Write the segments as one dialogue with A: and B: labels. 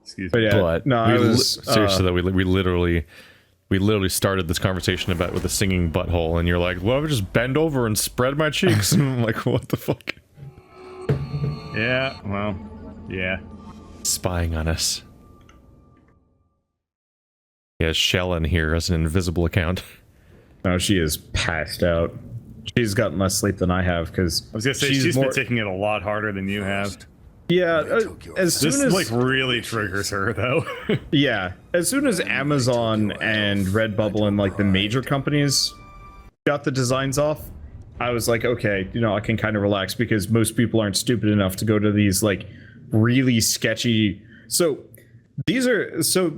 A: Excuse
B: But
A: me.
B: yeah,
C: But
B: no, I was
C: seriously, though, we literally started this conversation about with a singing butthole, and you're like, "Well, I would just bend over and spread my cheeks." And I'm like, "What the fuck?"
A: Yeah, well, yeah.
C: Spying on us. He has Shell in here as an invisible account.
B: No, she is passed out. She's gotten less sleep than I have because
A: I was gonna say she's been taking it a lot harder than you have.
B: Yeah, as soon
A: This
B: as
A: like really triggers her though.
B: yeah, as soon as Amazon and Redbubble and like the major companies got the designs off, I was like, okay, you know, I can kind of relax because most people aren't stupid enough to go to these like really sketchy. So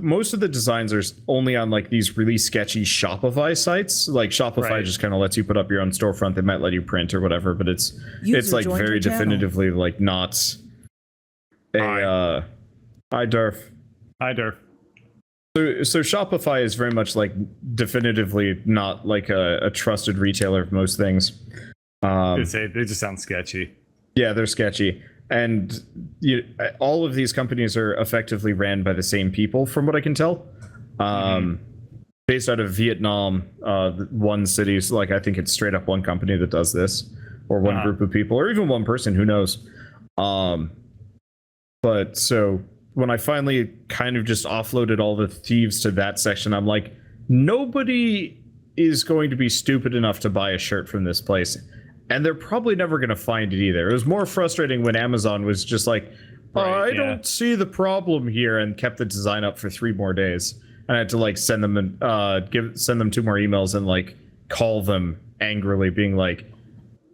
B: most of the designs are only on like these really sketchy Shopify sites. Like Shopify just kind of lets you put up your own storefront. They might let you print or whatever, but it's like very definitively like not a hi Durf.
A: Hi Durf.
B: So Shopify is very much like definitively not like a trusted retailer of most things.
A: They just sound sketchy.
B: Yeah, they're sketchy. And all of these companies are effectively ran by the same people, from what I can tell. Based out of Vietnam, one city, so like I think it's straight up one company that does this, or one group of people, or even one person, who knows. But so when I finally kind of just offloaded all the thieves to that section, I'm like, nobody is going to be stupid enough to buy a shirt from this place. And they're probably never going to find it either. It was more frustrating when Amazon was just like, I don't see the problem here, and kept the design up for 3 more days. And I had to like send them 2 more emails and like call them angrily, being like,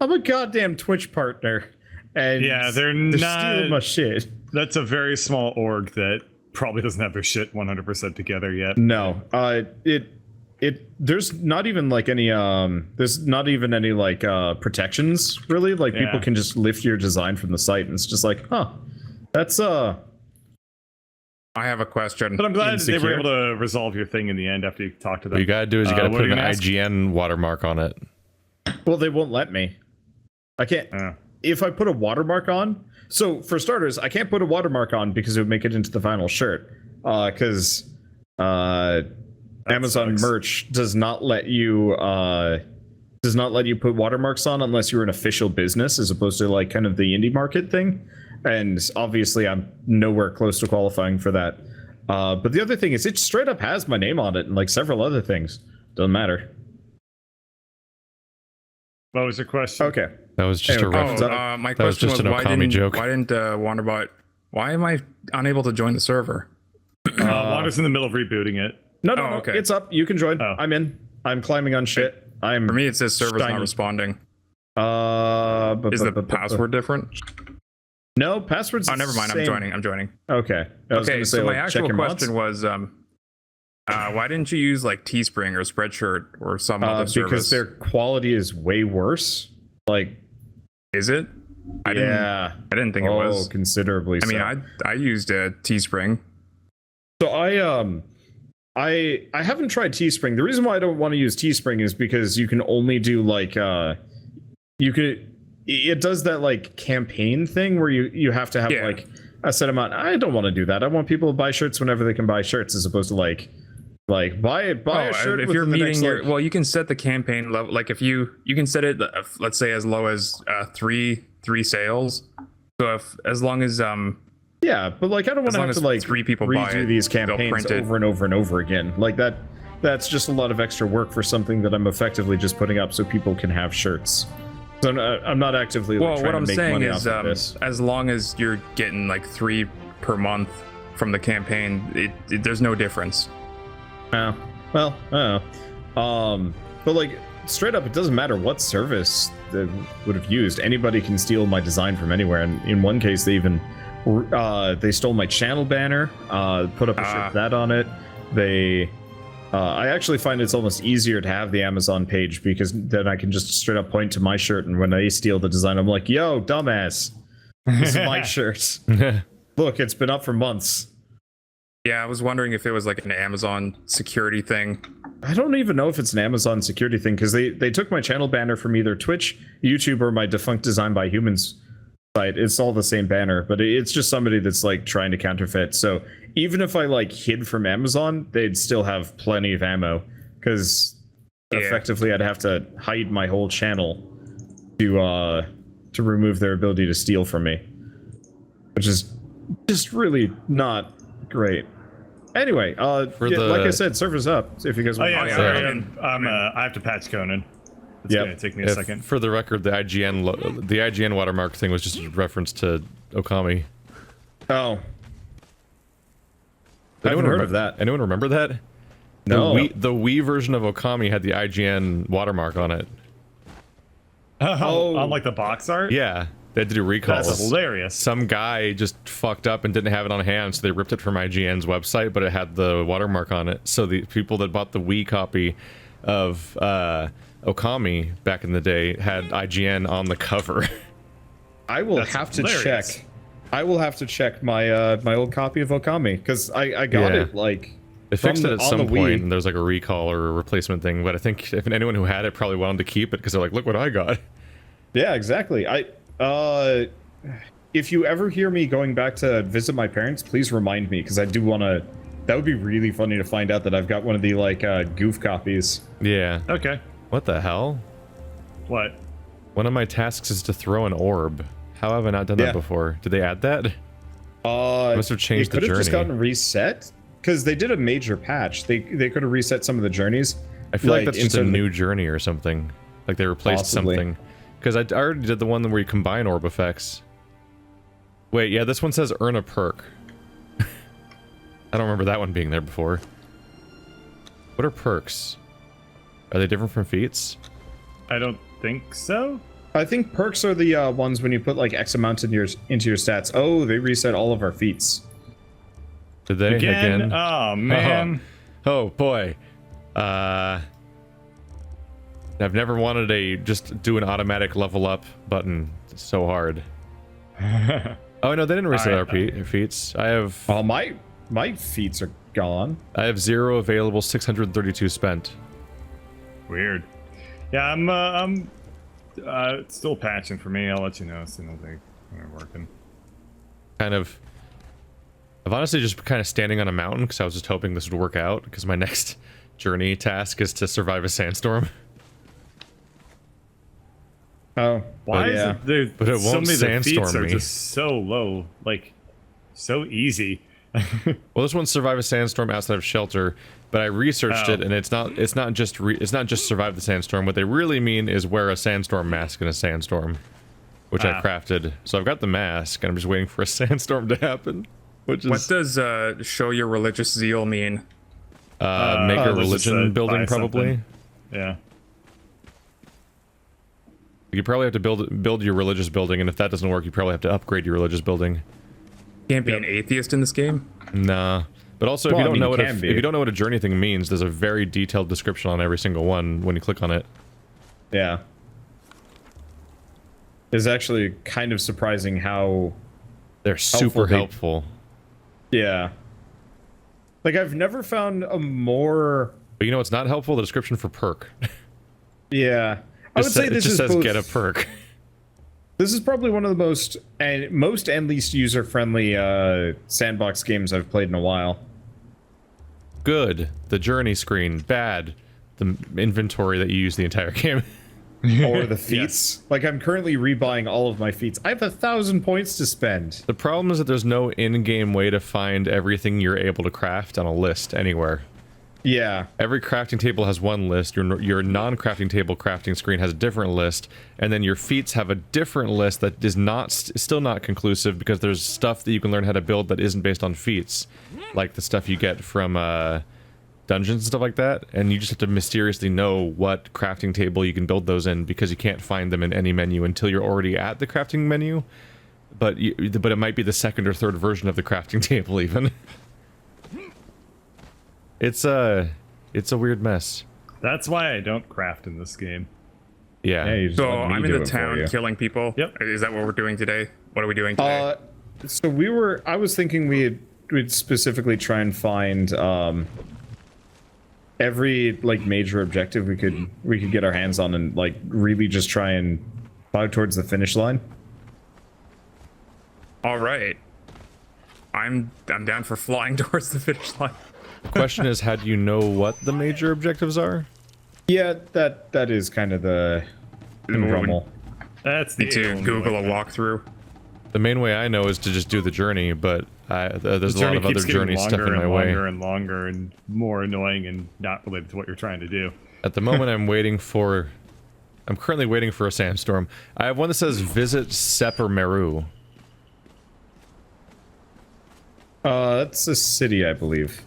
B: I'm a goddamn Twitch partner. And
A: yeah, they're
B: not
A: stealing
B: my shit.
A: That's a very small org that probably doesn't have their shit 100% together yet.
B: No, there's not even like any protections really. Like people can just lift your design from the site, and it's just like, that's
D: I have a question.
A: But I'm glad they were able to resolve your thing in the end after you talked to them.
C: What you gotta do is you gotta put an IGN watermark on it.
B: Well, they won't let me. I can't. If I put a watermark on, so for starters, I can't put a watermark on because it would make it into the final shirt. Because Amazon merch does not let you put watermarks on unless you're an official business, as opposed to like kind of the indie market thing. And obviously, I'm nowhere close to qualifying for that. But the other thing is, it straight up has my name on it and like several other things. Doesn't matter.
A: What was your question?
B: Okay.
C: That was just
D: my question was
C: an Okami joke.
D: Why didn't Wanderbot? Why am I unable to join the server?
A: Wander's in the middle of rebooting it.
B: No, okay. It's up. You can join. I'm in. I'm climbing on shit.
D: For me, it says server's not responding. Is the password different?
B: No, password's
D: never mind.
B: same.
D: I'm joining.
B: Okay.
D: So my actual question was, why didn't you use like Teespring or Spreadshirt or some other service?
B: Because their quality is way worse. Like,
D: is it? I didn't think it was.
B: Considerably.
D: I mean, I used Teespring.
B: So I haven't tried Teespring. The reason why I don't want to use Teespring is because you can only do like it does that like campaign thing where you have to have like a set amount. I don't want to do that. I want people to buy shirts whenever they can buy shirts, as opposed to like buy a shirt.
D: If you're meeting well, you can set the campaign level. Like if you can set it, let's say as low as three sales. So as long as
B: yeah, but like I don't want to have to like
D: 3 people
B: redo these campaigns over and over and over again. Like that's just a lot of extra work for something that I'm effectively just putting up so people can have shirts. So I'm not actively like, trying
D: what I'm
B: to make
D: saying
B: money
D: is
B: off of this.
D: as long as you're getting like 3 per month from the campaign, there's no difference.
B: Well, I don't know. But like straight up, it doesn't matter what service they would have used. Anybody can steal my design from anywhere, and in one case, they even they stole my channel banner, put up a shirt with that on it. I actually find it's almost easier to have the Amazon page, because then I can just straight up point to my shirt, and when they steal the design, I'm like, yo, dumbass, this is my shirt. Look, it's been up for months.
D: Yeah, I was wondering if it was like an Amazon security thing.
B: I don't even know if it's an Amazon security thing, because they took my channel banner from either Twitch, YouTube, or my defunct Design by Humans site. It's all the same banner, but it's just somebody that's like trying to counterfeit. So even if I like hid from Amazon, they'd still have plenty of ammo because effectively I'd have to hide my whole channel to remove their ability to steal from me, which is just really not great. Anyway, like I said, server's up. If you guys want.
A: Oh yeah, sorry. I have to patch Conan. It's gonna take me a second.
C: For the record, the IGN watermark thing was just a reference to Okami.
B: Oh. I haven't heard of that.
C: Anyone remember that?
B: No.
C: The Wii version of Okami had the IGN watermark on it.
A: Oh, on like the box art?
C: Yeah, they had to do recalls.
A: That's hilarious.
C: Some guy just fucked up and didn't have it on hand, so they ripped it from IGN's website, but it had the watermark on it. So the people that bought the Wii copy of Okami back in the day had IGN on the cover.
B: I will have to check. I will have to check my my old copy of Okami because I got it like.
C: They fixed it at some point, and there's like a recall or a replacement thing. But I think if anyone who had it probably wanted to keep it because they're like, look what I got.
B: Yeah, exactly. If you ever hear me going back to visit my parents, please remind me because I do want to. That would be really funny to find out that I've got one of the like goof copies.
C: Yeah.
A: Okay.
C: What the hell?
A: What?
C: One of my tasks is to throw an orb. How have I not done that before? Did they add that? Must have changed the journey.
B: It could have just gotten reset because they did a major patch. They could have reset some of the journeys.
C: I feel like that's just a new journey or something. Like they replaced something. Because I already did the one where you combine orb effects. Wait, yeah, this one says earn a perk. I don't remember that one being there before. What are perks? Are they different from feats?
A: I don't think so.
B: I think perks are the ones when you put like X amount into your stats. Oh, they reset all of our feats.
C: Did they again?
A: Oh man.
C: Oh boy. I've never wanted a just do an automatic level up button. It's so hard. Oh no, they didn't reset our feats. I have.
B: Oh my feats are gone.
C: I have 0 available, 632 spent.
A: Weird. Yeah, I'm still patching for me. I'll let you know as soon as they're working.
C: Kind of. I've honestly just kind of standing on a mountain because I was just hoping this would work out because my next journey task is to survive a sandstorm.
B: Oh,
A: why is it there?
C: But it won't sandstorm
A: feats are
C: me.
A: just so low, like so easy.
C: Well, this one's survive a sandstorm outside of shelter, but I researched it, and it's not just survive the sandstorm. What they really mean is wear a sandstorm mask in a sandstorm, which I've crafted. So I've got the mask, and I'm just waiting for a sandstorm to happen. Which is
D: what does show your religious zeal mean?
C: Make a religion building, probably.
A: Yeah.
C: You probably have to build your religious building, and if that doesn't work, you probably have to upgrade your religious building.
D: Can't be an atheist in this game.
C: Nah. But also, if you don't know what if you don't know what a journey thing means, there's a very detailed description on every single one when you click on it.
B: Yeah. It's actually kind of surprising how
C: they're super helpful.
B: Yeah. Like I've never found a more.
C: But you know what's not helpful? The description for perk.
B: Yeah. I would say this
C: just
B: is
C: says get a perk.
B: This is probably one of the most and least user-friendly sandbox games I've played in a while.
C: Good. The journey screen. Bad. The inventory that you use the entire game.
B: Or the feats. Yes. Like I'm currently rebuying all of my feats. I have 1,000 points to spend.
C: The problem is that there's no in-game way to find everything you're able to craft on a list anywhere.
B: Yeah.
C: Every crafting table has one list, your non-crafting table crafting screen has a different list, and then your feats have a different list that is still not conclusive because there's stuff that you can learn how to build that isn't based on feats. Like the stuff you get from dungeons and stuff like that, and you just have to mysteriously know what crafting table you can build those in because you can't find them in any menu until you're already at the crafting menu, but it might be the second or third version of the crafting table even. It's a weird mess.
A: That's why I don't craft in this game.
C: Yeah.
D: So I'm in the town killing people. Yep. Is that what we're doing today? What are we doing today?
B: So I was thinking we'd specifically try and find every like major objective we could get our hands on and like really just try and plow towards the finish line.
D: All right. I'm down for flying towards the finish line.
C: The question is, how do you know what the major objectives are?
B: Yeah, that is kind of the normal.
A: That's the
D: To
A: only
D: Google a
A: way.
D: walkthrough.
C: The main way I know is to just do the journey, but there's
A: The
C: a lot
A: journey
C: of other
A: keeps getting
C: journey stuff
A: longer
C: in my
A: and
C: way.
A: longer and longer and more annoying and not related to what you're trying to do.
C: At the moment, I'm currently waiting for a sandstorm. I have one that says visit Sepper Meru.
B: That's a city, I believe.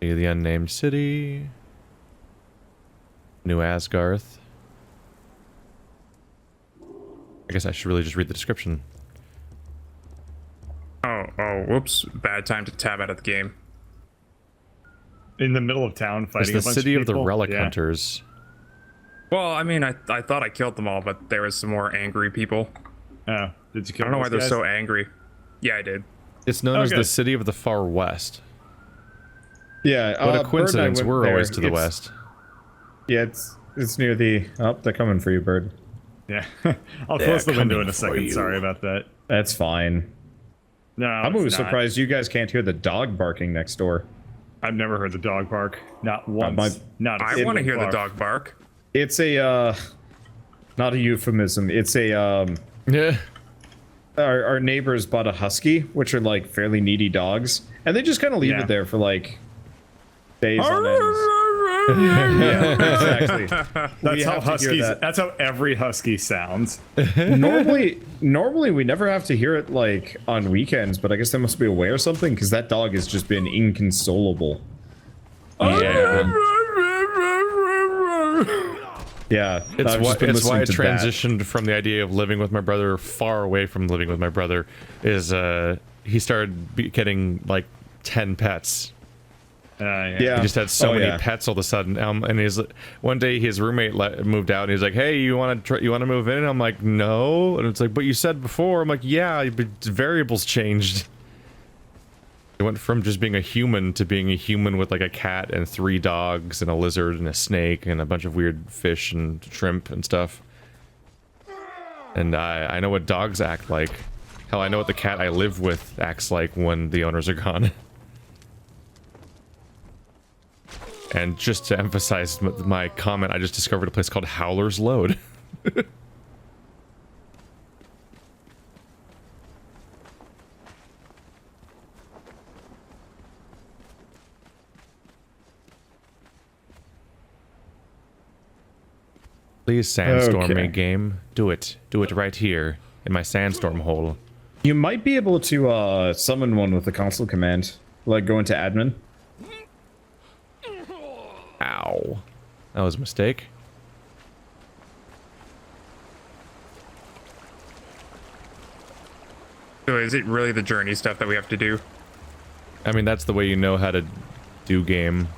C: The unnamed city. New Asgarth. I guess I should really just read the description.
D: Oh, whoops. Bad time to tab out of the game.
A: In the middle of town
C: It's
A: fighting
C: the
A: a bunch
C: city
A: of
C: of the
A: people.
C: relic
A: Yeah.
C: hunters.
D: Well, I mean, I thought I killed them all, but there was some more angry people.
A: Oh, did you
D: I
A: kill
D: don't know why
A: those
D: they're
A: guys?
D: so angry. Yeah, I did.
C: It's known as
A: Okay.
C: the city of the far west.
B: Yeah.
C: What a
B: Bird and I
C: coincidence,
B: went
C: we're
B: there.
C: always to the
B: It's-
C: west.
B: Yeah, it's near the. Oh, they're coming for you, Bird.
A: Yeah. I'll close the window in
C: coming
A: a
C: for
A: second.
C: you.
A: Sorry about that.
B: That's fine.
A: No,
B: I'm
A: it's
B: always
A: not.
B: surprised you guys can't hear the dog barking next door.
A: I've never heard the dog bark. Not once.
B: my-
A: Not. a
D: I
A: single
D: want to hear the
A: bark.
D: dog bark.
B: It's a not a euphemism. It's a
C: Yeah.
B: our neighbors bought a husky, which are like fairly needy dogs, and they just kind of leave
A: Yeah.
B: it there for like days on end. Yeah, exactly.
A: That's how huskies. That's how every husky sounds.
B: Normally we never have to hear it like on weekends, but I guess they must be away or something because that dog has just been inconsolable.
C: Yeah.
B: Yeah,
C: It's
B: I've
C: why,
B: just been
C: it's why I
B: listening to that.
C: transitioned from the idea of living with my brother far away from living with my brother. Is he started getting like 10 pets.
B: Yeah.
C: He just had so
B: Oh,
C: many
B: yeah.
C: pets all of a sudden. And he's one day his roommate moved out and he's like, "Hey, you want to move in?" And I'm like, "No." And it's like, "But you said before." I'm like, "Yeah, but variables changed." It went from just being a human to being a human with like a cat and 3 dogs and a lizard and a snake and a bunch of weird fish and shrimp and stuff. And I know what dogs act like. Hell, I know what the cat I live with acts like when the owners are gone. And just to emphasize my comment, I just discovered a place called Howler's Load. Please sandstorm me,
B: Okay.
C: game. Do it. Do it right here in my sandstorm hole.
B: You might be able to summon one with the console command, like go into admin.
C: Ow. That was a mistake.
D: So is it really the journey stuff that we have to do?
C: I mean, that's the way you know how to do game.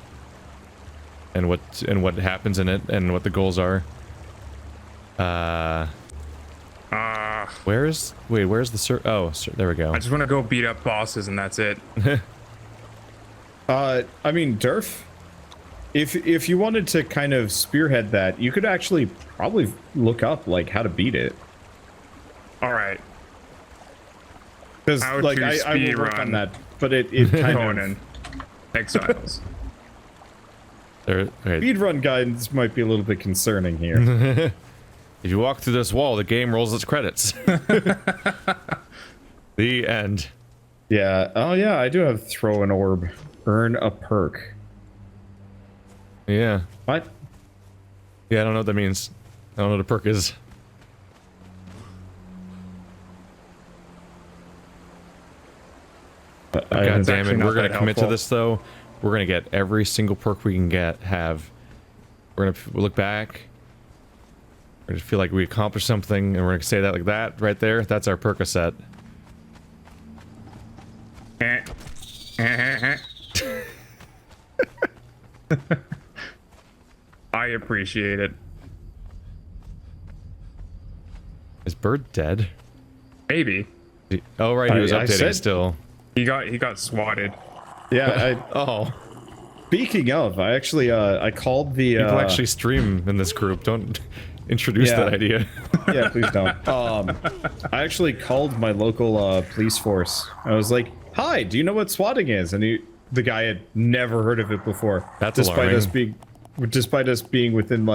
C: And what happens in it and what the goals are. Where's the there we go.
D: I just want to go beat up bosses and that's it.
B: I mean, Durf, if you wanted to kind of spearhead that, you could actually probably look up like how to beat it.
D: All right.
B: Because
D: How
B: like
D: to
B: I will work
D: speedrun
B: on that, but it kind
D: Conan Exiles.
C: There,
B: of
C: okay.
B: speedrun guidance might be a little bit concerning here.
C: If you walk through this wall, the game rolls its credits. The end.
B: Yeah. Oh yeah, I do have throw an orb, earn a perk.
C: Yeah.
B: What?
C: Yeah, I don't know what that means. I don't know what a perk is.
B: I
C: God
B: haven't-
C: damn
D: actually
C: it,
D: not
C: we're gonna
D: that
C: commit to
D: helpful.
C: this though. We're gonna get every single perk we can have. We're gonna look back. We're gonna feel like we accomplished something, and we're gonna say that like that right there. That's our Percocet.
D: I appreciate it.
C: Is Bird dead?
D: Maybe.
C: Oh right, he was
B: I
C: updating
B: said-
C: still.
D: He got swatted.
B: Yeah.
C: Oh,
B: Speaking of, I actually I called the
C: people actually stream in this group. Don't introduce
B: yeah.
C: that idea.
B: Yeah, please don't. I actually called my local police force. I was like, "Hi, do you know what swatting is?" And the guy had never heard of it before.
C: That's
B: despite
C: alarming.
B: despite us being within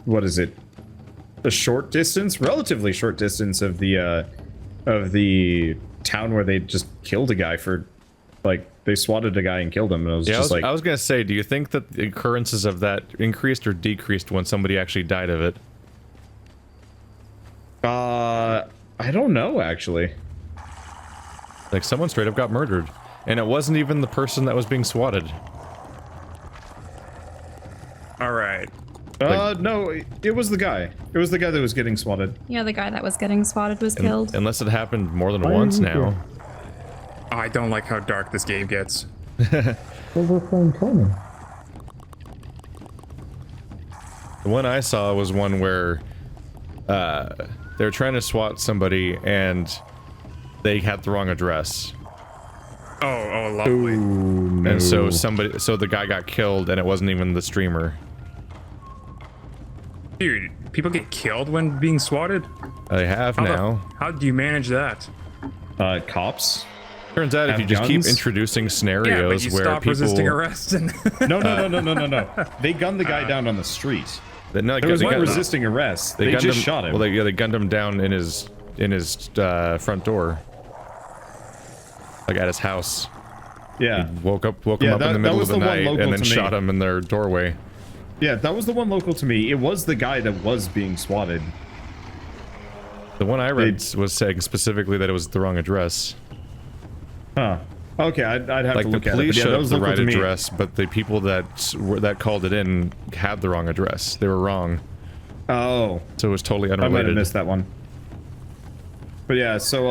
B: what is it? A short distance, relatively short distance of the town where they just killed a guy for, like, they swatted a guy and killed him. And I was just like,
C: I was gonna say, do you think that the occurrences of that increased or decreased when somebody actually died of it?
B: I don't know actually.
C: Like, someone straight up got murdered, and it wasn't even the person that was being swatted.
D: All right.
B: No, it was the guy. It was the guy that was getting swatted.
E: Yeah, the guy that was getting swatted was killed.
C: Unless it happened more than once now.
D: I don't like how dark this game gets.
B: Well, we're playing Conan.
C: The one I saw was one where they were trying to swat somebody and they had the wrong address.
D: Oh, lovely.
B: Ooh, no.
C: And so the guy got killed and it wasn't even the streamer.
D: Dude, people get killed when being swatted?
C: They have now.
D: How do you manage that?
B: Cops?
C: Turns out if
B: have
C: you just keep
B: guns?
C: introducing
D: Yeah, but
C: scenarios
D: you
C: where
D: stop
C: people
D: resisting arrest and...
B: No. They gunned the guy down on the street.
C: There
B: There was no resisting arrest. They
C: gunned
B: just
C: him,
B: shot him.
C: Well, they gunned him down in his front door, like at his house.
B: Yeah.
C: Woke him
B: Yeah,
C: up in the middle of the
B: one
C: night
B: local
C: and then
B: to me.
C: shot him in their doorway.
B: Yeah, that was the one local to me. It was the guy that was being swatted.
C: The one I read was saying specifically that it was the wrong address.
B: Huh. Okay, I'd have
C: Like
B: to
C: the
B: look at it.
C: police
B: But yeah, that
C: showed
B: was
C: the
B: local
C: right
B: to me.
C: address, but the people that called it in had the wrong address. They were wrong,
B: Oh,
C: so it was totally
B: I might have
C: unrelated.
B: missed that one. But yeah, so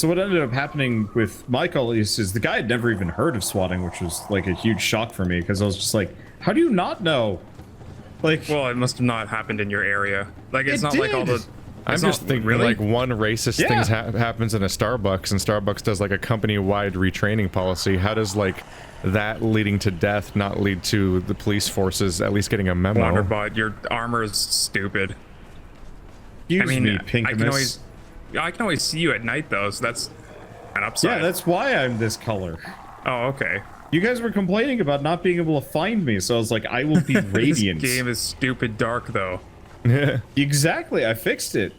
B: what ended up happening with my call is the guy had never even heard of swatting, which was like a huge shock for me because I was just like, how do you not know? Like,
D: Well, it must have not happened in your area. Like, it's
B: It
D: not like all
B: did.
D: the...
C: I'm
D: it's
C: just
D: not-
C: thinking
D: really?
C: like one racist
B: Yeah.
C: thing happens in a Starbucks, and Starbucks does like a company-wide retraining policy. How does like that leading to death not lead to the police forces at least getting a memo?
D: Wonderbot, your armor is stupid.
B: excuse
D: I mean,
B: me,
D: I can
B: Pinkamus.
D: always see you at night though, so that's an upside.
B: Yeah, that's why I'm this color.
D: Oh, okay.
B: You guys were complaining about not being able to find me, so I was like, I will be radiant.
D: This game is stupid dark though.
B: Exactly, I fixed it.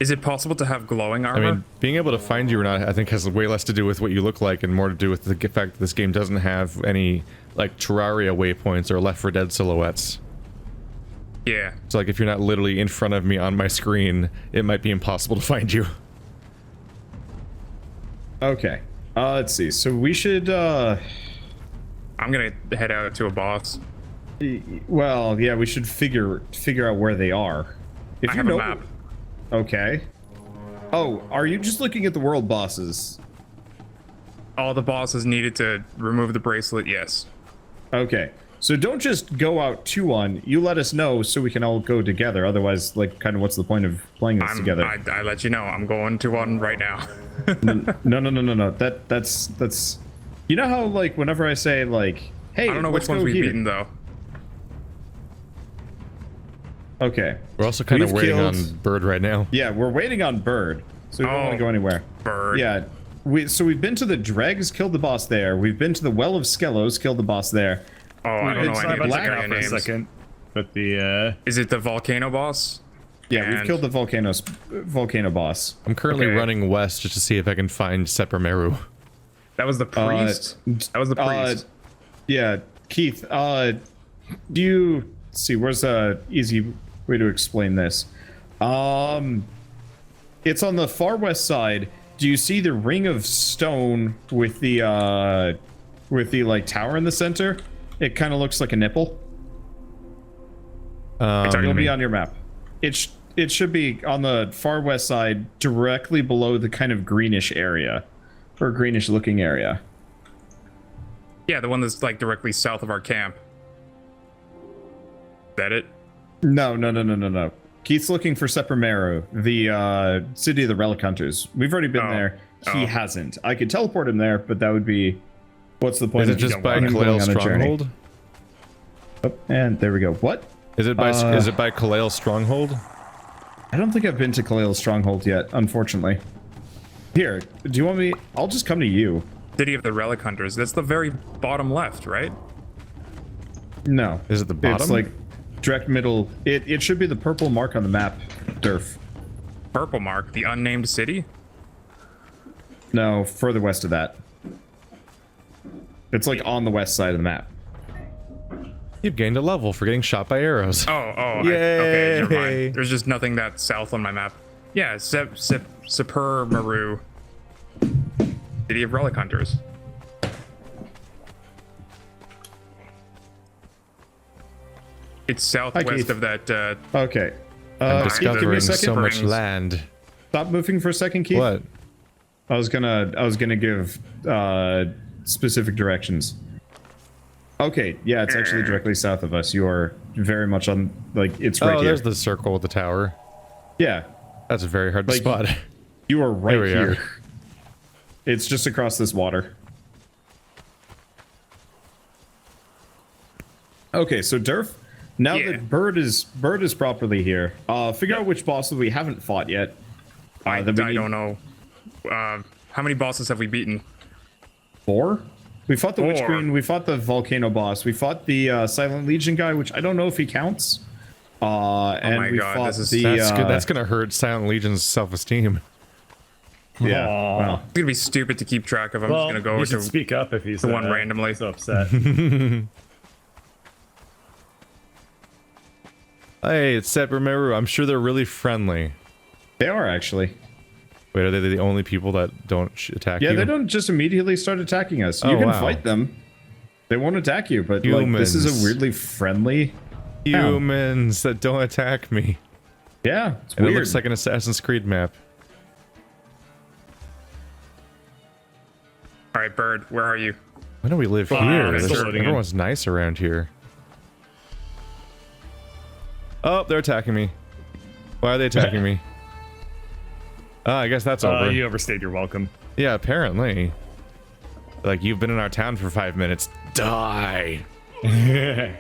D: Is it possible to have glowing
C: I
D: armor?
C: mean, being able to find you or not, I think has way less to do with what you look like and more to do with the fact that this game doesn't have any like Terraria waypoints or Left 4 Dead silhouettes.
D: yeah.
C: So like if you're not literally in front of me on my screen, it might be impossible to find you.
B: Okay. Let's see. So we should,
D: I'm gonna head out to a boss.
B: well, yeah, we should figure out where they are. If
D: I
B: you
D: have
B: know,
D: a map.
B: Okay. Oh, are you just looking at the world bosses?
D: All the bosses needed to remove the bracelet, yes.
B: Okay. So don't just go out to one. You let us know so we can all go together. Otherwise, like, kind of what's the point of playing this together?
D: I let you know, I'm going to one right now.
B: No. That's. You know how, like, whenever I say, like, hey,
D: I don't know
B: let's
D: which ones
B: go
D: we've
B: here.
D: beaten though.
B: Okay.
C: We're also kind of
B: We've
C: waiting
B: killed-
C: on Bird right now.
B: Yeah, we're waiting on Bird, so we don't
D: Oh.
B: want to go anywhere.
D: Bird.
B: Yeah. We've been to the Dregs, killed the boss there. We've been to the Well of Skelos, killed the boss there.
D: Oh, I don't know
B: It's
D: any
B: not
D: of the
B: black
D: area
A: for a
D: names.
A: second. But the
D: Is it the volcano boss?
B: Yeah, we've
D: And-
B: killed the volcano boss.
C: I'm currently
D: Okay.
C: running west just to see if I can find Seprameru.
D: That was the priest. That was the priest.
B: Yeah, Keith, do you see where's a easy way to explain this? It's on the far west side. Do you see the ring of stone with the like tower in the center? It kind of looks like a nipple. It'll be on your map. It should be on the far west side, directly below the kind of greenish area, or greenish looking area.
D: Yeah, the one that's like directly south of our camp. Is that it?
B: No. Keith's looking for Seprameru, the city of the relic hunters. We've already been
D: Oh.
B: there. He
D: Oh.
B: hasn't. I could teleport him there, but that would be. What's the point
C: Is it
B: of
C: just by
B: him going
C: Clail's
B: on a journey?
C: Stronghold?
B: Oh, and there we go. What?
C: Is it by Kalail's Stronghold?
B: I don't think I've been to Kalail's Stronghold yet, unfortunately. Here, do you want me? I'll just come to you.
D: City of the Relic Hunters. That's the very bottom left, right?
B: No.
C: Is it the bottom?
B: It's like direct middle. It should be the purple mark on the map, Durf.
D: Purple mark, the unnamed city?
B: No, further west of that. It's like on the west side of the map.
C: You've gained a level for getting shot by arrows.
D: Okay, never mind. There's just nothing that south on my map. Yeah, Sepur Maru. City of Relic Hunters. It's southwest
B: Keith.
D: of that.
B: Okay.
C: I'm
B: Keith, give me
C: discovering
B: a second.
C: so much
D: Springs.
C: land.
B: Stop moving for a second, Keith.
C: What?
B: I was gonna give specific directions. Okay, yeah, it's actually directly south of us. You are very much on, like, it's right here.
C: There's the circle with the tower.
B: Yeah,
C: That's very hard to
B: Like,
C: spot.
B: you are right
C: There we
B: here.
C: are.
B: It's just across this water. Okay, so Durf, now
D: Yeah.
B: that Bird is properly here, figure out which bosses we haven't fought yet.
D: I
B: that we need
D: don't know. How many bosses have we beaten?
B: 4? We fought the Witch
D: 4.
B: Queen, we fought the Volcano boss, we fought the Silent Legion guy, which I don't know if he counts. And
D: my
B: we
D: God,
B: fought
D: this is-
B: the...
C: That's good. That's gonna hurt Silent Legion's self-esteem.
B: Yeah,
A: Aw.
B: well,
D: It's gonna be stupid to keep track of. I'm
A: Well,
D: just gonna go
A: you should
D: to
A: speak up if he's
D: the one randomly.
A: so upset.
C: Hey, it's Sep Maru. I'm sure they're really friendly.
B: they are actually.
C: Wait, are they the only people that don't attack you?
B: Yeah, they don't just immediately start attacking us. You
C: Oh,
B: can
C: wow.
B: fight them. They won't attack you, but like this is
C: Humans.
B: a weirdly friendly...
C: Humans that don't attack me.
B: Yeah, it's
C: And
B: weird.
C: it looks like an Assassin's Creed map.
D: All right, Bird, where are you?
C: Why do we live
A: Wow,
C: here?
A: it's
C: There's-
A: loading in.
C: Everyone's nice around here. Oh, they're attacking me. Why are they attacking me? I guess that's over.
A: You overstayed your welcome.
C: Yeah, apparently. Like, you've been in our town for 5 minutes. Die!
A: Hey,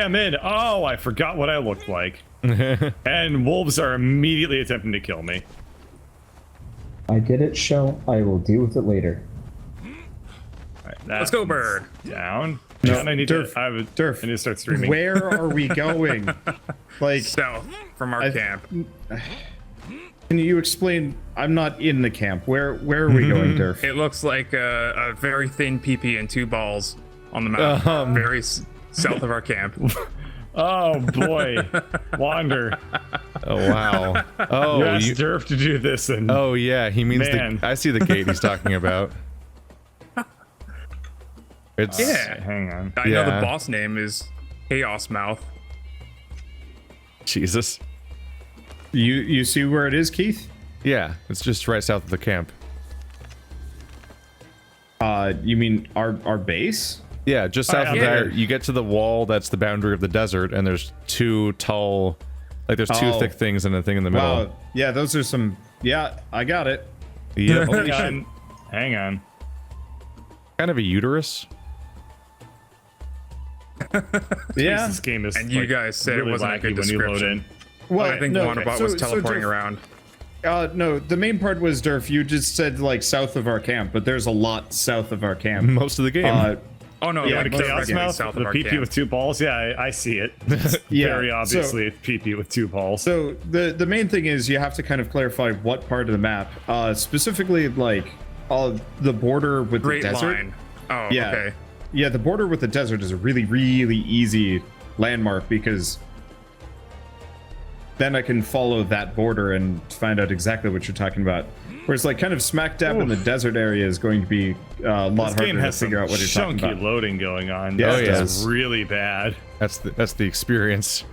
A: I'm in. Oh, I forgot what I looked like. And wolves are immediately attempting to kill me.
F: I get it, Shell. I will deal with it later.
A: Alright,
D: Let's go, Bird.
A: Down.
B: No,
A: And I need
B: Durf,
A: to. I
B: Durf,
A: need to start streaming.
B: Where are we going? Like,
D: South from our camp.
B: can you explain? I'm not in the camp. Where are we going, Durf?
D: It looks like a very thin PP and 2 balls on the map. Very south of our camp.
A: Oh boy, Wander.
C: Oh, wow. Oh,
A: You asked
C: you,
A: Durf to do this, and
C: oh yeah, he means
A: Man.
C: I see the gate he's talking about. It's...
D: Yeah.
A: hang on.
D: I know
C: Yeah.
D: the boss name is Chaos Mouth.
C: Jesus.
B: You see where it is, Keith?
C: Yeah, it's just right south of the camp.
B: You mean our base?
C: Yeah, just south of
D: yeah.
C: there, you get to the wall that's the boundary of the desert, and there's 2 tall, like there's 2
B: Oh.
C: thick things and a thing in the middle.
B: Wow. Yeah, those are some. Yeah, I got it.
C: Yep.
A: Hang on. Hang on.
C: Kind of a uterus.
B: Yeah.
A: This game is.
D: And you
A: like,
D: guin said it
A: really
D: wasn't a
A: laggy
D: good
A: when you load
D: description.
A: in.
B: Well,
D: I think
B: no,
D: Wanderbot was teleporting
B: Durf,
D: around.
B: No, the main part was Durf. You just said like south of our camp, but there's a lot south of our camp.
C: Most of the game.
D: Oh no,
A: Yeah,
D: yeah,
A: the Chaos Mouth,
D: south
A: the
D: of our
A: PP
D: camp.
A: with 2 balls. Yeah, I see it.
B: Yeah,
A: Very
B: so-
A: obviously, it's PP with 2 balls.
B: So the main thing is you have to kind of clarify what part of the map, specifically like the border with
D: Great
B: the desert.
D: line. Oh,
B: Yeah,
D: okay.
B: yeah, the border with the desert is a really easy landmark because then I can follow that border and find out exactly what you're talking about. Whereas like kind of smack dab in the desert area is going to be a lot
A: This
B: harder
A: game
B: to
A: has some
B: figure out what you're talking
A: chunky
B: about.
A: loading going on.
B: Yeah,
A: This
C: it
A: is
B: does.
A: really bad.
C: That's the experience.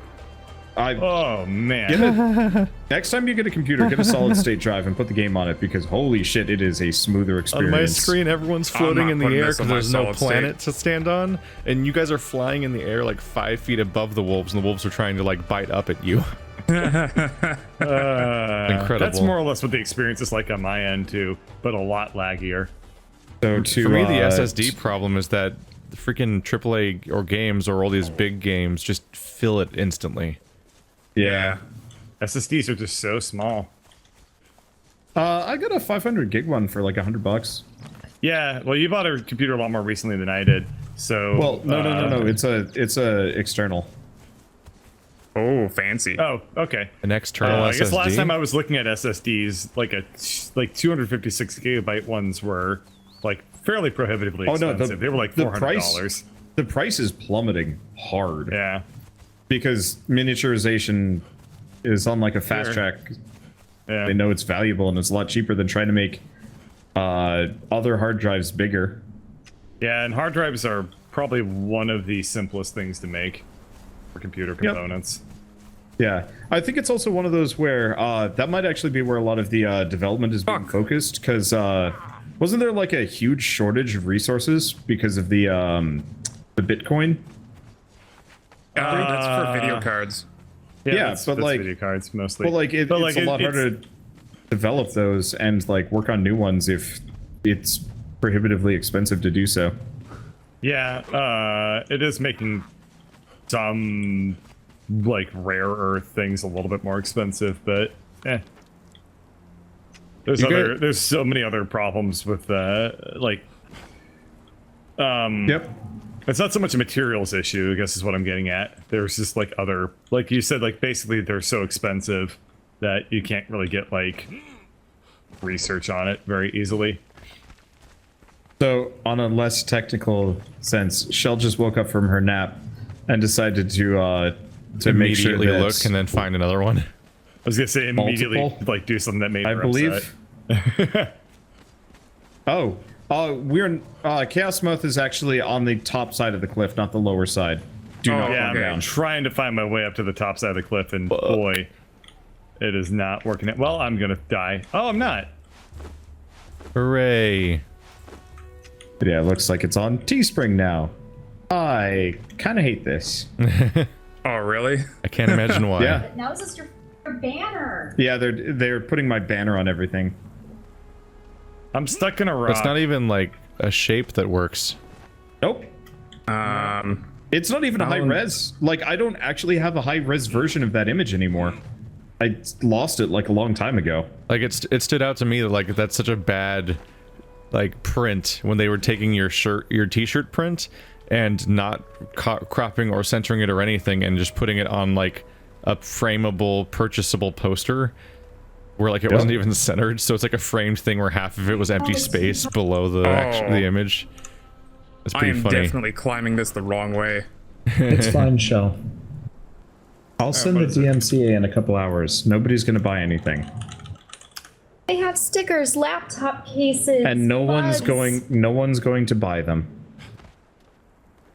A: Oh man.
B: Next time you get a computer, get a solid state drive and put the game on it because holy shit, it is a smoother
C: On
B: experience.
C: my screen, everyone's floating
D: not
C: in the
D: putting
C: air
D: this
C: because
D: on my
C: there's no
D: solid state.
C: planet to stand on, and you guys are flying in the air like 5 feet above the wolves, and the wolves are trying to like bite up at you. Incredible.
A: That's more or less what the experience is like on my end too, but a lot laggier.
B: So to
C: For me, the SSD problem is that freaking AAA or games or all these big games just fill it instantly.
B: Yeah.
A: SSDs are just so small.
B: I got a 500 gig one for like $100.
A: Yeah, well, you bought a computer a lot more recently than I did, so...
B: Well, no. It's a external.
D: Oh, fancy.
A: Oh, okay.
C: An external SSD.
A: I guess last time I was looking at SSDs, like 256 gigabyte ones were like fairly prohibitively expensive. They were like $400.
B: The price is plummeting hard.
A: Yeah.
B: Because miniaturization is on like a fast track.
A: Yeah.
B: They know it's valuable and it's a lot cheaper than trying to make other hard drives bigger.
A: Yeah, and hard drives are probably one of the simplest things to make for computer components.
B: Yeah, I think it's also one of those where that might actually be where a lot of the development is being focused, because wasn't there like a huge shortage of resources because of the Bitcoin?
D: That's for video cards.
B: Yeah,
A: that's
B: but like
A: video cards mostly.
B: But like it's a lot harder to develop those and like work on new ones if it's prohibitively expensive to do so.
A: Yeah, it is making some like rare earth things a little bit more expensive, but there's so many other problems with like it's not so much a materials issue, I guess is what I'm getting at. There's just like other, like you said, like basically they're so expensive that you can't really get like research on it very easily.
B: So on a less technical sense, Shell just woke up from her nap and decided to make sure
C: Immediately
B: that
C: look and then find another one.
A: I was gonna say immediately
B: Multiple?
A: like do something that made her
B: I believe.
A: upset.
B: We're Chaos Mouth is actually on the top side of the cliff, not the lower side. Do not
A: Yeah,
B: come
A: I'm
B: down.
A: trying to find my way up to the top side of the cliff, and boy, it is not working out. Well, I'm gonna die. Oh, I'm not.
C: Hooray.
B: Yeah, it looks like it's on Teespring now. I kind of hate this.
D: Oh, really?
C: I can't imagine why.
B: Yeah.
E: Now is this your banner?
B: Yeah, they're putting my banner on everything.
A: I'm stuck in a rock.
C: It's not even like a shape that works.
B: Nope. It's not even a high res. Like, I don't actually have a high res version of that image anymore. I lost it like a long time ago.
C: Like it stood out to me that like that's such a bad like print when they were taking your t-shirt print and not cropping or centering it or anything and just putting it on like a frameable purchasable poster where like it wasn't even centered, so it's like a framed thing where half of it was empty space below the image. It's pretty funny.
D: I am definitely climbing this the wrong way.
F: It's fine, Shell. I'll send the DMCA in a couple hours.
B: Nobody's gonna buy anything.
E: They have stickers, laptop cases,
B: And no one's
E: mugs.
B: going to buy them.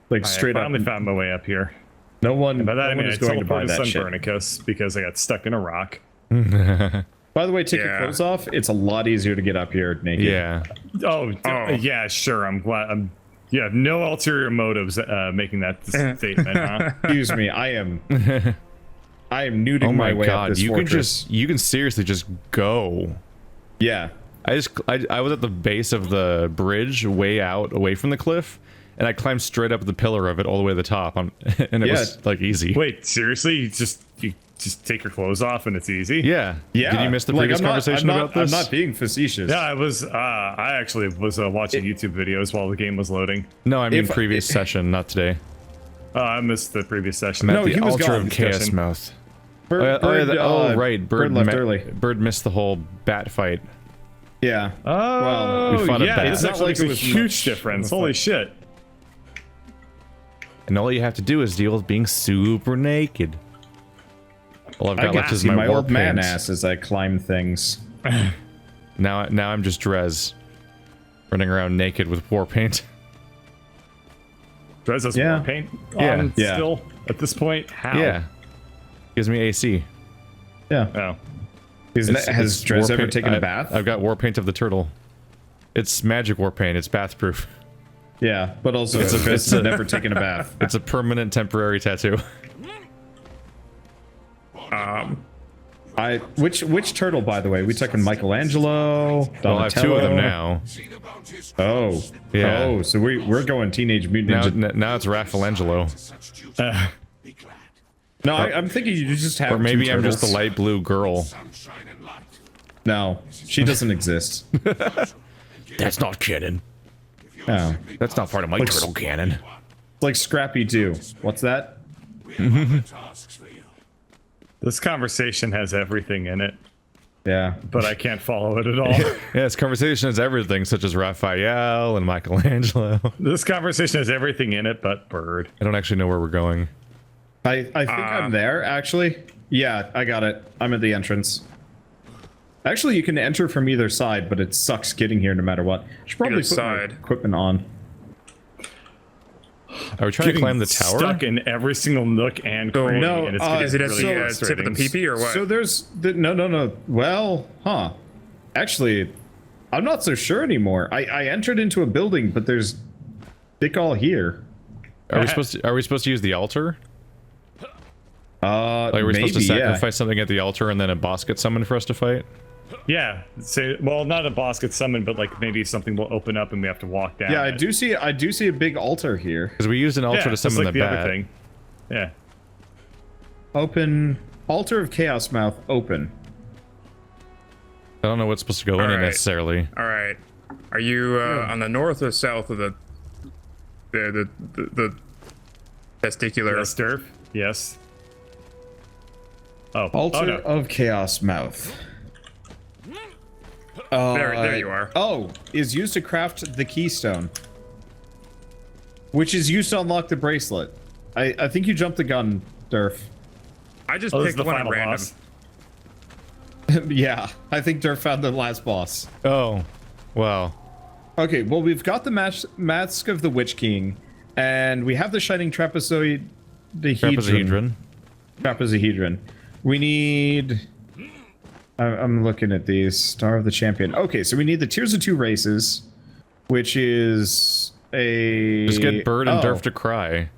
B: Like straight
A: I
B: up.
A: finally found my way up here.
B: No one,
A: By that
B: no
A: I
B: one
A: mean I
B: is going to buy
A: teleported
B: that shit.
A: Sunburnicus because I got stuck in a rock.
B: By the way, take your
D: Yeah.
B: clothes off. It's a lot easier to get up here naked.
C: Yeah.
A: Yeah, sure. I'm glad. You have no ulterior motives making that statement, huh?
B: Excuse me. I am nuding
C: Oh
B: my
C: my
B: way up
C: god,
B: this
C: you
B: fortress.
C: can seriously just go.
B: Yeah.
C: I was at the base of the bridge way out away from the cliff and I climbed straight up the pillar of it all the way to the top and it was like easy.
A: Wait, seriously? You just take your clothes off and it's easy?
B: Yeah.
C: Did you miss the previous conversation about this?
B: I'm not being facetious.
A: Yeah, I actually was watching YouTube videos while the game was loading.
C: No, I mean previous session, not today.
A: I missed the previous session.
C: I'm at
B: he
C: the
B: was
C: altar
B: gone.
C: of Chaos
A: Discussion.
C: Mouth.
B: Bird,
C: right.
B: Bird left early.
C: Bird missed the whole bat fight.
B: Yeah.
A: Oh,
B: Well,
C: we fought a
A: yeah,
C: bat.
A: it's not like
B: it
A: a
B: was
A: huge
B: much
A: difference.
B: of a
A: Holy
B: fight.
A: shit.
C: And all you have to do is deal with being super naked. All I've
B: I
C: got
B: can
C: left is
B: see
C: my
B: my
C: war
B: old man
C: pants.
B: ass as I climb things.
C: Now I'm just Drez. Running around naked with war paint.
A: Drez has
B: Yeah.
A: more paint
C: Yeah.
A: on
B: Yeah.
A: still at this point? How?
C: Yeah. Gives me AC.
B: Yeah.
A: Oh.
B: Has
C: war
B: Drez ever
C: paint-
B: taken a bath?
C: I've got war paint of the turtle. It's magic war paint. It's bath proof.
B: Yeah, but also it's never taken a bath.
C: It's a permanent temporary tattoo.
B: Which turtle, by the way? We talking Michelangelo, Donatello?
C: Well, I have 2 of them now.
B: Oh,
C: Yeah.
B: Oh, so we're going Teenage Mutant Ninja.
C: Now it's Raffaelangelo.
B: No, I'm thinking you just have.
C: Or maybe
B: 2
C: I'm just the
B: turtles.
C: light blue girl.
B: No, she doesn't exist.
C: That's not canon.
B: Oh,
C: That's not part of my turtle canon.
B: it's like Scrappy Doo. What's that?
A: This conversation has everything in it,
B: Yeah.
A: but I can't follow it at all.
C: Yeah, this conversation is everything, such as Raphael and Michelangelo.
A: This conversation has everything in it but bird.
C: I don't actually know where we're going.
B: I think I'm there, actually. Yeah, I got it. I'm at the entrance. Actually, you can enter from either side, but it sucks getting here no matter what. I should probably
D: Either
B: put my
D: side.
B: equipment on.
C: Are we trying to climb the tower?
A: Stuck in every single nook and cranny,
B: no,
A: and it's
B: is
A: getting
D: Is it at
A: really
D: the tip of the
A: frustrating.
D: PP or what?
B: So there's no. Well, actually, I'm not so sure anymore. I entered into a building, but there's dick all here.
C: Are we supposed to use the altar?
B: Like
C: Like, we're supposed to sacrifice
B: Yeah.
C: something at the altar and then a boss gets summoned for us to fight?
A: Yeah, say, well, not a boss gets summoned, but like maybe something will open up and we have to walk down.
B: Yeah, I
A: it.
B: do see a big altar here.
C: Because we used an altar
A: Yeah,
C: to
A: just
C: summon
A: like
C: the
A: the
C: bat.
A: other thing. Yeah.
B: Open altar of Chaos Mouth. Open.
C: I don't know what's supposed to go in it
D: Alright.
C: necessarily.
D: All right. Are you on the north or south of the testicular?
A: Yes, Durf. Yes. Oh,
B: Altar
A: oh no.
B: of Chaos Mouth.
D: There you are.
B: Oh, is used to craft the keystone, which is used to unlock the bracelet. I think you jumped the gun, Durf.
D: I just
A: Oh, this is
D: picked
A: the
D: one at
A: final
D: random.
A: boss.
B: Yeah, I think Durf found the last boss.
C: Oh, well.
B: Okay, well, we've got the Mask of the Witch King, and we have the Shining Trapezoid. Trapezohedron. We need... I'm looking at these. Star of the Champion. Okay, so we need the Tears of Two Races, which is a...
C: Just get Bird and
B: Oh,
C: Durf to cry.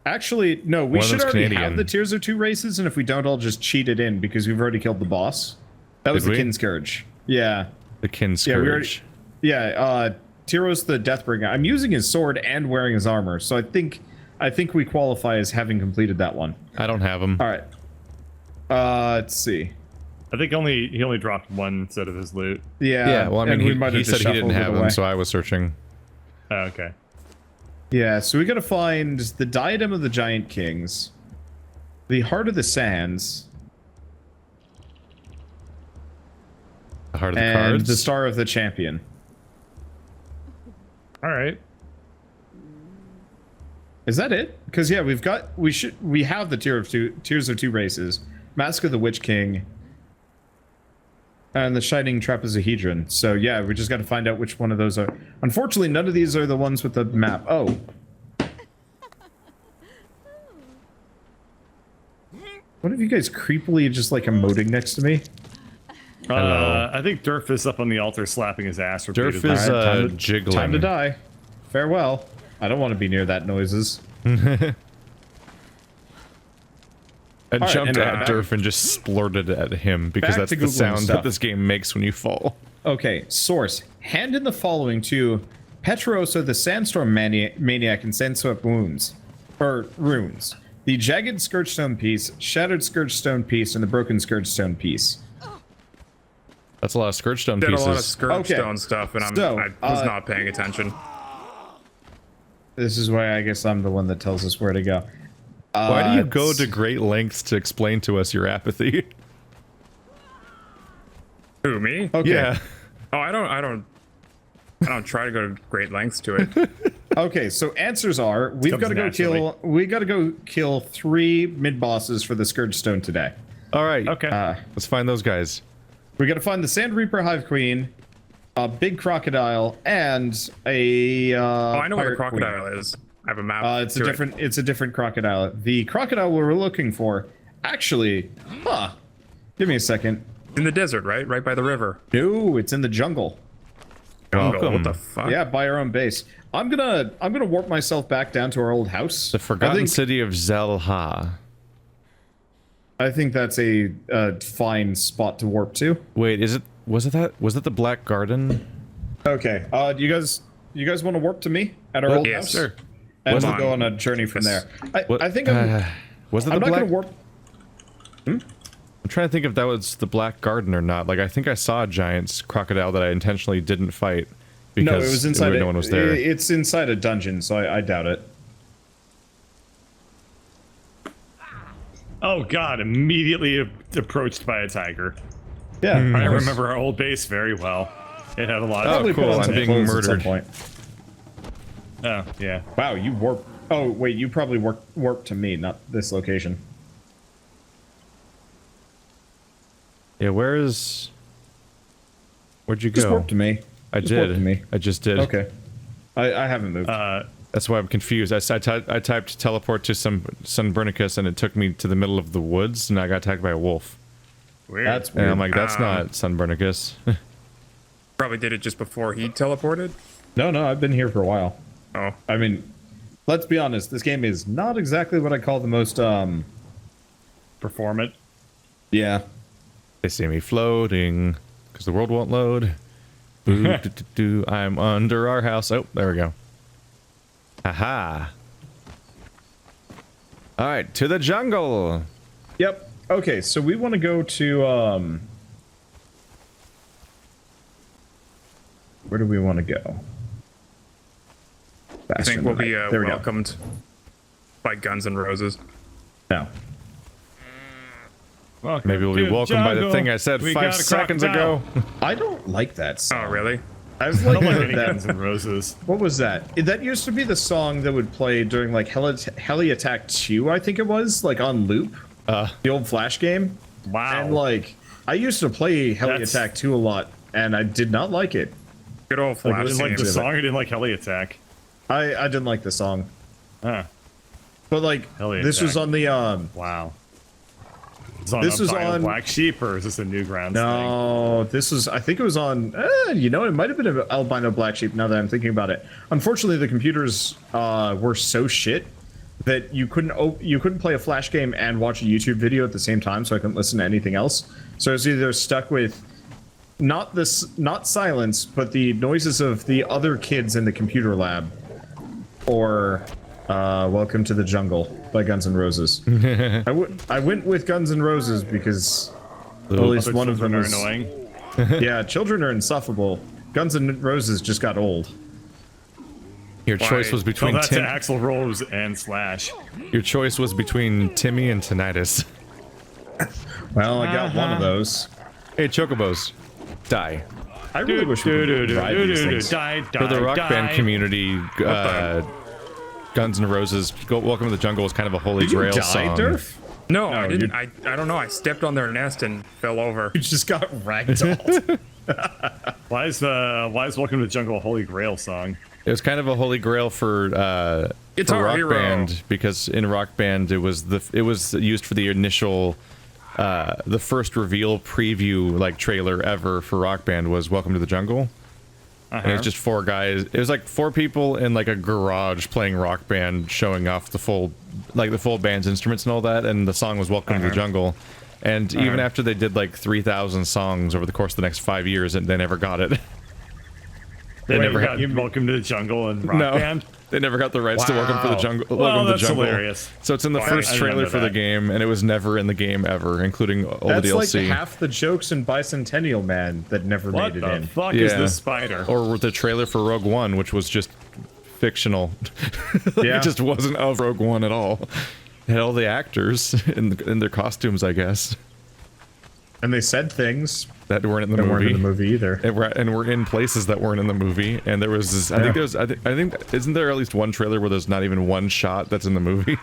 B: Actually, no, we
C: One of
B: should
C: them's
B: already
C: Canadian.
B: have the Tears of Two Races, and if we don't, I'll just cheat it in, because we've already killed the boss. That was
C: Did
B: the
C: we?
B: Kin Scourge. Yeah.
C: The Kin
B: Yeah, we
C: Scourge.
B: already... Tyros the Deathbringer. I'm using his sword and wearing his armor, so I think we qualify as having completed that one.
C: I don't have them.
B: All right. Let's see.
A: I think he only dropped one set of his loot.
B: Yeah.
C: Yeah, well, I mean,
B: and we
C: he
B: might have
C: said
B: just
C: he didn't
B: shuffled it
C: have them,
B: away.
C: so I was searching.
A: Oh, okay.
B: Yeah, so we gotta find the Diadem of the Giant Kings, the Heart of the Sands,
C: The Heart of the
B: and
C: Cards.
B: the Star of the Champion.
A: All right.
B: Is that it? Because yeah, we have the Tears of Two Races, Mask of the Witch King, and the Shining Trapezohedron. So yeah, we just got to find out which one of those are. Unfortunately, none of these are the ones with the map. Oh. What if you guys creepily just like emoting next to me?
A: I think Durf is up on the altar slapping his ass
C: Durf
A: repeatedly.
C: is
B: Alright,
C: jiggling.
B: Time to die. Farewell. I don't want to be near that noises.
C: I jumped
B: anyway,
C: at
B: back-
C: Durf and just splurted at him because
B: back
C: that's
B: to
C: the
B: Googling
C: sound
B: stuff.
C: that this game makes when you fall.
B: Okay, source. Hand in the following to Petrosa, the Sandstorm Maniac, and Sandswept Wounds. Or Runes. The Jagged Scourgestone piece, Shattered Scourgestone piece, and the Broken Scourgestone piece.
C: That's a lot of Scourgestone
D: Did a lot of
C: pieces.
D: Scourgestone
B: Okay.
D: stuff, and
B: So,
D: I was not paying attention.
B: This is why I guess I'm the one that tells us where to go.
C: Why do you go
B: it's-
C: to great lengths to explain to us your apathy?
D: Who, me?
B: Okay.
C: Yeah.
D: Oh, I don't try to go to great lengths to it.
B: Okay, so answers are we've
A: Comes
B: got to go
A: naturally.
B: kill 3 mid bosses for the Scourgestone today.
C: All right.
A: Okay.
C: Let's find those guys.
B: We got to find the Sand Reaper Hive Queen, a big crocodile, and a
D: Oh, I know where the
B: pirate queen.
D: crocodile is. I have a map.
B: It's
D: to
B: a
D: it.
B: different. It's a different crocodile. The crocodile we were looking for, actually, give me a second.
D: in the desert, right? Right by the river.
B: No, it's in the jungle.
D: Jungle,
C: Welcome.
D: what the fuck?
B: Yeah, by our own base. I'm gonna warp myself back down to our old house.
C: The Forgotten
B: I think,
C: City of Zelha.
B: I think that's a fine spot to warp to.
C: Wait, was it the Black Garden?
B: Okay. You guys want to warp to me at our old
D: yes,
B: house?
C: Sure.
B: And
C: Was
B: we'll
C: it-
B: go on a journey from there.
C: What-
B: I think I'm
C: Was it the
B: not
C: Black?
B: going to warp.
C: I'm trying to think if that was the Black Garden or not. Like, I think I saw a giant crocodile that I intentionally didn't fight because
B: No, it was inside.
C: no one was there.
B: It's inside a dungeon, so I doubt it.
A: Oh god, immediately approached by a tiger.
B: Yeah,
A: I remember our old base very well. It had a lot of...
B: Probably
C: cool,
B: put on
C: I'm
B: some
C: being
B: clothes at some
C: murdered.
B: point.
A: Oh, yeah.
B: Wow, you warp. Oh wait, you probably warped to me, not this location.
C: Yeah, where'd you
B: Just
C: go?
B: warp to me.
C: I
B: Just warp
C: did.
B: to me.
C: I just did.
B: Okay. I haven't moved.
C: That's why I'm confused. I typed teleport to some Sunburnicus and it took me to the middle of the woods and I got attacked by a wolf.
A: Weird.
B: That's
C: And
B: weird.
C: I'm like, that's not Sunburnicus.
D: Probably did it just before he teleported.
B: No, I've been here for a while.
D: Oh,
B: I mean, let's be honest. This game is not exactly what I call the most.
A: Performant.
B: Yeah.
C: They see me floating because the world won't load. Boo, do, do, do. I'm under our house. Oh, there we go. Aha. All right, to the jungle.
B: Yep. Okay, so we want to go to where do we want to go?
D: I think we'll be
B: There we go.
D: welcomed by Guns N' Roses.
B: No.
A: Welcome
C: Maybe we'll be
A: to the
C: welcomed by the
A: jungle.
C: thing I said
A: We
C: 5
A: got a
C: seconds
A: crocodile.
C: ago.
B: I don't like that song.
D: Oh, really?
B: I was
A: I
B: like,
A: don't like any
B: that.
A: Guns N' Roses.
B: What was that? That used to be the song that would play during like Heli Attack 2, I think it was, like on loop. The old Flash game.
A: Wow.
B: And like, I used to play Heli
A: That's-
B: Attack 2 a lot, and I did not like it.
D: Good old
A: I
D: Flash
A: didn't like the
D: game.
A: song. I didn't like Heli Attack.
B: I didn't like the song.
A: Huh.
B: But like,
A: Heli
B: this was
A: Attack.
B: on the
A: Wow. Is on
B: This
A: a
B: was
A: Bio
B: on-
A: Black Sheep, or is this a Newgrounds thing?
B: No, this was. I think it was on. You know, it might have been an albino black sheep. Now that I'm thinking about it, unfortunately, the computers were so shit that you couldn't play a Flash game and watch a YouTube video at the same time. So I couldn't listen to anything else. So I was either stuck with not silence, but the noises of the other kids in the computer lab, or "Welcome to the Jungle" by Guns N' Roses. I went with Guns N' Roses because at least
A: Other
B: one of them
A: children
B: is
A: are annoying.
B: yeah, children are insufferable. Guns N' Roses just got old.
C: Your choice was
A: Tell
C: between
A: that to Axl Rose and Slash.
C: Your choice was between Timmy and Tinnitus.
B: Well, I got one of those.
C: Hey, Chocobos, die.
B: I really wish we could ride these things.
A: Die,
C: For the rock band community, Guns N' Roses, Welcome to the Jungle was kind of a holy
B: Did you
C: grail
B: die,
C: song.
B: Durf?
D: No, I didn't. I don't know. I stepped on their nest and fell over.
B: You just got ragdolled.
A: Why is Welcome to the Jungle a Holy Grail song?
C: It was kind of a holy grail for
D: Guitar
C: Rock
D: Hero.
C: Band because in Rock Band it was used for the initial the first reveal preview like trailer ever for Rock Band was Welcome to the Jungle. And it was just 4 guys. It was like 4 people in like a garage playing Rock Band, showing off the full band's instruments and all that. And the song was Welcome to the Jungle. And even after they did like 3,000 songs over the course of the next 5 years, and they never got it.
A: They
B: Wait,
A: never got
B: you-
A: Welcome to the Jungle and Rock
C: No.
A: Band.
C: They never got the rights to Welcome to the
B: Wow.
C: Jungle.
A: Well,
C: Welcome to the
A: that's
C: Jungle.
A: hilarious.
C: So it's in the
A: Why?
C: first
A: I didn't
C: trailer
A: know
C: for the
A: that.
C: game, and it was never in the game ever, including all
B: That's
C: the
B: like
C: DLC.
B: half the jokes in Bicentennial Man that never
A: What
B: made it
A: the
B: in.
A: fuck is
C: Yeah.
A: this spider?
C: Or the trailer for Rogue One, which was just fictional.
B: Yeah.
C: It just wasn't of Rogue One at all. It had all the actors in their costumes, I guess,
B: And they said things
C: that weren't in the
B: that
C: movie.
B: weren't in the movie either.
C: And we're in places that weren't in the movie. And there was this, I think isn't there at least one trailer where there's not even one shot that's in the movie?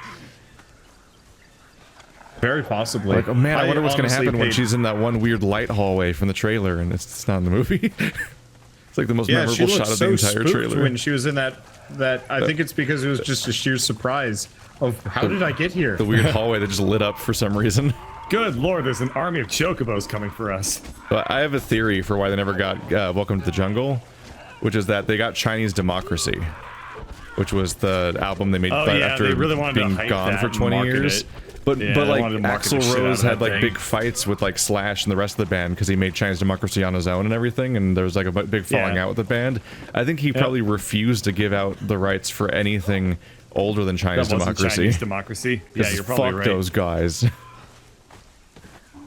B: Very possibly.
C: Like, oh man, I wonder what's gonna
B: honestly
C: happen when
B: paid-
C: she's in that one weird light hallway from the trailer, and it's not in the movie. It's like the most
B: Yeah, she
C: memorable
B: looked
C: shot of
B: so
C: the entire
B: spooked
C: trailer.
B: when she was in that. I think it's because it was just a sheer surprise of how did I get here?
C: The weird hallway that just lit up for some reason.
A: Good lord, there's an army of chocobos coming for us.
C: But I have a theory for why they never got Welcome to the Jungle, which is that they got Chinese Democracy, which was the album they made
A: Oh, yeah,
C: after
A: they really wanted to
C: being
A: hype
C: gone
A: that
C: for
A: and
C: 20
A: market
C: years.
A: it.
C: But
A: Yeah,
C: but
A: I
C: like
A: wanted to market
C: Axl
A: the shit out
C: Rose
A: of
C: had
A: that
C: like
A: thing.
C: big fights with like Slash and the rest of the band because he made Chinese Democracy on his own and everything, and there was like a big falling
A: Yeah.
C: out with the band. I think he probably refused to give out the rights for anything older than Chinese
A: That wasn't
C: Democracy.
A: Chinese democracy. Yeah,
C: 'Cause
A: you're probably
C: fuck
A: right.
C: those guys.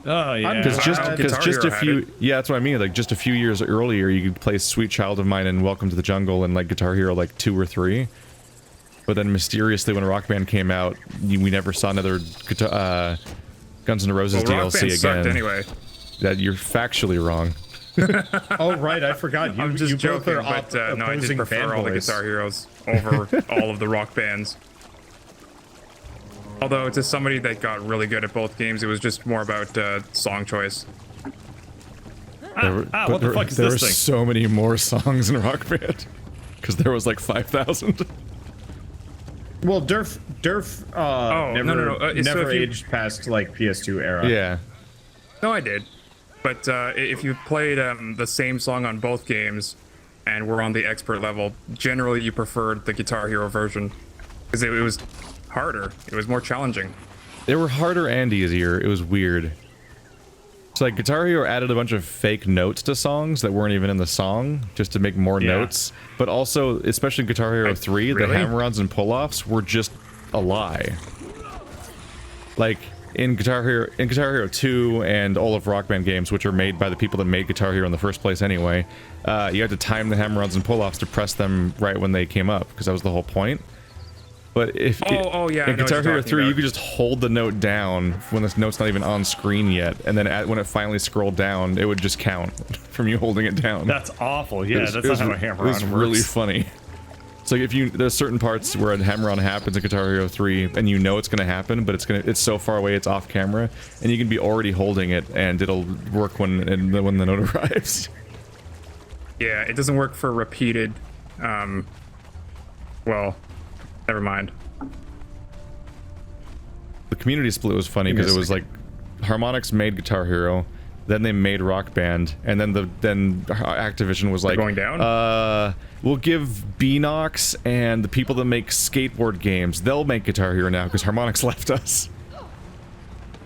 A: Oh yeah.
C: Because
D: Guitar
C: just
D: Hero
C: a
D: had
C: few,
D: it.
C: yeah, that's what I mean. Like just a few years earlier, you could play "Sweet Child of Mine" and "Welcome to the Jungle" and like Guitar Hero like 2 or 3. But then mysteriously, when Rock Band came out, we never saw another Guns N' Roses
D: Well, Rock
C: DLC
D: Band sucked
C: again.
D: anyway.
C: That you're factually wrong.
B: Oh right, I forgot. You,
D: I'm just
B: you both
D: joking,
B: are
D: but no, I did
B: opposing
D: prefer all the
B: fanboys.
D: Guitar Heroes over all of the Rock Bands. Although, to somebody that got really good at both games, it was just more about song choice.
A: What the fuck is
C: there
A: this
C: were
A: thing?
C: so many more songs in Rock Band because there was like 5,000.
B: Well, Durf never,
D: no. So
B: never
D: if you-
B: aged past like PS2 era.
C: Yeah.
D: No, I did. But if you played the same song on both games and were on the expert level, generally you preferred the Guitar Hero version because it was harder. It was more challenging.
C: They were harder and easier. It was weird. So like Guitar Hero added a bunch of fake notes to songs that weren't even in the song just to make more
A: Yeah.
C: notes. But also, especially Guitar Hero 3,
D: really?
C: the hammer-ons and pull-offs were just a lie. Like in Guitar Hero 2 and all of Rock Band games, which are made by the people that made Guitar Hero in the first place anyway, you had to time the hammer-ons and pull-offs to press them right when they came up, because that was the whole point. But if
D: Yeah, I know
C: in
D: what
C: Guitar
D: you're
C: Hero
D: talking
C: 3, you
D: about.
C: could just hold the note down when this note's not even on screen yet, and then when it finally scrolled down, it would just count from you holding it down.
A: That's awful. Yeah,
C: It
A: that's
C: was-
A: not how a
C: It
A: hammer
C: was
A: on
C: really
A: works.
C: funny. So if there's certain parts where a hammer-on happens in Guitar Hero 3, and you know it's gonna happen, but it's so far away it's off camera, and you can be already holding it, and it'll work when the note arrives.
D: Yeah, it doesn't work for repeated. Well, never mind.
C: The community split was funny because it was like Harmonix made Guitar Hero, then they made Rock Band, and then Activision was like,
D: going down?
C: We'll give Beanox and the people that make skateboard games, they'll make Guitar Hero now because Harmonix left us.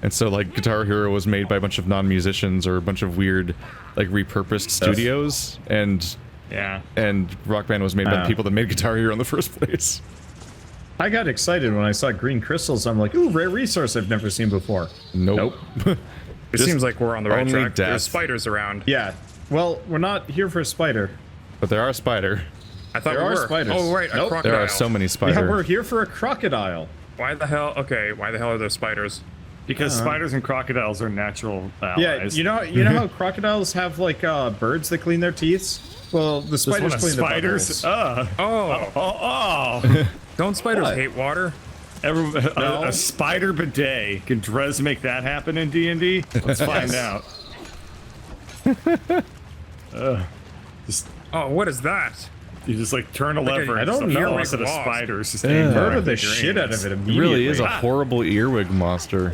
C: And so like Guitar Hero was made by a bunch of non-musicians or a bunch of weird like repurposed studios, and
A: Yeah.
C: Rock Band was made by the people that made Guitar Hero in the first place.
B: I got excited when I saw green crystals. I'm like, ooh, rare resource I've never seen before.
C: Nope.
D: It
C: Just
D: seems like we're on the right
C: only
D: track.
C: death.
D: There's spiders around.
B: Yeah. Well, we're not here for a spider.
C: But there are spider.
D: I thought
B: There
D: we
B: are
D: were.
B: spiders.
D: Oh, right, a
B: Nope.
D: crocodile.
C: There are so many spider.
B: Yeah, we're here for a crocodile.
D: Why the hell? Okay, why the hell are there spiders?
A: Because spiders and crocodiles are natural
B: Yeah,
A: allies.
B: you know how crocodiles have like birds that clean their teeth? Well, the
A: This one
B: spiders
A: of
B: clean
A: spiders.
B: their buttholes.
D: Oh, don't spiders
B: What?
D: hate water?
A: A spider bidet. Can Drez make that happen in D&D? Let's find out.
D: Oh, what is that?
A: You just like turn a lever.
B: I
A: and
B: don't
A: just a
B: know.
A: full set of
D: Wasp.
A: spiders just
C: Yeah.
A: aim
B: Murder
A: directly
B: the
A: at your
B: shit out
A: anus.
B: of it
C: It
B: immediately.
C: really is a horrible earwig monster.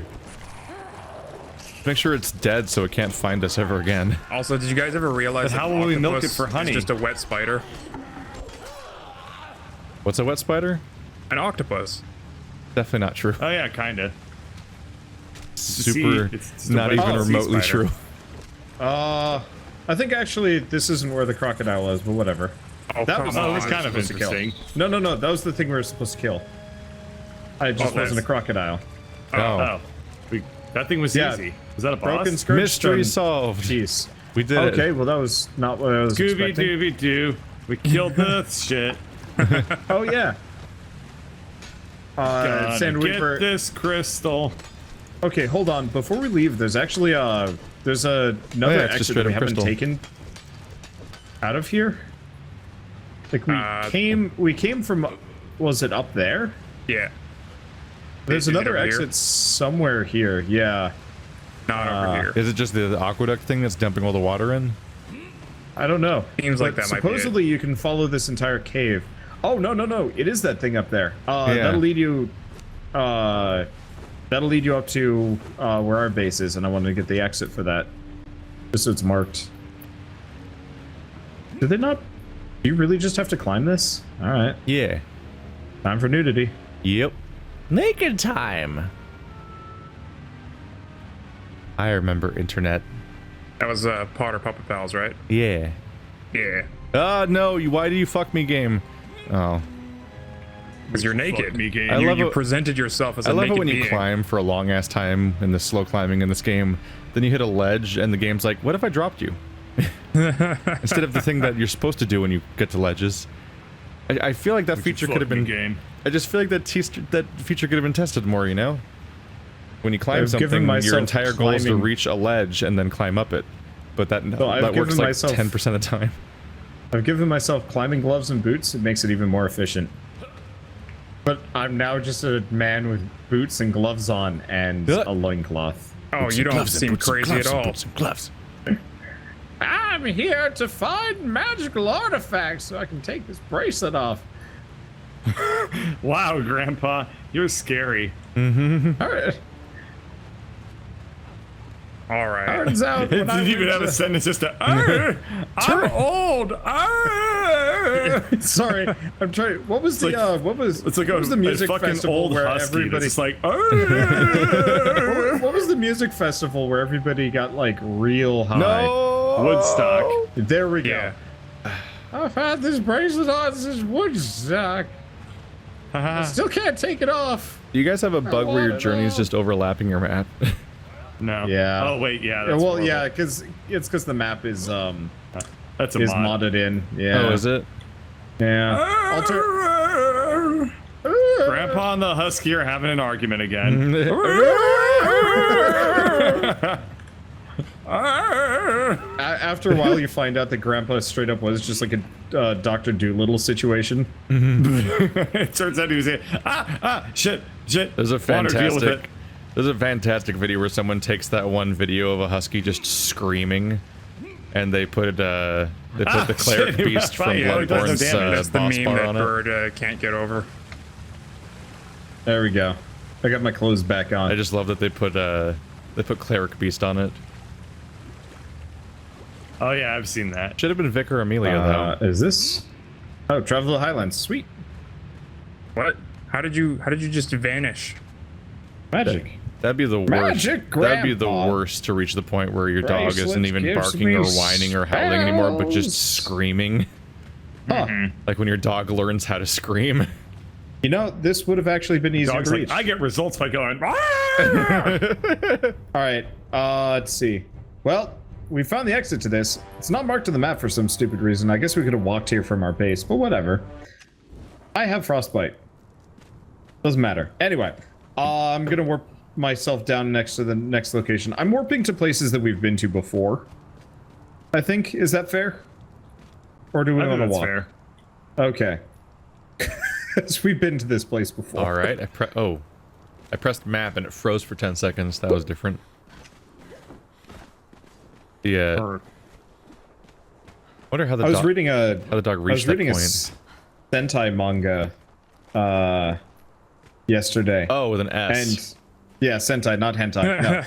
C: Make sure it's dead so it can't find us ever again.
D: Also, did you guys ever realize
A: But
D: that
A: how will we milk it
D: octopus
A: for honey?
D: is just a wet spider?
C: What's a wet spider?
D: An octopus.
C: Definitely not true.
A: Oh yeah, kinda.
C: Super,
A: it's just a
C: not
A: wet
C: even
A: sea
C: remotely
A: spider.
C: true.
B: I think actually this isn't where the crocodile is, but whatever.
D: Oh,
B: That
D: come
B: was-
D: on.
A: Oh, it was kind of
B: supposed to kill.
A: interesting.
B: No, that was the thing we were supposed to kill. It just
A: Oh,
B: wasn't a
A: that's-
B: crocodile.
A: Oh, that thing was
B: Yeah.
A: easy. Was that a boss?
B: Broken scourge
C: Mystery
B: stone.
C: solved.
B: Jeez.
C: We did
B: Okay,
C: it.
B: well that was not what I was
A: Scooby
B: expecting.
A: Dooby Doo. We killed the shit.
B: Oh yeah.
A: Gonna
B: Sandweaver.
A: get this crystal.
B: Okay, hold on. Before we leave, there's actually another
C: it's just
B: exit
C: straight
B: that we
C: up
B: haven't
C: crystal.
B: taken out of here. Like we came from, was it up there?
D: Yeah,
B: There's
D: Is it
B: another
D: over here?
B: exit somewhere here. Yeah,
D: not over here.
C: Is it just the aqueduct thing that's dumping all the water in?
B: I don't know.
D: Seems like
B: But
D: that might be it.
B: supposedly you can follow this entire cave. Oh no! It is that thing up there.
C: Yeah.
B: That'll lead you. That'll lead you up to where our base is, and I wanted to get the exit for that, just so it's marked. Did they not? Do you really just have to climb this? All right,
C: Yeah.
B: time for nudity.
C: Yep. Naked time. I remember internet.
D: That was Potter Puppet Pals, right?
C: Yeah.
D: Yeah.
C: Ah, no, why do you fuck me game? Oh.
D: Because you're naked.
A: Me game.
C: I love
D: You
C: it-
D: presented yourself as a
C: I love
D: naked
C: it when you
D: being.
C: climb for a long ass time in the slow climbing in this game. Then you hit a ledge and the game's like, what if I dropped you? Instead of the thing that you're supposed to do when you get to ledges. I feel like that feature could have been.
A: game.
C: I just feel like that feature could have been tested more, you know? When you climb
B: I've given
C: something, your
B: myself
C: entire goal is to
B: climbing-
C: reach a ledge and then climb up it. But that
B: I've
C: that works
B: given
C: like
B: myself-
C: 10% of the time.
B: I've given myself climbing gloves and boots. It makes it even more efficient. But I'm now just a man with boots and gloves on and a loincloth.
D: Oh, you don't seem crazy at all.
C: Gloves.
B: I'm here to find magical artifacts so I can take this bracelet off.
A: Wow, Grandpa, you're scary.
B: All right.
D: All right.
B: Turns out
A: It
B: when I
A: didn't even
B: went
A: have a
B: to-
A: sentence, just a. I'm old.
B: Sorry, I'm trying. What was the
A: like-
B: what was
A: It's like
B: what
A: a,
B: was the
A: a
B: music
A: fucking
B: festival
A: old
B: where
A: husky.
B: everybody
A: It's like.
B: what was the music festival where everybody got like real high?
C: No!
A: Woodstock.
B: There we go.
D: Yeah.
B: I've had this bracelet on since Woodstock. I still can't take it off.
C: Do you guys have a bug where your
B: want it
C: journey's
B: all.
C: just overlapping your map?
A: No.
B: Yeah.
A: Oh wait, yeah.
B: Yeah,
A: That's
B: well,
A: horrible.
B: yeah, because it's because the map is
A: That's a
B: is
A: mod.
B: modded in. Yeah.
C: Oh, is it?
B: Yeah.
A: Grandpa and the husky are having an argument again.
B: After a while, you find out that Grandpa straight up was just like a Dr. Doolittle situation.
A: It turns out he was shit.
C: There's a
A: Water, deal with
C: fantastic. There's a fantastic video where someone takes that one video of a husky just screaming, and they put the cleric
A: shit,
C: beast from
A: yeah, it does
C: Bloodborne's
A: no damage.
D: That's the
C: boss
D: meme
C: bar
D: that
C: on it.
D: Bird can't get over.
B: There we go. I got my clothes back on.
C: I just love that they put cleric beast on it.
A: Oh yeah, I've seen that.
C: Should have been Vic or Amelia though.
B: Is this? Oh, Travel to the Highlands. Sweet.
D: What? How did you just vanish?
B: Magic.
C: That'd be the worst.
B: Magic,
C: That'd be the
B: Grandpa.
C: worst to reach the point where your dog isn't
B: Bracelets
C: even
B: gives
C: barking
B: me
C: or whining or howling anymore, but just
B: spells.
C: screaming.
B: Huh.
C: Like when your dog learns how to scream.
B: You know, this would have actually been easier
A: Dog's
B: to
A: like,
B: reach.
A: I get results by going.
B: All right. Let's see. Well, we found the exit to this. It's not marked on the map for some stupid reason. I guess we could have walked here from our base, but whatever. I have frostbite. Doesn't matter. Anyway, I'm gonna warp myself down next to the next location. I'm warping to places that we've been to before. I think. Is that fair? Or do we
A: I think
B: want to
A: that's
B: walk?
A: fair.
B: Okay. Because we've been to this place before.
C: All right. I pressed map and it froze for 10 seconds. That was different. Yeah. Wonder how the
B: I was
C: dog,
B: reading a.
C: how the dog
B: I was
C: reached that
B: reading a
C: point.
B: Sentai manga yesterday.
C: Oh, with an S.
B: And yeah, Sentai, not hentai. No.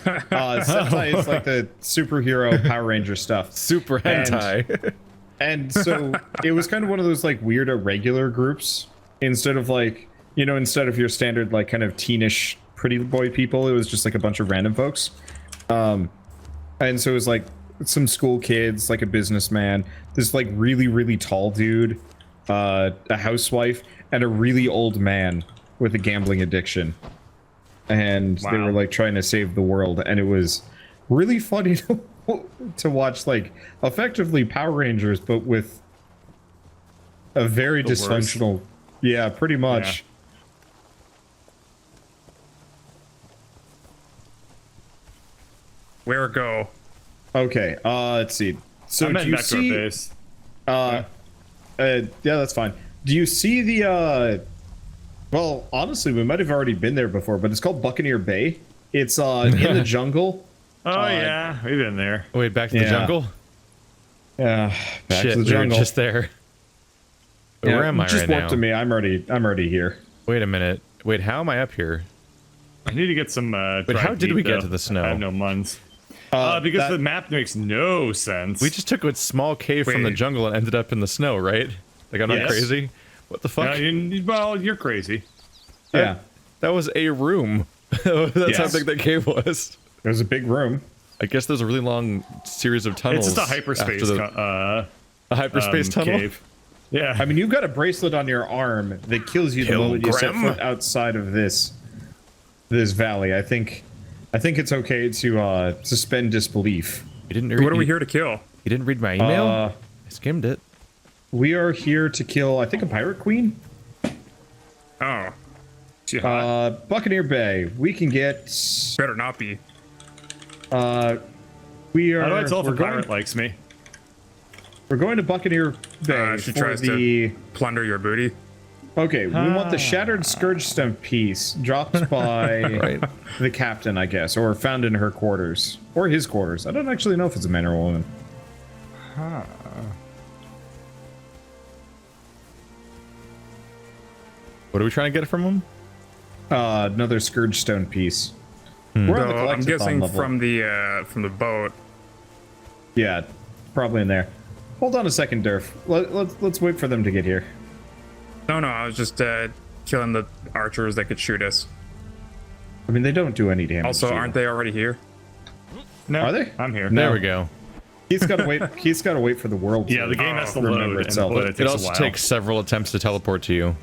B: Sentai is like the superhero Power Ranger stuff.
C: Super hentai.
B: And so it was kind of one of those like weird irregular groups. Instead of like, you know, instead of your standard like kind of teenish pretty boy people, it was just like a bunch of random folks. And so it was like some school kids, like a businessman, this like really, really tall dude, a housewife, and a really old man with a gambling addiction. And they
A: Wow.
B: were like trying to save the world, and it was really funny to watch like effectively Power Rangers, but with a very
A: The worst.
B: dysfunctional. Yeah, pretty much.
D: Where go?
B: Okay, let's see. So
A: I'm
B: do
A: heading
B: you
A: back to our
B: see?
A: base.
B: Yeah, that's fine. Do you see the? Well, honestly, we might have already been there before, but it's called Buccaneer Bay. It's in the jungle.
A: Oh yeah, we've been there.
C: Oh, wait, back to the
B: Yeah.
C: jungle?
B: Yeah, back
C: Shit,
B: to the
C: we were
B: jungle.
C: just there. Wait,
B: Yeah,
C: where am I
B: just
C: right
B: walk
C: now?
B: to me. I'm already here.
C: Wait a minute. Wait, how am I up here?
A: I need to get some.
C: But
A: dried
C: how did
A: meat,
C: we get
A: though.
C: to the snow?
A: I have no muns. Because
B: that-
A: the map makes no sense.
C: We just took a small cave from the
D: Wait.
C: jungle and ended up in the snow, right? Like, I'm not
A: Yes.
C: crazy? What the fuck?
A: Well, you're crazy.
B: Yeah,
C: That was a room. That's how
A: Yes.
C: big that cave was.
B: it was a big room.
C: I guess there's a really long series of tunnels.
A: It's just a hyperspace.
C: a hyperspace tunnel.
A: Cave. Yeah.
B: I mean, you've got a bracelet on your arm that kills you the moment you set
A: Pilgrim.
B: foot outside of this valley. I think it's okay to suspend disbelief.
C: You didn't.
D: What are we here to kill?
C: You didn't read my email. I skimmed it.
B: We are here to kill, I think, a pirate queen.
D: Oh,
B: Buccaneer Bay. We can get.
D: better not be.
B: We are.
A: How do I tell if a
B: we're
A: pirate
B: going,
A: likes me?
B: we're going to Buccaneer Bay
D: She
B: for
D: tries
B: the.
D: to plunder your booty.
B: Okay, we want the shattered scourge stone piece dropped by
C: Right.
B: the captain, I guess, or found in her quarters or his quarters. I don't actually know if it's a man or a woman.
C: What are we trying to get from him?
B: Another scourge stone piece. We're on the
D: So I'm
B: collectathon
D: guessing
B: level.
D: from the boat.
B: Yeah, probably in there. Hold on a second, Durf. Let's wait for them to get here.
D: No, I was just killing the archers that could shoot us.
B: I mean, they don't do any damage.
D: Also,
B: to you.
D: aren't they already here?
A: No.
B: Are they?
A: I'm here.
C: There we go.
B: He's got to wait. He's got to wait for the world.
A: Yeah, the game has to
B: remember
A: load
B: itself.
A: and
B: It
A: it takes
C: It
A: a
C: also
A: while.
C: takes several attempts to teleport to you.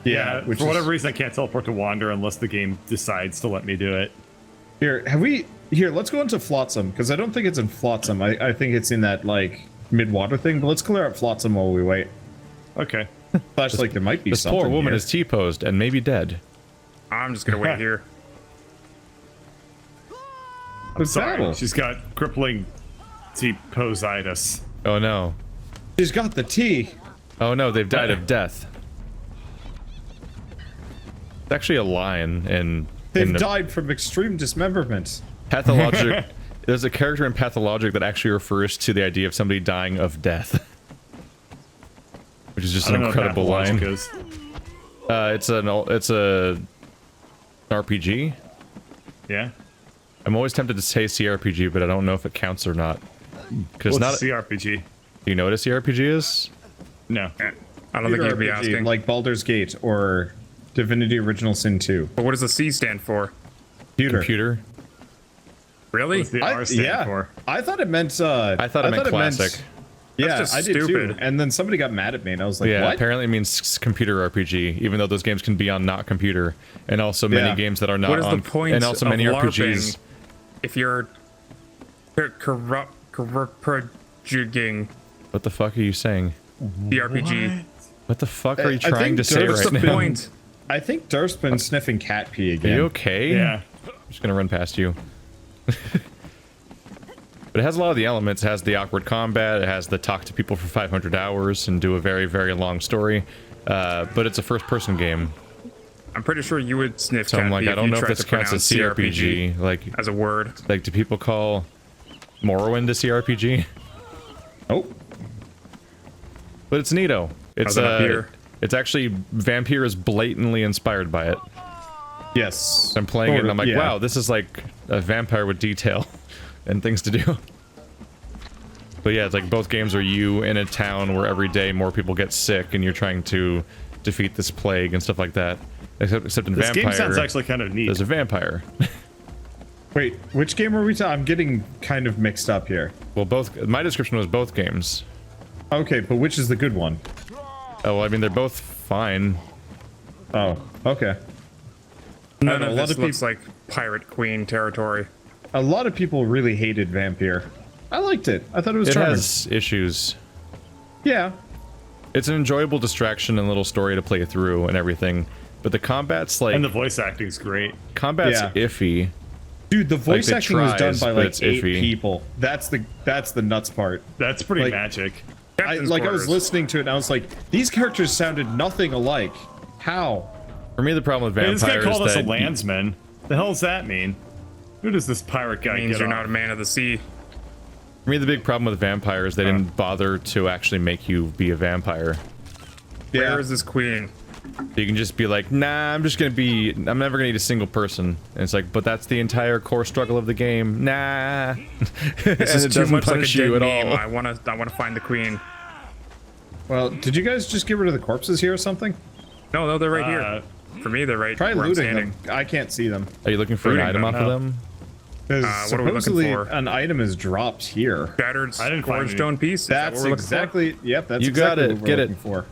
A: Yeah,
B: which
A: for
B: is-
A: whatever reason, I can't teleport to Wander unless the game decides to let me do it.
B: Here, let's go into Flotsam, because I don't think it's in Flotsam. I think it's in that, like, mid-water thing, but let's clear out Flotsam while we wait.
A: Okay.
B: Flash, like, there might be
C: This
B: something
C: poor woman
B: here.
C: is T-posed and maybe dead.
D: I'm just gonna wait here.
B: The
A: Sorry,
B: battle.
A: she's got crippling T-positis.
C: Oh no.
B: She's got the T.
C: Oh no, they've died of death. It's actually a line in
B: They've
C: the
B: died from extreme dismemberment.
C: Pathologic. There's a character in Pathologic that actually refers to the idea of somebody dying of death. Which is just
A: I
C: an
A: don't know what
C: incredible line.
A: pathologic is.
C: It's a RPG.
A: Yeah.
C: I'm always tempted to say CRPG, but I don't know if it counts or not. Because
A: What's
C: not.
A: a CRPG?
C: Do you know what a CRPG is?
A: No.
D: I don't think you'd be
B: RPG,
D: asking.
B: like Baldur's Gate or Divinity Original Sin 2.
D: But what does the C stand for?
C: Computer.
D: Really?
A: What's the R stand
B: yeah,
A: for?
B: I thought it meant.
C: I thought it meant classic.
B: Yeah,
D: just
B: I did too.
D: stupid.
B: And then somebody got mad at me, and I was like,
C: Yeah,
B: "What?"
C: apparently it means computer RPG, even though those games can be on not computer, and also many
B: Yeah.
C: games that are not
D: What is
C: on,
D: the point
C: and also
D: of
C: many
D: LARPing
C: RPGs.
D: if you're corrupting
C: What the fuck are you saying?
D: the RPG?
C: What the fuck are you
B: I
C: trying
B: think
C: to say
B: What's
C: right
D: What's the
C: now?
D: point?
B: I think Durf's been sniffing cat pee
C: Are
B: again.
C: you okay?
A: Yeah.
C: I'm just gonna run past you. But it has a lot of the elements. It has the awkward combat. It has the talk to people for 500 hours and do a very, very long story. But it's a first-person game.
D: I'm pretty sure you would sniff
C: So I'm
D: cat
C: like,
D: pee
C: I
D: if
C: don't
D: you
C: know if
D: tried
C: this
D: to
C: counts as
D: pronounce
C: CRPG.
D: as a word.
C: Like, do people call Morrowind a CRPG?
B: Oh,
C: But it's neato. It's
D: How's it up here?
C: It's actually Vampire is blatantly inspired by it.
B: yes.
C: I'm playing it and I'm like,
B: Yeah.
C: wow, this is like a vampire with detail and things to do. But yeah, it's like both games are you in a town where every day more people get sick and you're trying to defeat this plague and stuff like that. Except in
A: This
C: Vampire,
A: game sounds actually kind of neat.
C: there's a vampire.
B: Wait, which game are we talking? I'm getting kind of mixed up here.
C: Well, both. My description was both games.
B: Okay, but which is the good one?
C: Oh, well, I mean, they're both fine.
B: Oh, okay.
D: None
B: know,
D: of
B: a lot
D: this
B: of
D: looks like Pirate Queen territory.
B: A lot of people really hated Vampire. I liked it. I thought it was
C: It
B: charming.
C: has issues.
B: Yeah.
C: It's an enjoyable distraction and little story to play through and everything. But the combat's like
A: and the voice acting's great.
C: combat's
B: Yeah.
C: iffy.
B: Dude, the voice
C: it
B: acting was done
C: tries,
B: by
C: but
B: like
C: it's
B: 8
C: iffy.
B: people. That's the nuts part.
A: That's pretty
B: Like-
A: magic.
D: Captain's
B: I was
D: quarters.
B: listening to it and I was like, these characters sounded nothing alike. How?
C: For me, the problem with
A: Hey,
C: Vampire
A: this guy
C: is
A: called us a
C: that
A: landsman. The hell does that mean? Who does this pirate guy
D: means
A: get
D: you're
A: off?
D: not a man of the sea.
C: for me, the big problem with Vampire is they didn't bother to actually make you be a vampire.
D: Where is this queen?
C: You can just be like, nah, I'm never gonna eat a single person. And it's like, but that's the entire core struggle of the game. Nah.
D: This is
C: it
D: too
C: doesn't
D: much like a
C: punish
D: dead
C: you at
D: meme.
C: all.
D: I wanna find the queen.
B: Well, did you guys just get rid of the corpses here or something?
D: No, they're right here. For me, they're right
B: Try
D: where I'm
B: looting
D: standing.
B: them. I can't see them.
C: Are you looking for an
D: Looting
C: item
D: them,
C: off of
A: no.
C: them?
B: Because
D: What are we looking
B: supposedly
D: for?
B: an item is dropped here.
D: Battered
A: I didn't find
D: forged
A: any.
D: stone piece. Is that
B: That's
D: what we're looking for?
B: exactly. Yep, that's
C: You got
B: exactly
C: it.
B: what we're
C: Get it.
B: looking for.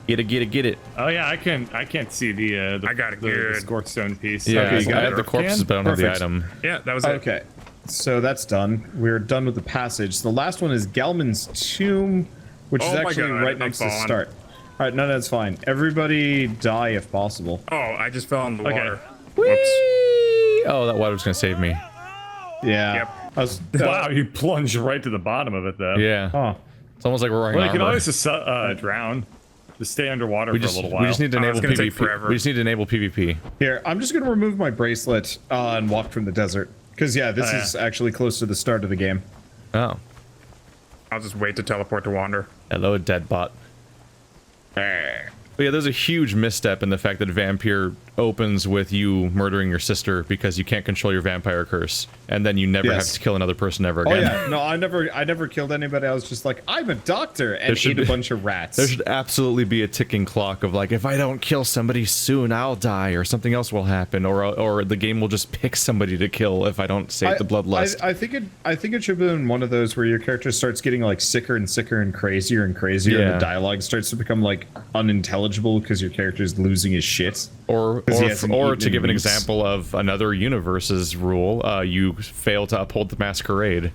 C: Get it.
A: Oh yeah, I can't see the
D: I got it
A: the
D: good.
A: scorched stone piece.
C: Yeah,
B: Okay, you got
C: I have
B: it.
C: the corpses, but I don't have the
B: Perfect.
C: item.
D: Yeah, that was it.
B: Okay, so that's done. We're done with the passage. The last one is Gelman's tomb, which is
D: Oh my
B: actually
D: God,
B: right
D: I'm
B: next to the
D: falling.
B: start. All right, no, that's fine. Everybody die if possible.
D: Oh, I just fell in the
A: Okay.
D: water.
C: Whee!
D: Whoops.
C: Oh, that water's gonna save me.
B: Yeah.
D: Yep.
B: I was,
A: Wow, you plunged right to the bottom of it though.
C: Yeah.
B: Oh.
C: It's almost like we're wearing
A: Well, you can
C: armor.
A: always just drown. Just stay underwater
C: we
A: for
C: just
A: a little while.
C: we just need to
D: Oh,
C: enable
D: it's gonna take
C: PvP.
D: forever.
C: We just need to enable PvP.
B: Here, I'm just gonna remove my bracelet and walk from the desert. Because yeah, this
A: Oh, yeah.
B: is actually close to the start of the game.
C: Oh,
D: I'll just wait to teleport to wander.
C: hello, dead bot. But yeah, there's a huge misstep in the fact that Vampire opens with you murdering your sister because you can't control your vampire curse, and then you never
B: Yes.
C: have to kill another person ever
B: Oh
C: again.
B: yeah, no, I never killed anybody. I was just like, I'm a doctor, and
C: should
B: ate a
C: be-
B: bunch of rats.
C: There should absolutely be a ticking clock of like, if I don't kill somebody soon, I'll die, or something else will happen, or the game will just pick somebody to kill if I don't save the bloodlust.
B: I think it should have been one of those where your character starts getting like sicker and sicker and crazier, and
C: Yeah.
B: the dialogue starts to become like unintelligible because your character's losing his shit.
C: Or
B: 'Cause he hasn't
C: or
B: eaten
C: to
B: in
C: give an
B: weeks.
C: example of another universe's rule, you fail to uphold the masquerade.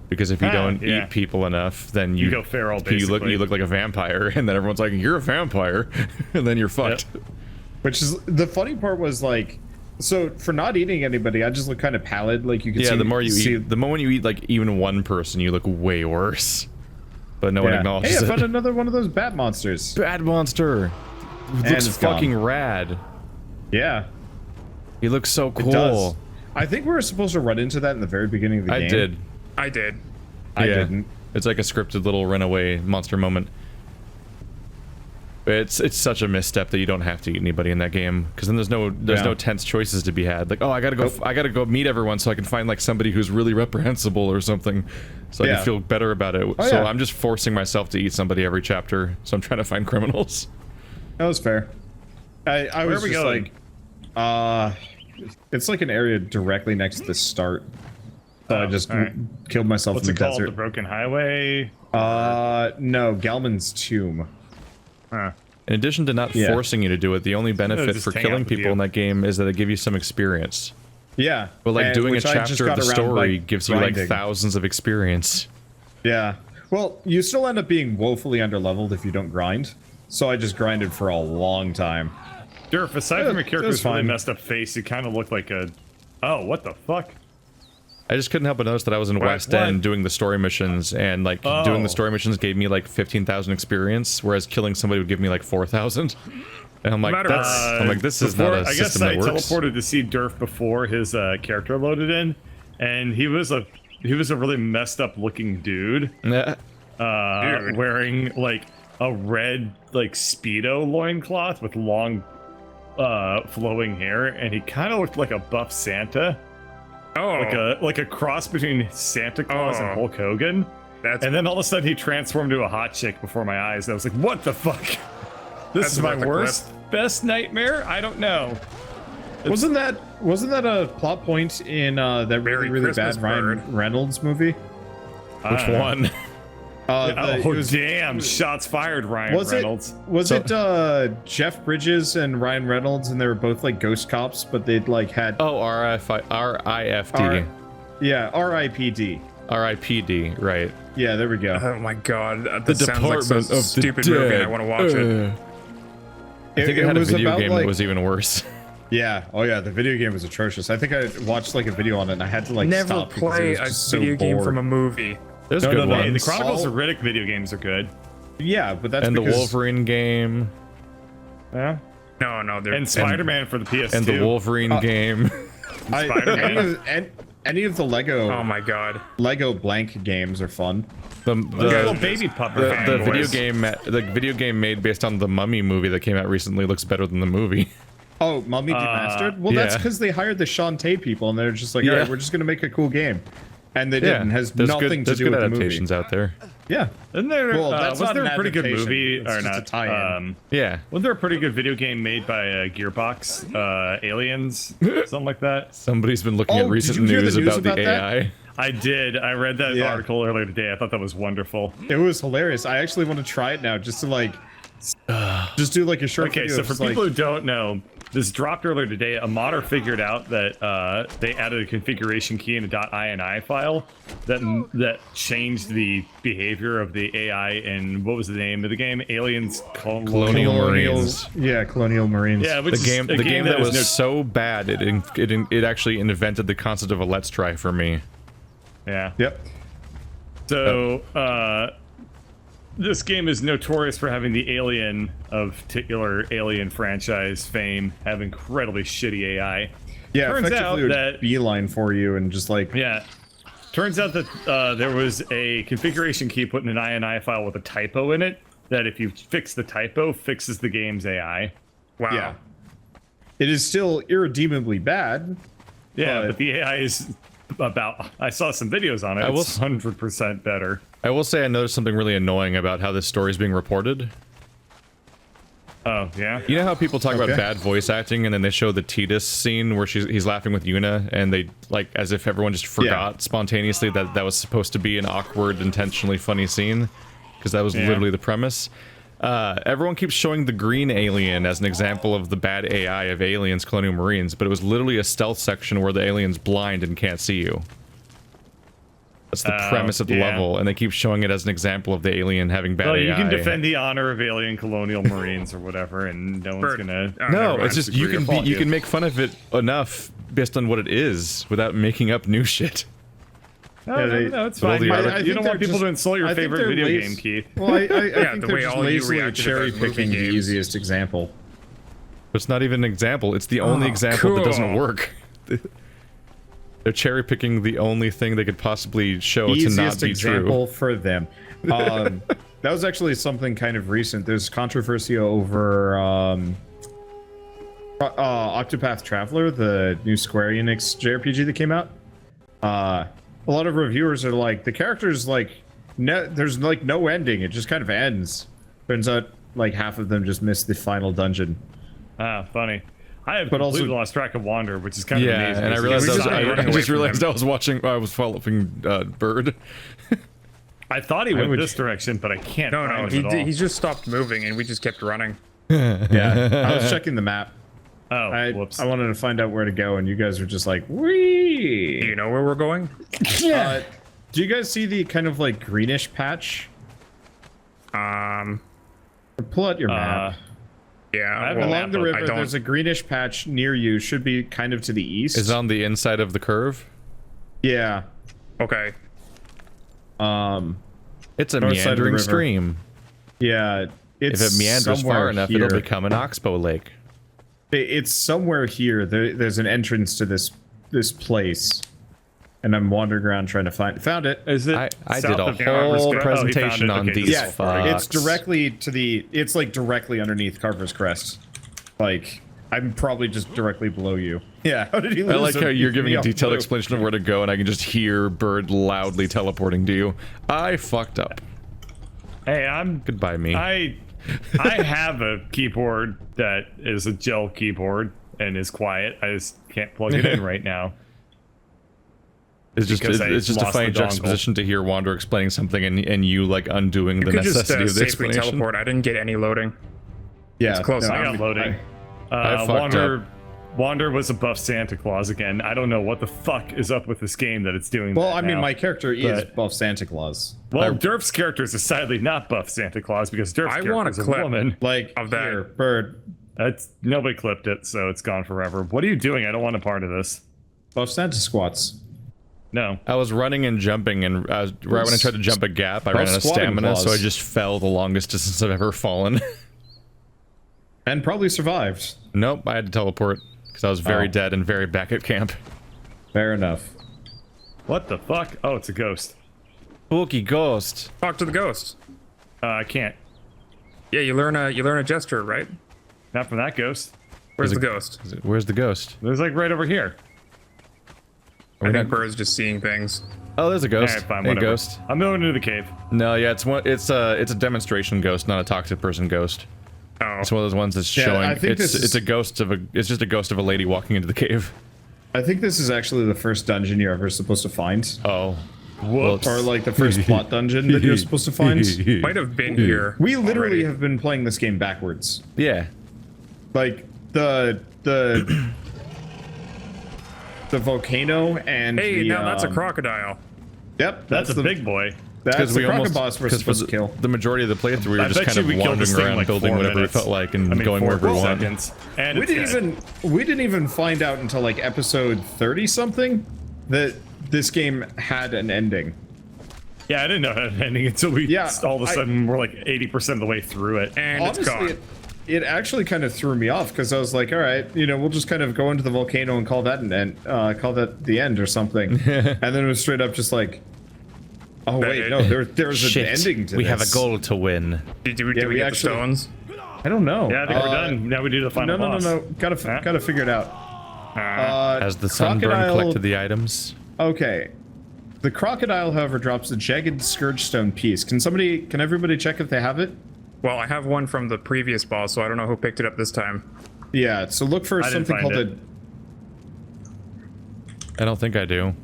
C: Because if you don't
A: yeah.
C: eat people enough, then you
A: go feral,
C: You
A: basically.
C: look like a vampire, and then everyone's like, "You're a vampire," and then you're fucked.
B: Which is the funny part was like, so for not eating anybody, I just look kind of pallid. Like you can
C: Yeah,
B: see.
C: the more you
B: see,
C: eat, the moment you eat like even one person, you look way worse. But no one
B: yeah.
C: acknowledges
B: Hey, I
C: it.
B: found another one of those bat monsters.
C: Bad monster. He looks
B: it's gone.
C: fucking rad.
B: Yeah,
C: He looks so cool.
B: it does. I think we were supposed to run into that in the very beginning of the game.
C: I did.
D: I did.
B: I
C: Yeah.
B: didn't.
C: It's like a scripted little runaway monster moment. It's such a misstep that you don't have to eat anybody in that game, because then there's no
B: Yeah.
C: tense choices to be had. Like, oh, I gotta go meet everyone so I can find like somebody who's really reprehensible or something, so I
B: Yeah.
C: can feel better about it.
B: Oh,
C: so
B: yeah.
C: I'm just forcing myself to eat somebody every chapter. So I'm trying to find criminals.
B: That was fair. I
A: Where
B: was
A: are we
B: just
A: going?
B: like, it's like an area directly next to the start. So I just
A: all right.
B: killed myself
A: What's
B: in
A: it
B: the
A: called? The
B: desert.
A: Broken Highway.
B: No, Gelman's tomb.
A: Huh.
C: In addition to not
B: Yeah.
C: forcing you to do it, the only benefit
A: just
C: for
A: hang out
C: killing
A: with
C: people
A: you.
C: in that game is that they give you some experience.
B: Yeah,
C: But like
B: and-
C: doing a
B: which I just
C: chapter of
B: got
C: the
B: around,
C: story
B: like,
C: gives you like
B: grinding.
C: thousands of experience.
B: Yeah. Well, you still end up being woefully underleveled if you don't grind. So I just grinded for a long time.
A: Durf, aside
B: Yeah,
A: from your
B: that was
A: character's really
B: fine.
A: messed up face, you kind of look like a. Oh, what the fuck?
C: I just couldn't help but notice that I was in West
A: what?
C: End doing the story missions, and like
A: Oh.
C: doing the story missions gave me like 15,000 experience, whereas killing somebody would give me like 4,000. And I'm like,
D: Matter-
C: this is not
A: Before-
C: a
A: I guess
C: system
A: I
C: that works.
A: teleported to see Durf before his character loaded in, and he was a really messed up looking dude,
C: Nah.
D: Dude.
A: wearing like a red like Speedo loincloth with long flowing hair, and he kind of looked like a buff Santa,
D: Oh,
A: like a cross between Santa Claus and
D: Oh.
A: Hulk Hogan.
D: that's
A: And then all of a sudden he transformed to a hot chick before my eyes. And I was like, what the fuck? This
D: That's
A: is my
D: worth a
A: worst, best nightmare? I don't know.
B: Wasn't that a plot point in that
D: Merry
B: really
D: Christmas,
B: bad Ryan
D: bird.
B: Reynolds movie?
C: Which one?
A: Oh, damn. Shots fired, Ryan
B: Was
A: Reynolds.
B: it Jeff Bridges and Ryan Reynolds, and they were both like ghost cops, but they'd like had
C: Oh, RIFD.
B: yeah, R.I.P.D.
C: RIPD, right.
B: Yeah, there we go.
D: oh my god. That
C: The
D: sounds like
C: Department
D: some
C: of the
D: stupid movie. And I
C: Dead.
D: want to watch it.
C: I think it had a
B: was
C: video
B: about,
C: game
B: like,
C: that was even worse.
B: Yeah, oh yeah, the video game was atrocious. I think I watched like a video on it, and I had to like
D: Never
B: stop because it
D: play
B: was
D: a
B: just so
D: video game
B: bored.
D: from a movie.
C: There's
B: No,
C: good
B: no, no,
C: ones.
A: Hey, the Chronicles
B: all-
A: of Riddick video games are good.
B: Yeah, but that's
C: And the
B: because
C: Wolverine game.
A: Yeah.
D: No, they're
A: And Spider-Man for the PS2.
C: And the Wolverine game.
A: Spider-Man.
B: any of the
D: Oh my god.
B: Lego blank games are fun.
C: The,
A: little
C: the,
A: baby pupper
C: the
A: fanboys.
C: video game made based on the Mummy movie that came out recently looks better than the movie.
B: Oh, Mummy Demastered? Well, that's
C: yeah.
B: because they hired the Shantae people, and they're just like, all
C: Yeah.
B: right, we're just gonna make a cool game, and they
C: Yeah,
B: didn't. Has
C: there's
B: nothing
C: good,
B: to
C: there's
B: do
C: good
B: with the movie.
C: adaptations out there.
B: Yeah.
A: Isn't there,
B: Well, that's
A: was
B: not
A: there
B: an
A: a pretty good
B: adaptation,
A: movie
B: it's
A: or
B: just a
A: not?
B: tie-in.
C: Yeah.
A: Wasn't there a pretty good video game made by Gearbox? Aliens, something like that.
C: Somebody's been looking at
B: Oh,
C: recent
B: did you hear
C: news
B: the news
C: about the
B: about that?
C: AI.
A: I did. I read that
B: Yeah.
A: article earlier today. I thought that was wonderful.
B: It was hilarious. I actually want to try it now, just to like, just do like a short
A: Okay,
B: video.
A: so
B: of
A: for
B: just,
A: people
B: like,
A: who don't know, this dropped earlier today. A modder figured out that they added a configuration key in a .ini file that changed the behavior of the AI in, what was the name of the game? Aliens
C: Colonial Marines.
B: yeah, Colonial Marines.
A: Yeah, which
C: The
A: is a
C: game that
A: is
C: was so bad it actually invented the concept of a let's try for me.
A: yeah.
B: Yep.
A: So, this game is notorious for having the Alien of particular Alien franchise fame have incredibly shitty AI.
B: Yeah,
A: Turns out
B: effectively it would
A: that-
B: beeline for you and just like,
A: Yeah. Turns out that there was a configuration key put in an INI file with a typo in it, that if you fix the typo, fixes the game's AI.
D: Wow.
B: yeah. It is still irredeemably bad.
A: Yeah, but the AI is about... I saw some videos on it. It's 100% better.
C: I will say I noticed something really annoying about how this story is being reported.
A: Oh, yeah?
C: You know how people talk about
B: Okay.
C: bad voice acting and then they show the Titus scene where he's laughing with Yuna and they, like, as if everyone just forgot spontaneously that that was supposed to be an awkward, intentionally funny scene? Because that was literally the premise. Everyone keeps showing the green alien as an example of the bad AI of Aliens, Colonial Marines, but it was literally a stealth section where the alien's blind and can't see you. That's the premise of the level, and they keep showing it as an example of the alien having bad
A: Well,
C: AI.
A: you can defend the honor of alien colonial marines or whatever, and no one's gonna...
C: No, it's just you can make fun of it enough based on what it is without making up new shit.
A: No, no, it's
C: But all
A: fine.
C: the
A: You
C: other-
A: don't want people to insult your favorite video game, Keith.
B: Well, I think
D: the
B: they're
D: way
B: just
D: all you
B: lazily
D: reacted to
B: cherry
D: those movie
B: picking the
D: games.
B: easiest example.
C: It's not even an example. It's the only example that doesn't
D: cool.
C: work. They're cherry picking the only thing they could possibly show to not
B: Easiest
C: be
B: example
C: true.
B: for them. That was actually something kind of recent. There's controversy over Octopath Traveler, the new Square Enix JRPG that came out. A lot of reviewers are like, the character's like, there's like no ending. It just kind of ends. Turns out like half of them just missed the final dungeon.
A: Ah, funny. I have
B: But
A: completely
B: also-
A: lost track of Wander, which is kind of
C: Yeah,
A: amazing.
C: and I
A: because
C: realized
A: it's
C: I
A: not-
C: just realized I was watching. I was following Bird.
A: I thought he went
B: would-
A: this direction, but I can't
D: No,
A: find
D: he
A: him at all.
D: he's just stopped moving and we just kept running.
B: Yeah, I was checking the map.
A: Oh, whoops.
B: I wanted to find out where to go, and you guys were just like,
D: Do
B: wee.
D: you know where we're going?
B: Do you guys see the kind of like greenish patch? Pull out your map.
D: Yeah.
A: have a
D: well,
A: map
B: Along the
A: I
B: river,
D: don't-
B: there's a greenish patch near you. Should be kind of to the east.
C: Is it on the inside of the curve?
B: Yeah.
D: Okay.
C: It's a
B: North side of the
C: meandering
B: river.
C: stream.
B: Yeah.
C: If
B: It's
C: it meanders
B: somewhere
C: far enough,
B: here.
C: it'll become an oxbow lake.
B: It's somewhere here. There's an entrance to this place, and I'm wandering around trying to found it.
A: Is it
C: I
A: south
C: did a
A: of Carver's
C: whole
A: Crest? Oh, he found
C: presentation
A: it.
C: on
A: Okay,
C: these
A: just
B: Yeah,
C: fucks.
B: it's directly to the. It's like directly underneath Carver's Crest. Like I'm probably just directly below you. Yeah. How did he lose
C: I like
B: him?
C: how you're
B: He
C: giving
B: me
C: a
B: off
C: detailed
B: blue.
C: explanation of where to go, and I can just hear Bird loudly teleporting to you. I fucked up.
A: Hey,
C: Goodbye, me.
A: I have a keyboard that is a gel keyboard and is quiet. I just can't plug it in right now.
C: It's just
A: because I
C: it's just a
A: lost
C: funny
A: the dongle.
C: juxtaposition to hear Wander explaining something and you like undoing
D: You
C: the
D: could just
C: necessity of the
D: safely
C: explanation.
D: teleport. I didn't get any loading.
B: Yeah.
D: close
B: no,
A: I
D: enough.
A: got loading.
C: I fucked
A: Wander was a buff Santa Claus again. I don't know what the fuck is up with this game that it's doing.
B: Well,
A: that
B: I mean,
A: now.
B: my character is
A: But-
B: buff Santa Claus.
A: Well, Durf's character is decidedly not buff Santa Claus because Durf's
D: I
A: character
D: want a
A: is a
D: clip.
A: woman.
B: Like
D: Of that.
B: here, Bird,
A: That's nobody clipped it, so it's gone forever. What are you doing? I don't want a part of this.
B: buff Santa squats.
A: No.
C: I was running and jumping, and right when I tried to jump a gap, I ran out of
B: squatting
C: stamina, so I
B: claws.
C: just fell the longest distance I've ever fallen.
B: And probably survived.
C: Nope, I had to teleport because I was very
B: Oh.
C: dead and very back at camp.
B: Fair enough.
A: What the fuck? Oh, it's a ghost.
C: Spooky ghost.
D: Talk to the ghost.
A: I can't.
D: Yeah, you learn a gesture, right?
A: Not from that ghost.
D: Where's the
C: There's
D: ghost?
C: Where's the ghost?
A: It was like right over here.
D: I think Bird's just seeing things.
C: Oh, there's a ghost.
A: Alright, fine,
C: Hey,
A: whatever.
C: ghost.
A: I'm going into the cave.
C: No, yeah, it's a demonstration ghost, not a toxic person ghost.
D: Oh,
C: It's one of those ones that's
B: Yeah,
C: showing.
B: I think
C: It's
B: this is-
C: it's a ghost of a. It's just a ghost of a lady walking into the cave.
B: I think this is actually the first dungeon you're ever supposed to find.
C: Oh.
A: Whoops.
B: Or like the first plot dungeon that you're supposed to find.
D: might have been here.
B: We literally
D: already.
B: have been playing this game backwards.
C: Yeah.
B: Like the volcano and
D: Hey,
B: the,
D: now that's a crocodile.
B: Yep,
A: That's a
B: the
A: big boy.
B: That's the
C: we almost
B: crocodiles we're
C: because for
B: supposed to kill.
C: the majority of the playthrough we were
A: I
C: just
A: bet
C: kind
A: you
C: of
A: we killed this
C: wandering
A: thing
C: around
A: like
C: building
A: 4
C: whatever
A: minutes.
C: we felt like and
A: I mean,
C: going
A: 4
C: wherever we want.
A: seconds. And
B: We
A: it's
B: didn't
A: dead.
B: we didn't even find out until like episode 30 something that this game had an ending.
A: Yeah, I didn't know that ending until we
B: Yeah,
A: all of a sudden we're like 80% of the way through it.
D: And it's gone.
B: Honestly, it actually kind of threw me off because I was like, all right, you know, we'll just kind of go into the volcano and call that an end, call that the end or something. And then it was straight up just like, oh wait, no, there's an ending to this.
C: to win.
D: Did we
B: Yeah,
D: get
B: we
D: the
B: actually-
D: stones?
B: I don't know.
A: Yeah, I think we're done. Now we do the final
B: No,
A: boss.
B: gotta figure it out.
C: As the sunburn
B: crocodile-
C: collected the items.
B: Okay. The crocodile, however, drops a jagged scourge stone piece. Can everybody check if they have it?
D: Well, I have one from the previous boss, so I don't know who picked it up this time.
B: Yeah, so look for
A: I didn't
B: something
A: find
B: called
A: it.
C: I don't think I do.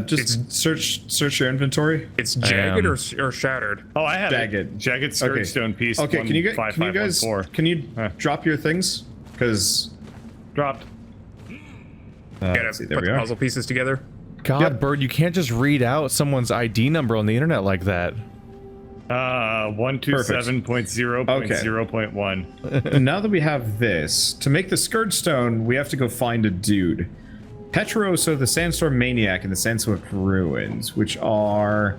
B: just search your inventory.
D: It's jagged
C: am.
D: or shattered.
A: Oh, I have
B: Jagged.
A: it. Jagged scourge
B: Okay.
A: stone piece.
B: Okay, can you guys
A: 15514.
B: drop your things? Because
A: Dropped.
D: Gotta
B: see, there
D: put
B: we
D: the
B: are.
D: puzzle pieces together.
C: God,
B: Yep.
C: Bird, you can't just read out someone's ID number on the internet like that.
A: 127.0.0.1.
B: now that we have this, to make the scourge stone, we have to go find a dude. Petroso, the Sandstorm Maniac, and the Sandstorm Ruins, which are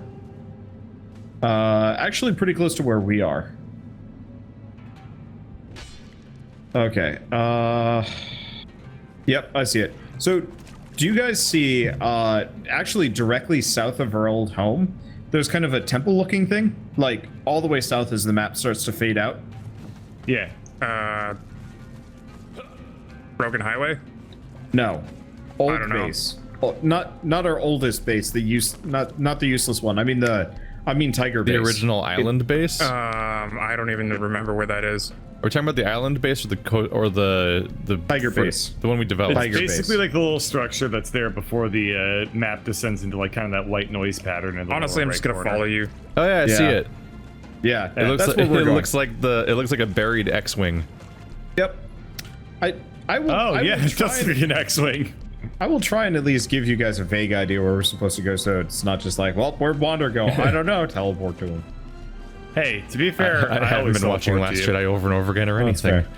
B: actually pretty close to where we are. Okay. Yep, I see it. So, do you guys see, actually directly south of our old home, there's kind of a temple-looking thing? Like, all the way south as the map starts to fade out?
A: Yeah.
D: Broken Highway?
B: No. Old
D: I don't know.
B: base. Oh, not our oldest base, not the useless one. I mean Tiger
C: The
B: base.
C: original island base?
D: I don't even remember where that is.
C: Are we talking about the island base or the
B: Tiger base.
C: The one we developed.
A: It's
B: Tiger
A: basically
B: base.
A: like the little structure that's there before the map descends into like kind of that white noise pattern. In the
D: Honestly, I'm
A: lower
D: just
A: right
D: gonna
A: corner.
D: follow you.
C: Oh yeah, I see
B: Yeah.
C: it.
B: Yeah,
C: It looks
B: that's
C: like
B: where we're going.
C: it looks like a buried X-wing.
B: Yep. I will.
A: Oh
B: I
A: yeah,
B: will
A: it does
B: try
A: look like an X-wing.
B: I will try and at least give you guys a vague idea where we're supposed to go, so it's not just like, well, where'd Wander go? I don't know. Teleport to him.
A: Hey, to be fair,
C: I haven't
A: always
C: been watching
A: teleport
C: Last
A: to you.
C: Jedi over and over again or
B: That's
C: anything.
B: fair.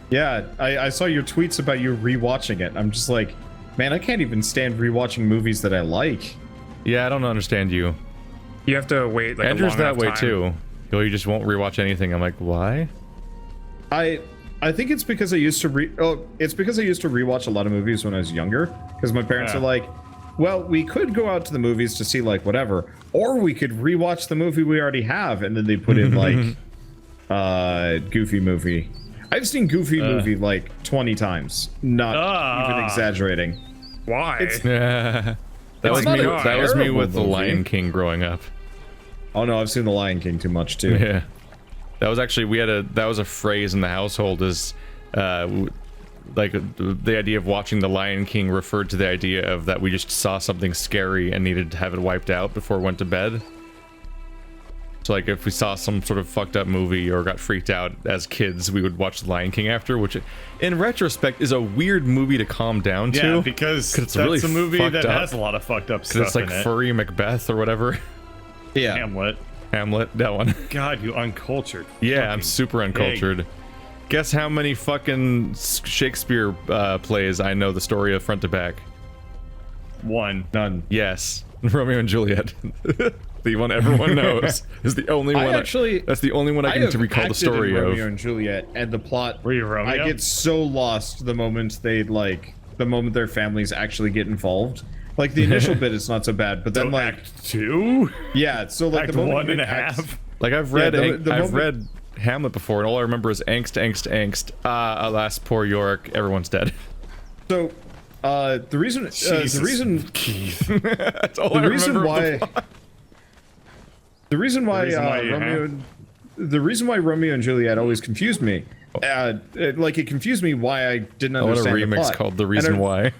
B: Yeah, I saw your tweets about you rewatching it. I'm just like, man, I can't even stand rewatching movies that I like.
C: Yeah, I don't understand you.
D: You have to wait like
C: Andrew's
D: a long
C: that
D: enough
C: way
D: time.
C: too. You just won't rewatch anything. I'm like, why?
B: I think it's because I used to rewatch a lot of movies when I was younger. Because my parents
A: Yeah.
B: are like, well, we could go out to the movies to see like whatever, or we could rewatch the movie we already have, and then they put in like, Goofy movie. I've seen Goofy movie like 20 times, not even exaggerating.
D: Why?
C: that was
B: not
C: me.
B: a
C: That was me
B: terrible
C: with The
B: movie.
C: Lion King growing up.
B: Oh no, I've seen The Lion King too much too.
C: Yeah, that was actually that was a phrase in the household is, like the idea of watching The Lion King referred to the idea of that we just saw something scary and needed to have it wiped out before we went to bed. So like if we saw some sort of fucked up movie or got freaked out as kids, we would watch The Lion King after, which in retrospect is a weird movie to calm down to.
A: Yeah, because
C: 'Cause it's
A: that's
C: really
A: a movie
C: fucked
A: that
C: up.
A: has a lot of fucked up
C: Because
A: stuff
C: it's like
A: in it.
C: furry Macbeth or whatever.
B: Yeah.
A: Hamlet.
C: Hamlet, that one.
A: God, you uncultured.
C: Yeah, I'm
A: fucking
C: super
A: pig.
C: uncultured. Guess how many fucking Shakespeare plays I know the story of front to back?
A: One.
B: None.
C: Yes, Romeo and Juliet. The one everyone knows is the only one. That's the only one I can
B: have
C: to recall the
B: acted
C: story
B: in
C: of.
B: Romeo and Juliet, and the plot.
A: Were you Romeo?
B: I get so lost the moment the moment their families actually get involved. Like the initial bit is not so bad, but then
A: So
B: like
A: Act 2?
B: yeah, so like
A: Act
B: the moment
A: 1 and a
B: Act-
A: half?
C: Like I've read,
B: the
C: I've
B: moment-
C: read Hamlet before, and all I remember is angst, angst, angst. Alas, poor York. Everyone's dead.
B: So The reason
A: Jesus. That's all
B: the
A: I
B: reason
A: remember
B: why
A: of the plot.
B: the reason why,
A: reason why you
B: the reason why Romeo and Juliet always confused me, it confused me why I didn't
C: I want a
B: understand the
C: remix
B: plot.
C: called The
B: And
C: Reason Why.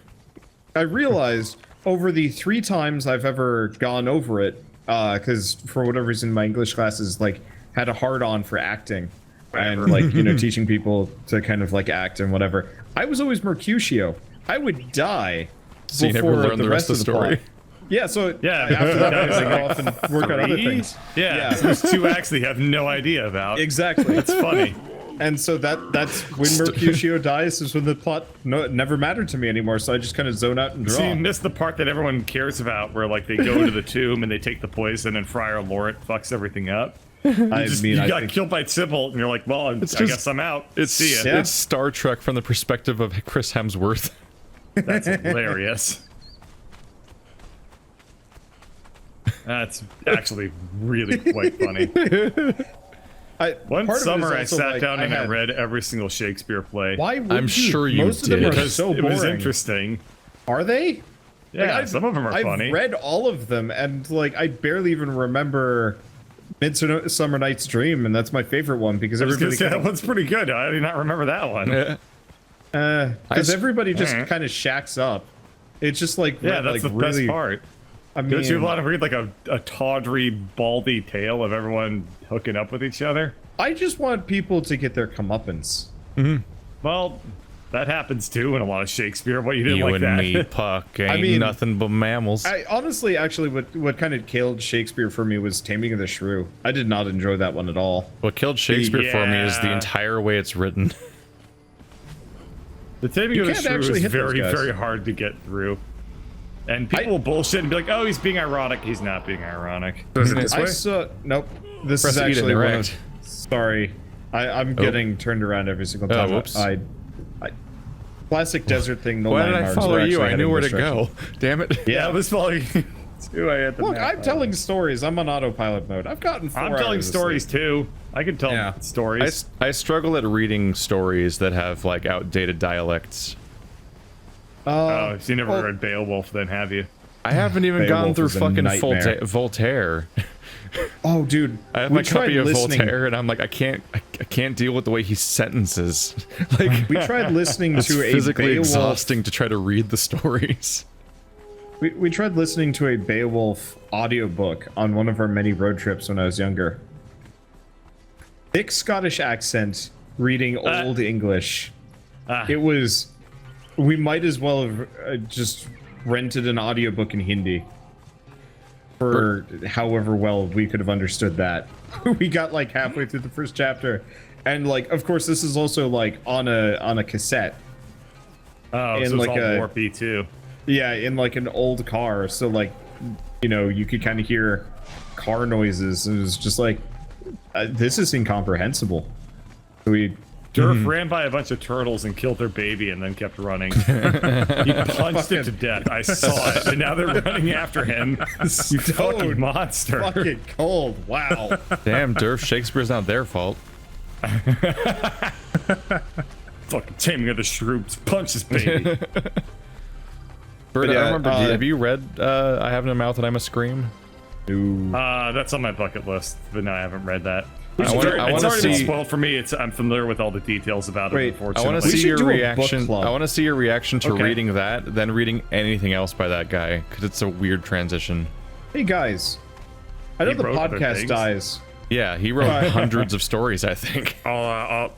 B: I realized over the 3 times I've ever gone over it, because for whatever reason my English classes like had a hard on for acting and like teaching people to kind of like act and whatever. I was always Mercutio. I would die
C: So you never
B: before
C: learn the rest of the story.
B: plot. Yeah, so
A: Yeah,
B: after that I
A: guys,
B: would go off and work on other things.
A: Yeah, so there's 2 acts that you have no idea about.
B: Exactly.
A: It's funny.
B: And so that's when Mercutio dies is when the plot never mattered to me anymore. So I just kind of zone out and draw.
A: So you missed the part that everyone cares about, where like they go into the tomb and they take the poison, and Friar Lorit fucks everything up. You
B: I
A: got
B: think
A: killed by Sybil, and you're like, well, I guess I'm out. See ya.
B: Yeah.
C: It's Star Trek from the perspective of Chris Hemsworth.
A: That's hilarious. That's actually really quite funny. One
B: part of it is
A: summer I
B: also,
A: sat
B: like,
A: down and I
B: had-
A: read every single Shakespeare play.
B: Why would
C: I'm
B: you?
C: sure you
B: Most of them
C: did.
B: are
A: Because
B: so
A: it
B: boring.
A: was interesting.
B: Are they?
A: Yeah,
B: I've-
A: some of them are
B: I've
A: funny.
B: read all of them, and like I barely even remember Midsummer Night's Dream, and that's my favorite one because
A: I was gonna
B: everybody
A: say, that one's pretty good. I did not remember that one.
C: Yeah.
B: because everybody just
A: Alright.
B: kind of shacks up. It's just like
A: Yeah, that's
B: like
A: the
B: really,
A: best part.
B: I
A: Don't you
B: mean,
A: want to read like a tawdry, baldy tale of everyone hooking up with each other?
B: I just want people to get their comeuppance.
A: Well, that happens too in a lot of Shakespeare. What, you didn't
C: You
A: like
C: and
A: that?
C: me, Puck, ain't
B: mean,
C: nothing but mammals.
B: I honestly, actually, what kind of killed Shakespeare for me was Taming of the Shrew. I did not enjoy that one at all.
C: What killed Shakespeare for me is the
A: Yeah.
C: entire way it's written.
A: The Taming
B: You
A: of the
B: can't
A: Shrew
B: actually
A: is
B: hit those
A: very,
B: guys.
A: very hard to get through. And people will bullshit and be like, oh, he's being ironic. He's not being ironic.
D: So is it this
B: I
D: way?
B: saw. Nope. This
C: Press
B: is
C: E to
B: actually one
C: direct.
B: of. Sorry, I'm getting turned around every single time.
C: whoops.
B: I classic desert thing. No
C: Why did I
B: landmarks,
C: follow
B: we're
C: you?
B: actually
C: I knew
B: heading
C: where to
B: this direction.
C: go. Damn it.
A: Yeah, this following too. I had the
B: Look,
A: map
B: I'm
A: up.
B: telling stories. I'm on autopilot mode. I've gotten 4
A: I'm
B: hours
A: telling
B: of
A: stories
B: sleep.
A: too. I can tell
B: Yeah.
A: stories.
C: I struggle at reading stories that have like outdated dialects.
A: Oh, so you never
B: well-
A: read Beowulf then, have you?
C: I haven't even gone
B: Beowulf
C: through
B: is a
C: fucking
B: nightmare.
C: Voltaire.
B: Oh, dude.
C: I have
B: we
C: my copy
B: tried
C: of
B: listening-
C: Voltaire, and I'm like, I can't deal with the way he sentences. Like,
B: We tried listening
C: it's
B: to a
C: physically
B: Beowulf.
C: exhausting to try to read the stories.
B: We tried listening to a Beowulf audiobook on one of our many road trips when I was younger. Thick Scottish accent, reading Old English. It was. We might as well have just rented an audiobook in Hindi. For however well we could have understood that. We got like halfway through the first chapter. And like, of course, this is also like on a cassette.
A: Oh,
B: And
A: so it's
B: like
A: all
B: a-
A: warpy too.
B: Yeah, in like an old car, so like, you could kind of hear car noises. It was just like, this is incomprehensible. So we,
A: Durf ran by a bunch of turtles and killed their baby and then kept running. He punched it to death. I saw it. And now they're running after him. You fucking monster.
B: fucking cold. Wow.
C: Damn, Durf, Shakespeare's not their fault.
A: Fucking Taming of the Shrew. Punch this baby.
C: Bert,
B: yeah,
C: I remember. Have you read "I Have No Mouth and I Must Scream"?
A: That's on my bucket list, but no, I haven't read that.
C: I
A: It's
C: wanna
A: already been
C: see-
A: spoiled for me. I'm familiar with all the details about it,
B: Wait, I
A: unfortunately.
C: I want to
B: We
C: see
B: should
C: your
B: do a book
C: reaction.
B: club.
C: I want to see your reaction to
A: Okay.
C: reading that, then reading anything else by that guy, because it's a weird transition.
B: Hey guys, I know
A: He
B: the
A: wrote other
B: podcast
A: things.
B: dies.
C: Yeah, he wrote hundreds of stories. I think
D: I'll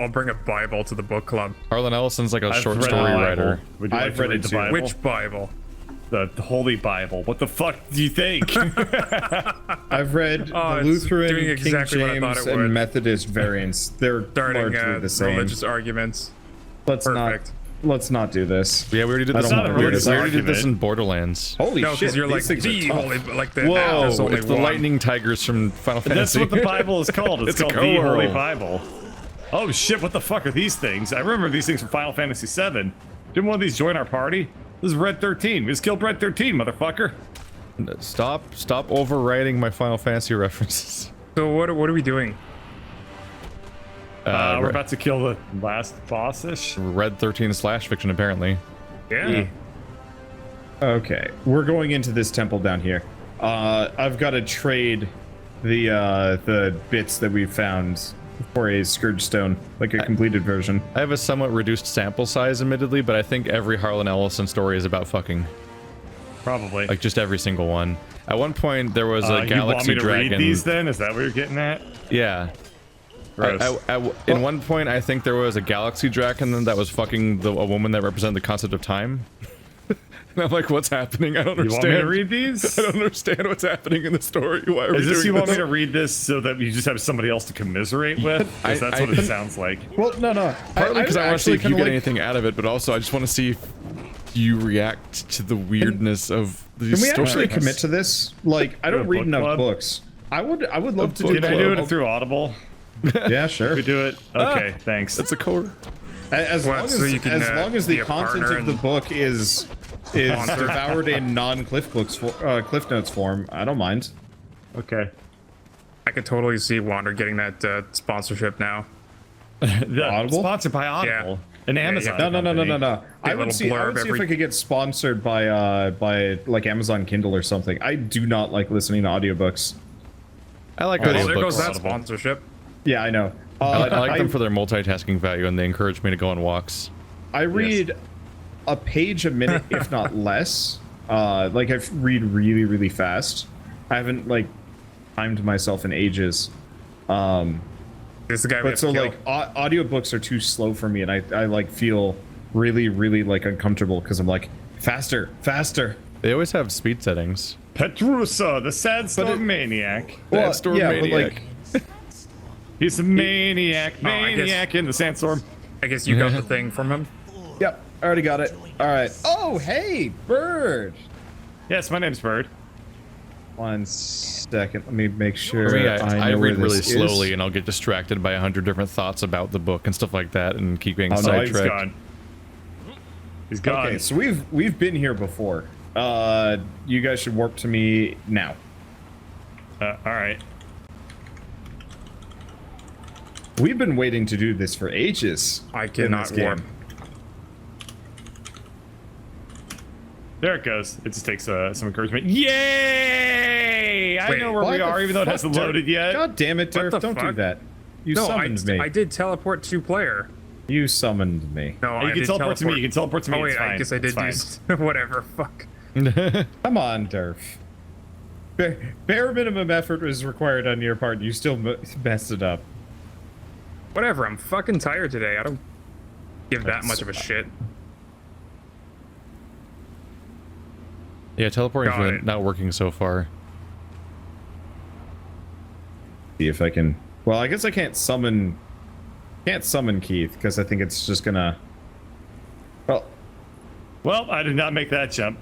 D: bring a Bible to the book club.
C: Harlan Ellison's like a
A: I've
C: short
A: read
C: story
A: the Bible.
C: writer.
A: Would you
B: I've
A: like to
B: read
A: read
B: it
A: the
B: too.
A: Bible?
D: Which Bible?
A: The Holy Bible. What the fuck do you think?
B: I've read
D: Oh,
B: the
D: it's
B: Lutheran,
D: doing
B: King
D: exactly what I thought
B: James,
D: it would.
B: and Methodist variants. They're
D: Starting
B: largely the same.
D: religious arguments.
B: Let's
D: Perfect.
B: not do this.
C: Yeah, we already did
B: I
C: this.
B: don't
C: In,
B: want
C: we
B: to
C: already,
B: read
C: we
B: this
C: already did this in
A: argument.
C: Borderlands.
B: Holy
D: No,
B: shit!
D: because you're like
B: these things are
D: the
B: tough.
D: holy, like the
C: Whoa,
D: there's only
C: it's the
D: one.
C: lightning tigers from Final
A: That's
C: Fantasy.
A: what the Bible is called. It's,
C: It's a
A: called the Holy
C: co-world.
A: Bible. Oh shit, what the fuck are these things? I remember these things from Final Fantasy VII. Didn't one of these join our party? This is Red 13. We just killed Red 13, motherfucker.
C: Stop overwriting my Final Fantasy references.
D: So what are we doing?
A: We're about to kill the last boss-ish.
C: Red 13 slash fiction, apparently.
D: Yeah.
B: Okay, we're going into this temple down here. I've got to trade the bits that we found for a scourge stone, like a completed version.
C: I have a somewhat reduced sample size, admittedly, but I think every Harlan Ellison story is about fucking.
A: Probably.
C: Like just every single one. At one point, there was a
A: you want
C: galaxy
A: me to
C: dragon.
A: read these then? Is that what you're getting at?
C: Yeah.
A: Gross.
C: In one point, I think there was a galaxy dragon that was fucking a woman that represented the concept of time. And I'm like, what's happening? I don't
A: You
C: understand.
A: want me to read these?
C: I don't understand what's happening in the story. Why are we
A: Is this
C: doing
A: you want me
C: this?
A: to read this so that you just have somebody else to commiserate with? 'Cause that's what it sounds like.
B: Well, no.
C: Partly because I want to see if you
B: kinda
C: get
B: like-
C: anything out of it, but also I just want to see if you react to the weirdness of these
B: Can we
C: stories.
B: actually commit to this? Like, I
A: Do
B: don't
A: a
B: read
A: book
B: enough
A: club?
B: books. I would love to do
A: Can I do it
B: that.
A: through Audible?
B: Yeah, sure.
A: We do it? Okay, thanks.
C: That's a core.
B: As
D: Well,
B: long
D: so you can,
B: as
D: be
B: the
D: a
B: content
D: partner
B: of the
D: and-
B: book is devoured in non-cliff cliff notes form, I don't mind.
A: Okay.
D: I could totally see Wander getting that sponsorship now.
B: Audible?
A: Sponsored by Audible. An Amazon.
B: No. I
D: a
B: would
D: little
B: see
D: blurb
B: if
D: every-
B: I could get sponsored by like Amazon Kindle or something. I do not like listening to audiobooks.
C: I like
D: Well, there
C: audiobooks.
D: goes that sponsorship.
B: Yeah, I know.
C: I like them for their multitasking value, and they encourage me to go on walks.
B: I read a page a minute, if not less. Like I read really, really fast. I haven't like timed myself in ages.
D: This is the guy we
B: But
D: have
B: so
D: to kill.
B: like audiobooks are too slow for me, and I like feel really, really like uncomfortable because I'm like faster.
C: They always have speed settings.
A: Petrusa, the sandstorm maniac.
B: Well,
C: Storm
B: yeah,
C: maniac.
B: but like
A: He's a maniac,
D: I guess-
A: maniac in the sandstorm.
D: I guess you got the thing from him.
B: yep, I already got it. All right. Oh, hey, bird.
A: Yes, my name's Bird.
B: 1 second. Let me make sure.
C: For me,
B: I
C: I
B: know where
C: read really
B: this
C: slowly,
B: is.
C: and I'll get distracted by 100 different thoughts about the book and stuff like that, and keep getting
B: Oh, no,
A: He's
C: sidetracked.
A: gone. He's gone.
B: Okay, so we've been here before. You guys should warp to me now.
A: All right.
B: We've been waiting to do this for ages.
D: I
B: in
D: cannot
B: this game.
D: warp.
A: There it goes. It just takes some encouragement. Yay! I
D: Wait,
A: know where
B: Why
A: we
B: the
A: are, even though it
B: fuck,
A: hasn't
B: Durf?
A: loaded yet.
B: God damn it,
D: What
B: Durf!
D: the
B: Don't do
D: fuck?
B: that. You
D: No,
B: summoned me.
D: I did teleport to player.
B: You summoned me.
D: No, I
A: You can
D: did
A: teleport to me. You can teleport to me.
D: Oh wait,
A: it's
D: I
A: fine.
D: guess I
A: It's
D: did
A: fine.
D: use whatever. Fuck.
B: Come on, Durf. Bare minimum effort was required on your part. You still messed it up.
D: Whatever. I'm fucking tired today. I don't give that much of a shit.
C: Yeah, teleporting
D: Got
C: is
D: it.
C: not working so far.
B: See if I can. Well, I guess I can't summon. Can't summon Keith because I think it's just gonna.
A: Well, I did not make that jump.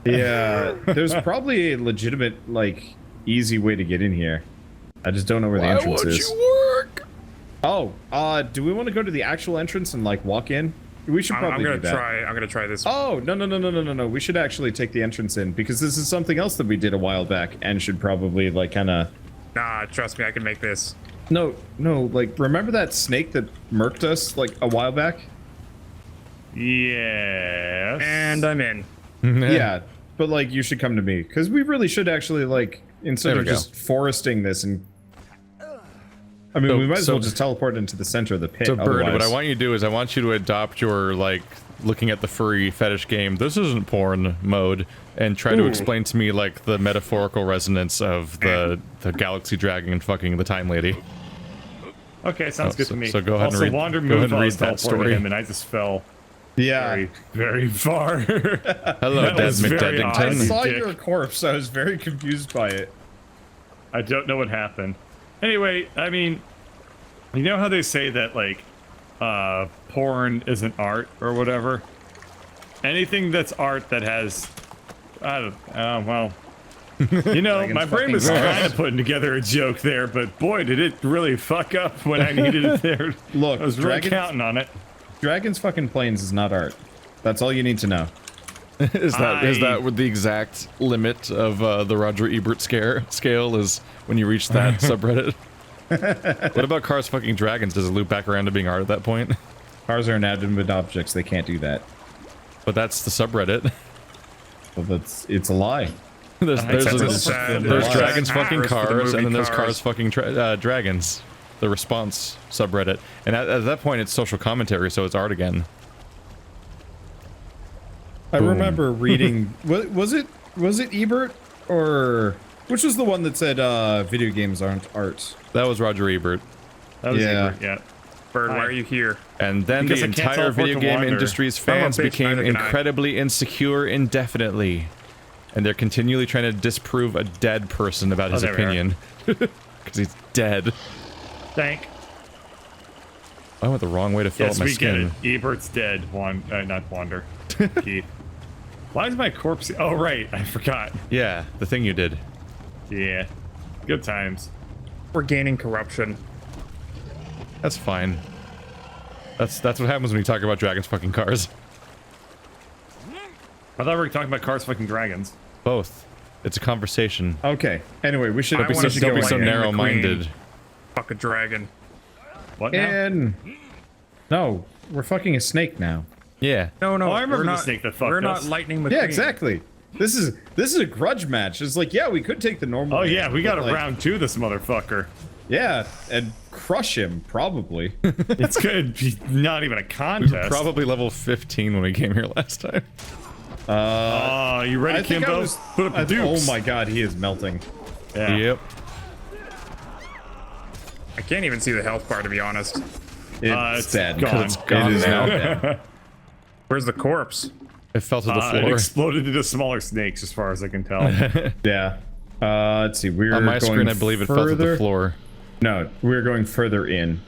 B: Yeah, there's probably a legitimate, like, easy way to get in here. I just don't know where the entrance is.
C: work?
B: Oh, do we want to go to the actual entrance and like walk in? We should
D: I'm
B: probably
D: gonna
B: do that.
D: try. I'm gonna try this.
B: Oh, no. We should actually take the entrance in because this is something else that we did a while back and should probably like kind of.
D: Nah, trust me, I can make this.
B: No, like remember that snake that murked us like a while back?
A: Yes.
D: And I'm in.
B: Yeah, but like you should come to me because we really should actually like instead
C: There
B: of
C: we go.
B: just foresting this and. I mean,
C: So-
B: we might as
C: so-
B: well just teleport into the center of the pit.
C: So, Bird, what I
B: otherwise-
C: want you to do is I want you to adopt your, like, looking at the furry fetish game, this isn't porn mode, and try to explain to me, like, the metaphorical resonance of the galaxy dragon and fucking the time lady.
A: Okay, sounds good to me.
C: so go ahead and
A: also,
C: read-
A: Wander
C: go ahead
A: moved
C: and
A: while I
C: read
A: was
C: that
A: teleporting
C: story.
A: him, and I just fell
B: Yeah.
A: very, very far.
C: Hello,
A: That
C: Dad
A: was very odd.
B: I
C: McDeddington.
B: saw
A: Dick.
B: your corpse. I was very confused by it.
A: I don't know what happened. Anyway, I mean, you know how they say that, like, porn isn't art or whatever? Anything that's art that has, well, you know,
B: Dragon's
A: my brain was
B: fucking
A: kind of putting together a joke there, but boy, did it really fuck up when I needed it there.
B: Look,
A: I was really
B: Dragon's-
A: counting on it.
B: Dragon's fucking planes is not art. That's all you need to know.
C: Is that with the exact limit of the Roger Ebert scale is when you reach that subreddit? What about Cars Fucking Dragons? Does it loop back around to being art at that point?
B: Cars are inanimate objects. They can't do that.
C: But that's the subreddit.
B: Well, it's a lie.
C: there's
D: sad.
C: dragons
D: First
C: fucking
D: for the
C: cars,
D: movie
C: and then there's
D: Cars.
C: cars fucking dragons. The response subreddit, and at that point it's social commentary, so it's art again.
B: I
C: Boom.
B: remember reading. Was it Ebert or which was the one that said video games aren't art?
C: That was Roger Ebert.
A: That was
B: Yeah.
A: Ebert, yeah.
D: Bird, why are you here?
C: And then
A: Because
C: the
A: I can't
C: entire
A: teleport
C: video
A: to
C: game
A: wander.
C: industry's
D: Son of a
C: fans
D: bitch,
C: became
D: neither can I.
C: incredibly insecure indefinitely. And they're continually trying to disprove a dead person about his
A: there we are.
C: opinion. Because he's dead.
A: Thank.
C: I went the wrong way to fill
A: Yes,
C: up my
A: we get
C: skin.
A: it. Ebert's dead. Not Wander. Keith. Why is my corpse? Oh, right. I forgot.
C: Yeah, the thing you did.
A: Yeah. Good times.
D: We're gaining corruption.
C: That's fine. That's what happens when you talk about dragons fucking cars.
A: I thought we were talking about cars fucking dragons.
C: Both. It's a conversation.
B: Okay. Anyway, we should.
D: I wanna see
C: Don't be
D: like
C: so
D: Lightning
C: narrow-minded.
D: Fuck a dragon.
A: What now?
B: And no, we're fucking a snake now.
C: Yeah.
D: No,
A: Oh, I remember
D: we're
A: the
D: not,
A: snake that fucked
D: We're
A: us.
D: not Lightning McQueen.
B: Yeah, exactly. This is a grudge match. It's like, yeah, we could take the normal.
A: Oh,
B: way,
A: yeah. We
B: but,
A: got a
B: like,
A: round two, this motherfucker.
B: Yeah, and crush him probably.
A: It's good. Not even a
C: We were
A: contest.
C: probably level 15 when we came here last time.
A: Oh, you ready,
B: I think I
A: Kimbo?
B: was.
A: Put up the
B: oh
A: dukes.
B: my god, he is melting.
A: Yeah.
C: Yep.
D: I can't even see the health bar, to be honest.
B: It's dead.
A: gone.
C: It's gone
B: It is
C: now.
B: now dead.
D: Where's the corpse?
C: It fell to the
A: It
C: floor.
A: exploded into smaller snakes, as far as I can tell.
B: Yeah. Let's see. We're
C: On my
B: going
C: screen, I believe it fell to the
B: further-
C: floor.
B: No, we're going further in.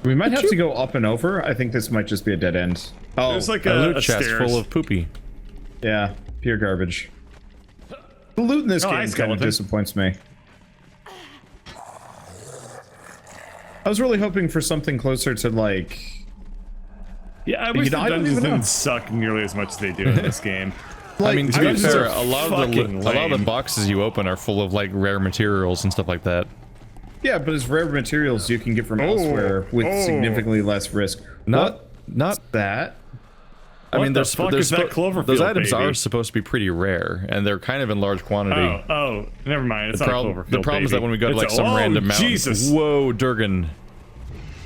B: We might have to go up and over. I think this might just be a dead end. Oh,
A: There's like
C: A
A: a
C: loot chest
A: stairs.
C: full of poopy.
B: yeah, pure garbage. The loot in this
A: Oh,
B: game
A: hi,
B: kind of
A: skeleton.
B: disappoints me. I was really hoping for something closer to like,
A: Yeah, I wish the
B: I don't
A: dungeons
B: even know.
A: didn't suck nearly as much as they do in this game.
C: I mean, to be
A: dungeons
C: fair,
A: are
C: a lot of
A: fucking
C: the
A: lame.
C: boxes you open are full of like rare materials and stuff like that.
B: yeah, but it's rare materials you can get from elsewhere with significantly less risk.
C: Not
B: that.
C: I mean,
A: the
C: there's
A: fuck is that Cloverfield,
C: those items
A: baby?
C: are supposed to be pretty rare, and they're kind of in large quantity.
A: Oh, never mind. It's
C: the,
A: not Cloverfield,
C: the problem is
A: baby.
C: that when we go to
A: It's
C: like some
A: oh,
C: random mountain,
A: Jesus.
C: whoa, Durgan,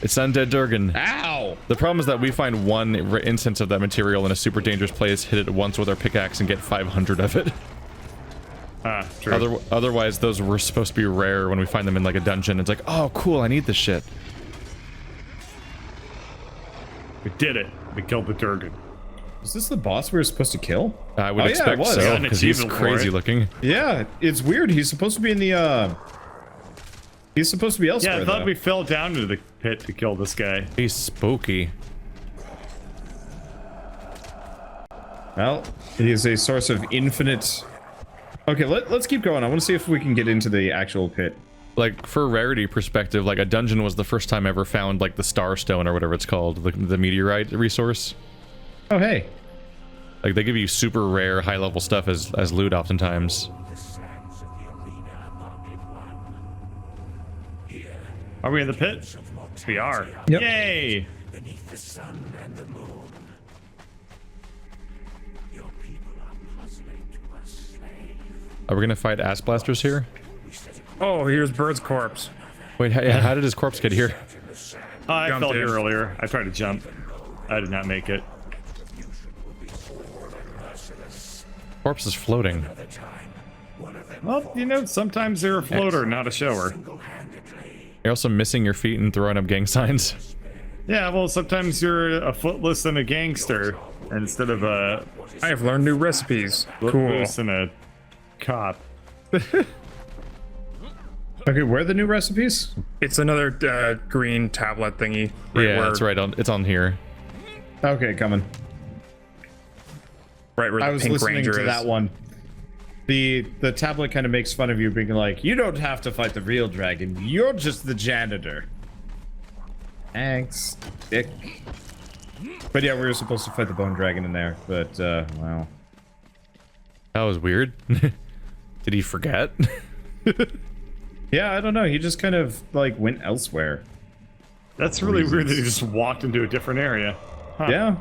C: it's undead Durgan.
B: Ow!
C: The problem is that we find one instance of that material in a super dangerous place, hit it once with our pickaxe, and get 500 of it.
A: True.
C: Otherwise, those were supposed to be rare when we find them in like a dungeon. It's like, oh, cool, I need this shit.
A: We did it. We killed the Durgan.
B: Is this the boss we were supposed to kill?
C: I would
B: Oh, yeah,
C: expect
B: it was.
C: so,
A: Got an
C: because he's
A: achievement for
C: crazy
A: it.
C: looking.
B: Yeah, it's weird. He's supposed to be in the, he's supposed to be elsewhere,
A: Yeah, I thought
B: though.
A: we fell down into the pit to kill this guy.
C: He's spooky.
B: Well, he is a source of infinite... Okay, let's keep going. I want to see if we can get into the actual pit.
C: Like, for a rarity perspective, like, a dungeon was the first time I ever found, like, the Starstone or whatever it's called, the meteorite resource.
B: Oh, hey.
C: Like, they give you super rare, high-level stuff as loot oftentimes.
A: Are we in the pit? We are.
B: Yep.
A: Yay!
C: Are we gonna fight ass blasters here?
D: Oh, here's Bird's corpse.
C: Wait, how did his corpse get here?
A: I
D: Jumped
A: fell here
D: in.
A: earlier. I tried to jump. I did not make it.
C: Corpse is floating.
A: Well, you know, sometimes they're a floater, not a shower.
C: You're also missing your feet and throwing up gang signs.
A: Yeah, well, sometimes you're a footless and a gangster instead of a
D: I have learned new recipes. Cool.
A: footloose and a cop.
B: Okay, where are the new recipes?
D: It's another green tablet thingy.
C: Yeah,
D: where,
C: that's right. It's on here.
B: Okay, coming.
D: Right where
B: I
D: the
B: was
D: pink
B: listening
D: ranger
B: to
D: is.
B: that one. The tablet kind of makes fun of you being like, you don't have to fight the real dragon. You're just the janitor. Thanks, dick. But yeah, we were supposed to fight the bone dragon in there, but wow.
C: That was weird. Did he forget?
B: Yeah, I don't know. He just kind of like went elsewhere.
A: That's really weird that he just walked into a different area. Huh.
B: Yeah.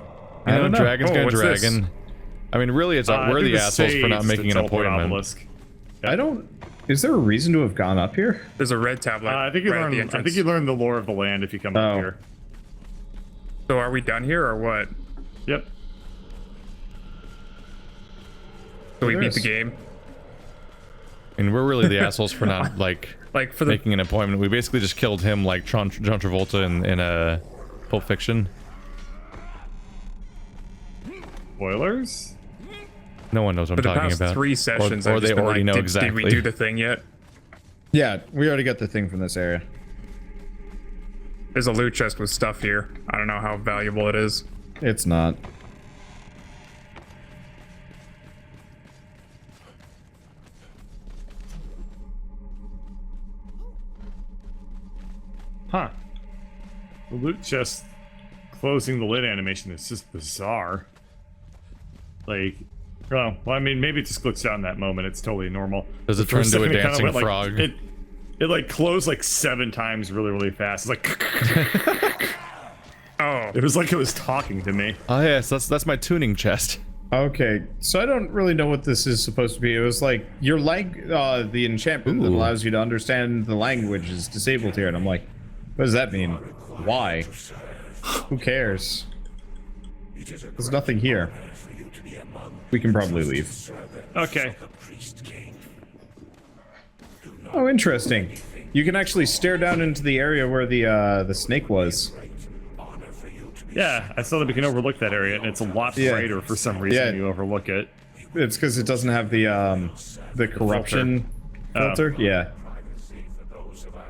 C: You know,
B: don't know.
C: dragon's gonna
D: what's this?
C: dragon. I mean, really, it's
A: I
C: we're
A: think
C: the
A: the
C: assholes for not
A: saves
C: making
A: to
C: an
A: teleport
C: appointment.
A: obelisk.
B: I don't. Is there a reason to have gone up here?
D: There's a red tablet.
A: I think you
D: right at the
A: learn. I
D: entrance.
A: think you learn the lore of the land if you come up
B: Oh.
A: here.
D: So are we done here or what?
A: Yep.
D: So we
B: There
D: beat the
B: is.
D: game.
C: And we're really the assholes for not like
D: Like for the
C: making an appointment. We basically just killed him like John Travolta in a Pulp Fiction.
A: Spoilers.
C: No one knows what
D: for the
C: I'm talking
D: past
C: about.
D: 3 sessions,
C: or
D: I've
C: they
D: just been
C: already
D: like,
C: know
D: did
C: exactly.
D: we do the thing yet?
B: Yeah, we already got the thing from this area.
D: There's a loot chest with stuff here. I don't know how valuable it is.
B: It's not.
A: Huh. The loot chest closing the lid animation is just bizarre. Like, well, I mean, maybe it just glitched out in that moment. It's totally normal.
C: Does it
A: The first
C: turn into a
A: second kinda
C: dancing
A: went, like,
C: frog?
A: It like closed like 7 times really, really fast. It's like,
D: Oh,
A: it was like it was talking to me.
C: Oh yes, that's my tuning chest.
B: Okay, so I don't really know what this is supposed to be. It was like your the enchantment that
C: Ooh.
B: allows you to understand the language is disabled here, and I'm like, what does that mean? Why? Who cares? There's nothing here. We can probably leave.
A: Okay.
B: Oh, interesting. You can actually stare down into the area where the snake was.
A: Yeah, I saw that we can overlook that area, and it's a lot brighter for some reason.
B: Yeah.
A: You overlook it.
B: It's because it doesn't have the corruption filter. Yeah.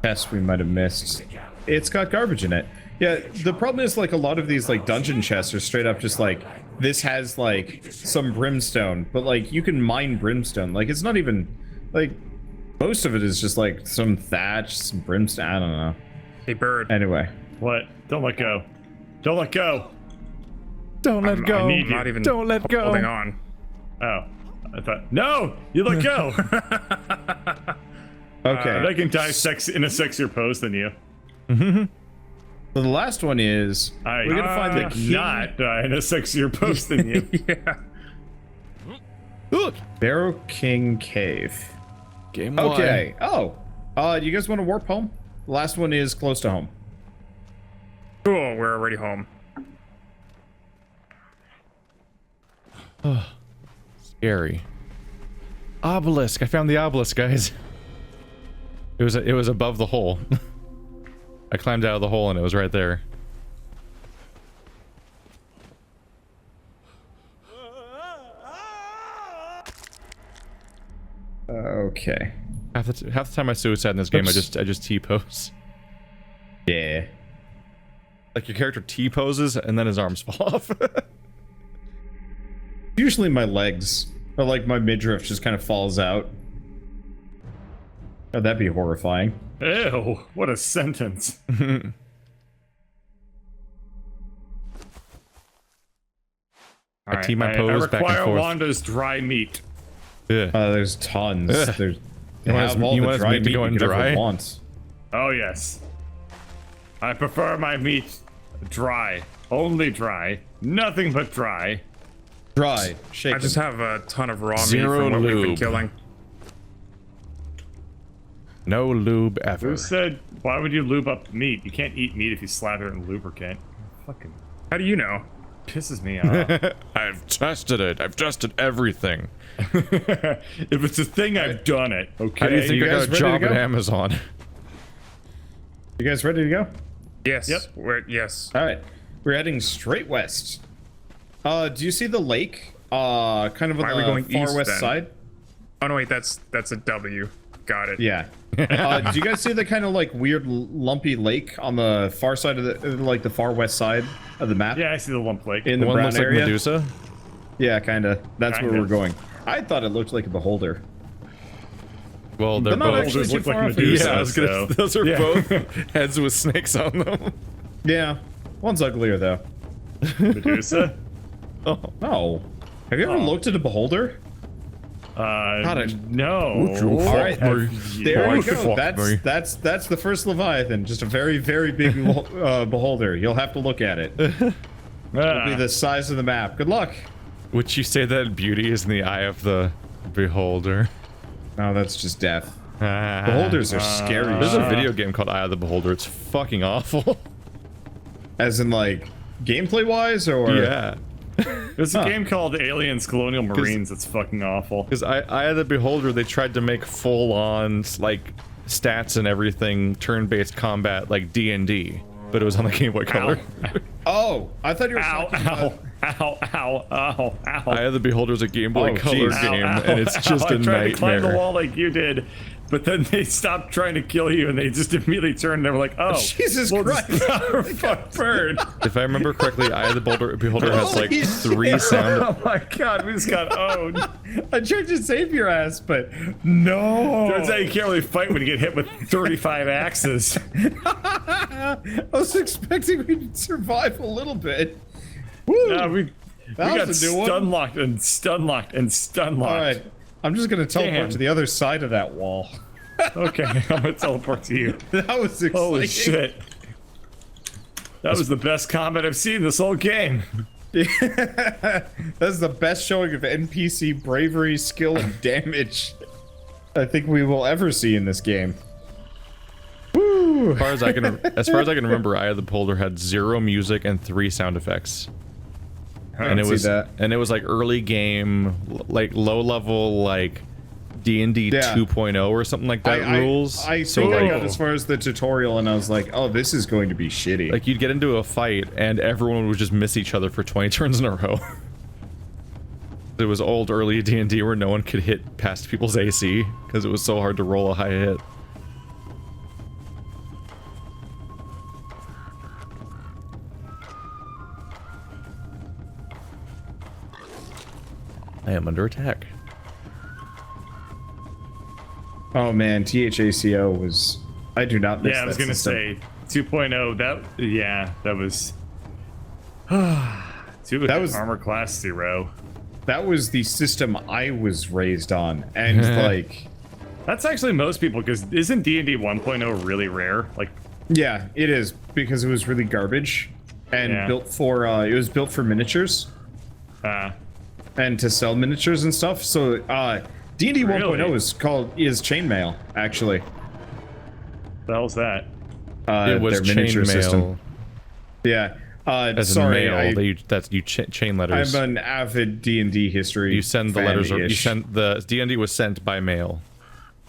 B: Test we might have missed. It's got garbage in it. Yeah, the problem is like a lot of these like dungeon chests are straight up just like this has like some brimstone, but like you can mine brimstone. Like it's not even like most of it is just like some thatch, some brimstone. I don't know.
D: hey bird.
B: Anyway,
A: What? Don't let go. Don't let go.
C: Don't let
D: I
C: go.
D: need not even
C: Don't let go.
D: holding on.
A: Oh, I thought. No, you let go.
B: okay.
A: I can dissect in a sexier pose than you.
B: So the last one is
A: I
B: we're gonna find the
A: could
B: key.
A: not in a sexier pose than you.
D: Yeah.
C: Look.
B: Barrow King Cave.
C: Game
B: Okay. Oh. Do you guys want to warp home? The last one is close to home.
D: Cool, we're already home.
C: Scary. Obelisk. I found the obelisk, guys. It was above the hole. I climbed out of the hole and it was right there.
B: Okay.
C: Half the time I suicide in this game, I just T-pose.
B: Yeah.
C: Like your character T-poses and then his arms fall off.
B: Usually my legs, or like my midriff just kind of falls out. Oh, that'd be horrifying.
A: Ew, what a sentence.
C: I T my pose back and
A: require
C: forth.
A: Wanda's dry meat.
C: Yeah.
B: There's tons. There's
C: You want us- you want us meat to go in
B: you could ever
C: dry?
B: want.
A: Oh yes. I prefer my meat dry. Only dry. Nothing but dry.
B: Dry. Shake.
D: I just have a ton of raw
C: Zero
D: meat from what we've been
C: lube.
D: killing.
C: No lube ever.
A: Who said, why would you lube up meat? You can't eat meat if you slather it in lubricant. Fucking
D: How do you know?
A: pisses me off.
C: I've tested it. I've tested everything.
A: If it's a thing, I've done it. Okay.
C: How do you think I
B: guys
C: got a
B: ready to
C: job
B: go?
C: at Amazon?
B: You guys ready to go?
D: Yes.
A: Yep.
D: Yes.
B: All right. We're heading straight west. Do you see the lake? Kind of
D: Why are we
B: on
D: going
B: the far
D: east,
B: west
D: then?
B: side.
D: Oh no, wait, that's a W. Got it.
B: Yeah. Do you guys see the kind of like weird lumpy lake on the far side of the like the far west side of the map?
A: Yeah, I see the lump lake.
B: In the
C: One
B: brown
C: looks like
B: area.
C: Medusa.
B: Yeah, kind of. That's where
A: Kinda.
B: we're going. I thought it looked like a beholder.
C: Well, they're
B: But not
C: both.
B: actually
A: Those
B: too
A: look like
B: far off.
A: Medusa.
C: Yeah, I was gonna,
A: so-
C: those are
A: Yeah.
C: both heads with snakes on them.
B: Yeah. One's uglier though.
A: Medusa?
B: Oh. Have you ever looked at a beholder?
A: No.
B: All right. There
C: Why
B: we go.
C: fuck me?
B: That's the first Leviathan. Just a very, very big beholder. You'll have to look at it. It'll be the size of the map. Good luck.
C: Would you say that beauty is in the eye of the beholder?
B: No, that's just death. Beholders are scary.
C: There's a video game called Eye of the Beholder. It's fucking awful.
B: As in, like, gameplay-wise, or?
C: Yeah.
A: There's a game called Aliens Colonial Marines. It's fucking awful.
C: Because Eye of the Beholder, they tried to make full-on, like, stats and everything, turn-based combat, like D&D. But it was on the Game Boy Color.
B: Oh, I thought you were
A: Ow,
B: talking about...
A: ow, ow, ow, ow.
C: Eye of the Beholder is a Game Boy Color
B: jeez.
C: game,
A: Ow,
C: and it's just
A: I
C: a
A: tried to climb the
C: nightmare.
A: wall like you did, but then they stopped trying to kill you and they just immediately turned and they were like, oh,
B: Jesus
A: we'll
B: Christ.
A: just fuck bird.
C: If I remember correctly, Eye of the Beholder has like
B: Holy
C: 3
B: shit.
C: sound.
A: Oh my god, we just got owned.
B: I tried to save your ass, but no.
A: Turns out you can't really fight when you get hit with 35 axes.
B: I was expecting we'd survive a little bit. Woo!
A: No, we
B: That
A: got
B: was a new one.
A: stun locked and stun locked and stun locked.
B: All right, I'm just gonna teleport
A: Damn.
B: to the other side of that wall.
A: Okay, I'm gonna teleport to you.
B: That was exciting.
A: Holy shit. That was the best combat I've seen this whole game.
B: That's the best showing of NPC bravery, skill, and damage I think we will ever see in this game. Woo!
C: As far as I can remember, Eye of the Beholder had 0 music and 3 sound effects. And it
B: see
C: was
B: that.
C: and it was like early game, like low level, like D&D
B: Yeah.
C: 2.0 or something like that rules.
B: I
C: So
B: think I
C: like,
B: got as far as the tutorial, and I was like, "Oh, this is going to be shitty."
C: like you'd get into a fight and everyone would just miss each other for 20 turns in a row. It was old early D&D where no one could hit past people's AC because it was so hard to roll a high hit. I am under attack.
B: Oh man, THACO was. I do not miss
A: Yeah, I was
B: that
A: gonna
B: system.
A: say 2.0. That was.
B: That was-
A: armor class 0.
B: That was the system I was raised on, and like,
A: That's actually most people, because isn't D&D 1.0 really rare? Like,
B: yeah, it is because it was really garbage, and
A: Yeah.
B: built for. It was built for miniatures and to sell miniatures and stuff. So D&D 1.0
A: Really?
B: is chainmail actually.
A: the hell's that?
C: It was
B: their miniature system.
C: chainmail
B: Yeah.
C: as
B: Sorry,
C: in mail. Chain letters.
B: I'm an avid D&D history.
C: You send the letters, or you
B: fan-ish.
C: send the D&D was sent by mail.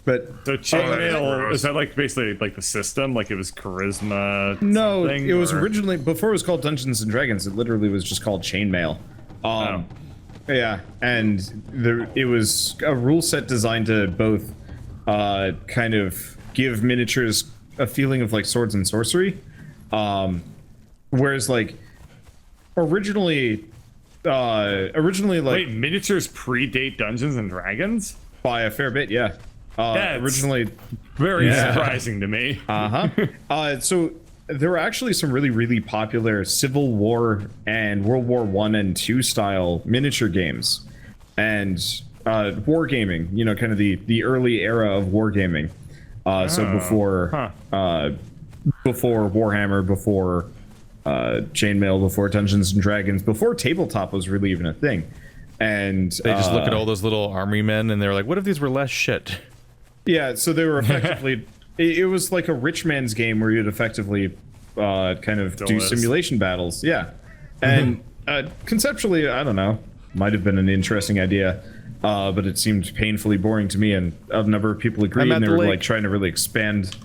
B: But
A: So chainmail,
D: gross.
A: is that like basically like the system? Like it was charisma?
B: no,
A: something,
B: it was
A: or-
B: originally before it was called Dungeons and Dragons. It literally was just called chainmail. Yeah, and it was a rule set designed to both kind of give miniatures a feeling of like swords and sorcery, whereas like originally like
A: Wait, miniatures predate Dungeons and Dragons?
B: by a fair bit, yeah.
A: That's-
B: Originally,
A: Very
B: Yeah.
A: surprising to me.
B: so there were actually some really, really popular Civil War and World War I and II style miniature games, and wargaming. You know, kind of the early era of wargaming. So before before Warhammer, before chainmail, before Dungeons and Dragons, before tabletop was really even a thing. And
C: They just look at all those little army men and they're like, what if these were less shit?
B: yeah, so they were effectively. It was like a rich man's game where you'd effectively kind of do
A: Still is.
B: simulation battles. Yeah. And conceptually, I don't know, might have been an interesting idea, but it seemed painfully boring to me, and a number of people agreed,
C: I'm at
B: and they
C: the
B: were
C: lake.
B: like trying to really expand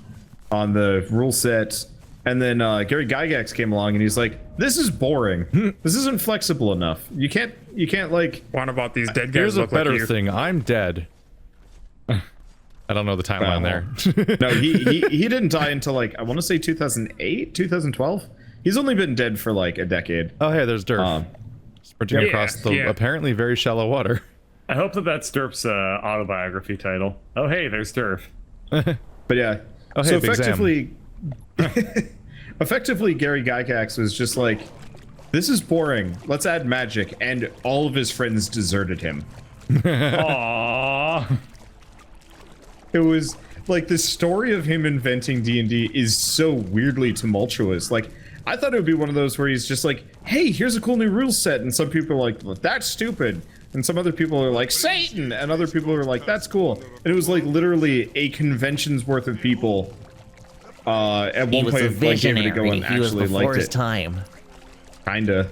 B: on the rule set. And then Gary Gygax came along and he's like, this is boring. This isn't flexible enough. You can't like
D: One about these dead guys
C: Here's a
D: look like
C: better
D: you.
C: thing. I'm dead. I don't know the timeline there.
B: No, he didn't die until like I want to say 2008, 2012. He's only been dead for like a decade.
C: Oh, hey, there's Durf. Sprinting
D: Yeah,
C: across the
D: yeah.
C: apparently very shallow water.
A: I hope that's Sturp's autobiography title. Oh, hey, there's Sturp.
B: But yeah,
C: Oh, hey,
B: so
C: Big Sam.
B: effectively, Gary Gygax was just like, "This is boring. Let's add magic," and all of his friends deserted him.
A: Aww.
B: It was like the story of him inventing D&D is so weirdly tumultuous. Like, I thought it would be one of those where he's just like, hey, here's a cool new rule set, and some people are like, well, that's stupid, and some other people are like, Satan, and other people are like, that's cool. And it was like literally a convention's worth of people at one point like gave it a go and actually liked it.
G: Time.
B: Kinda.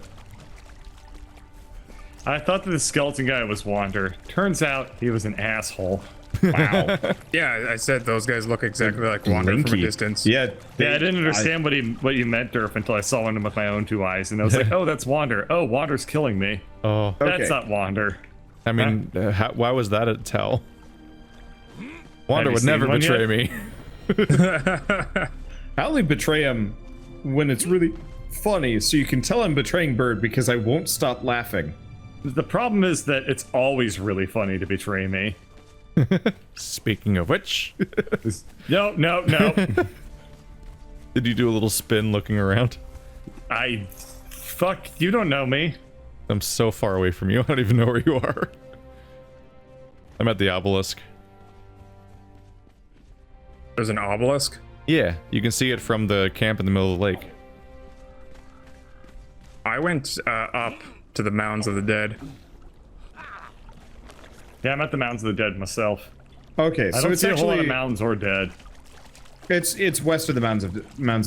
A: I thought that the skeleton guy was Wander. Turns out he was an asshole.
B: Wow.
D: Yeah, I said those guys look exactly like Wander from a
B: Linky.
D: distance.
B: Yeah.
A: Yeah, I didn't understand what you meant, Durf, until I saw one with my own 2 eyes, and I was like, oh, that's Wander. Oh, Wander's killing me.
C: Oh,
A: That's
B: Okay.
A: not Wander.
C: I mean, why was that a tell? Wander
A: you
C: would
A: seen
C: never
A: one
C: betray
A: yet?
C: me.
B: I only betray him when it's really funny, so you can tell I'm betraying Bird because I won't stop laughing.
A: The problem is that it's always really funny to betray me.
C: Speaking of which,
A: No.
C: did you do a little spin looking around?
A: Fuck, you don't know me.
C: I'm so far away from you, I don't even know where you are. I'm at the obelisk.
D: There's an obelisk.
C: Yeah, you can see it from the camp in the middle of the lake.
D: I went up to the Mounds of the Dead.
A: Yeah, I'm at the Mounds of the Dead myself.
B: Okay,
A: I
B: so
A: don't
B: it's
A: see a whole lot
B: actually
A: of mounds or dead.
B: it's west of the Mounds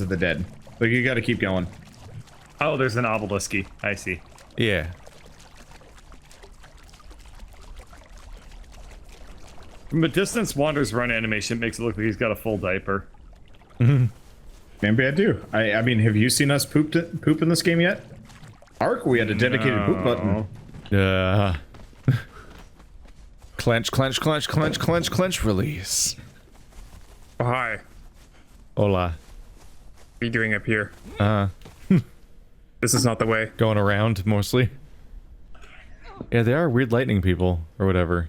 B: of the Dead. Like you got to keep going.
A: Oh, there's an obelisk. I see.
C: Yeah.
A: From a distance, Wander's run animation makes it look like he's got a full diaper.
B: Maybe I do. I mean, have you seen us poop in this game yet? Ark, we had a dedicated poop button.
C: Clench, clench, clench, clench, clench, clench, release.
D: Oh, hi.
C: Hola.
D: What are you doing up here?
C: Uh,
D: This is not the way.
C: going around mostly. Yeah, they are weird lightning people, or whatever.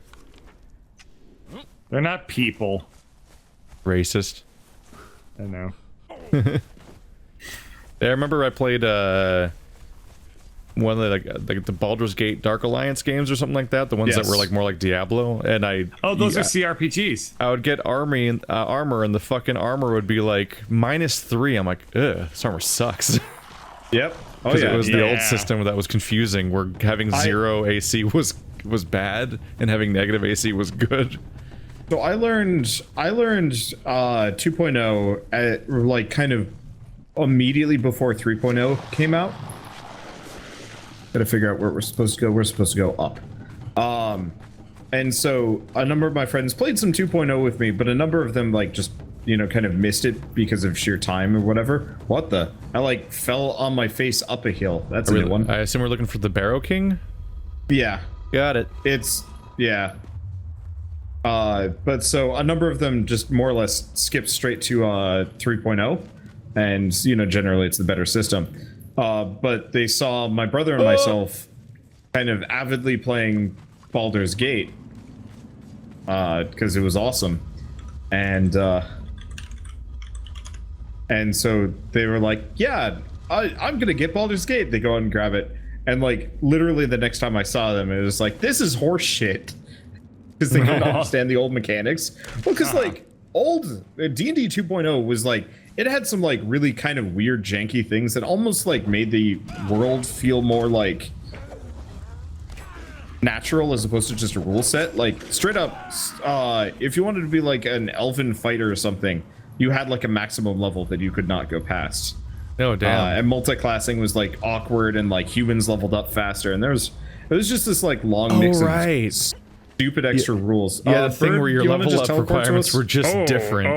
A: They're not people.
C: Racist.
A: I know.
C: Yeah, I remember I played one of the the Baldur's Gate Dark Alliance games or something like that, the ones that
B: Yes.
C: were like more like Diablo, and
A: Oh, those are CRPGs.
C: I would get armor, and the fucking armor would be like -3. I'm like, ugh, this armor sucks.
B: Yep. Oh
C: Because
B: yeah.
C: it was the old
A: Yeah.
C: system that was confusing, where having 0 AC was bad, and having negative AC was good.
B: So I learned 2.0 at like kind of immediately before 3.0 came out. Gotta figure out where we're supposed to go. We're supposed to go up. And so a number of my friends played some 2.0 with me, but a number of them like just, you know, kind of missed it because of sheer time or whatever. What the? I like fell on my face up a hill. That's a new one.
C: I assume we're looking for the Barrow King?
B: Yeah.
C: Got it.
B: It's yeah. But so a number of them just more or less skipped straight to 3.0, and you know generally it's the better system. But they saw my brother and myself kind of avidly playing Baldur's Gate because it was awesome, and so they were like, "Yeah, I'm gonna get Baldur's Gate." They go out and grab it, and like literally the next time I saw them, it was like, "This is horse shit." Because they couldn't understand the old mechanics. Well, because like old D&D 2.0 was like it had some like really kind of weird janky things that almost like made the world feel more like natural as opposed to just a rule set. Like straight up, if you wanted to be like an elven fighter or something, you had like a maximum level that you could not go past.
C: Oh damn.
B: And multi-classing was like awkward, and like humans leveled up faster, and it was just this like long mix of stupid extra rules.
C: Yeah, the thing
B: Bird,
C: where your
B: you wanna
C: level
B: just
C: up
B: teleport to
C: requirements
B: us?
C: were just different.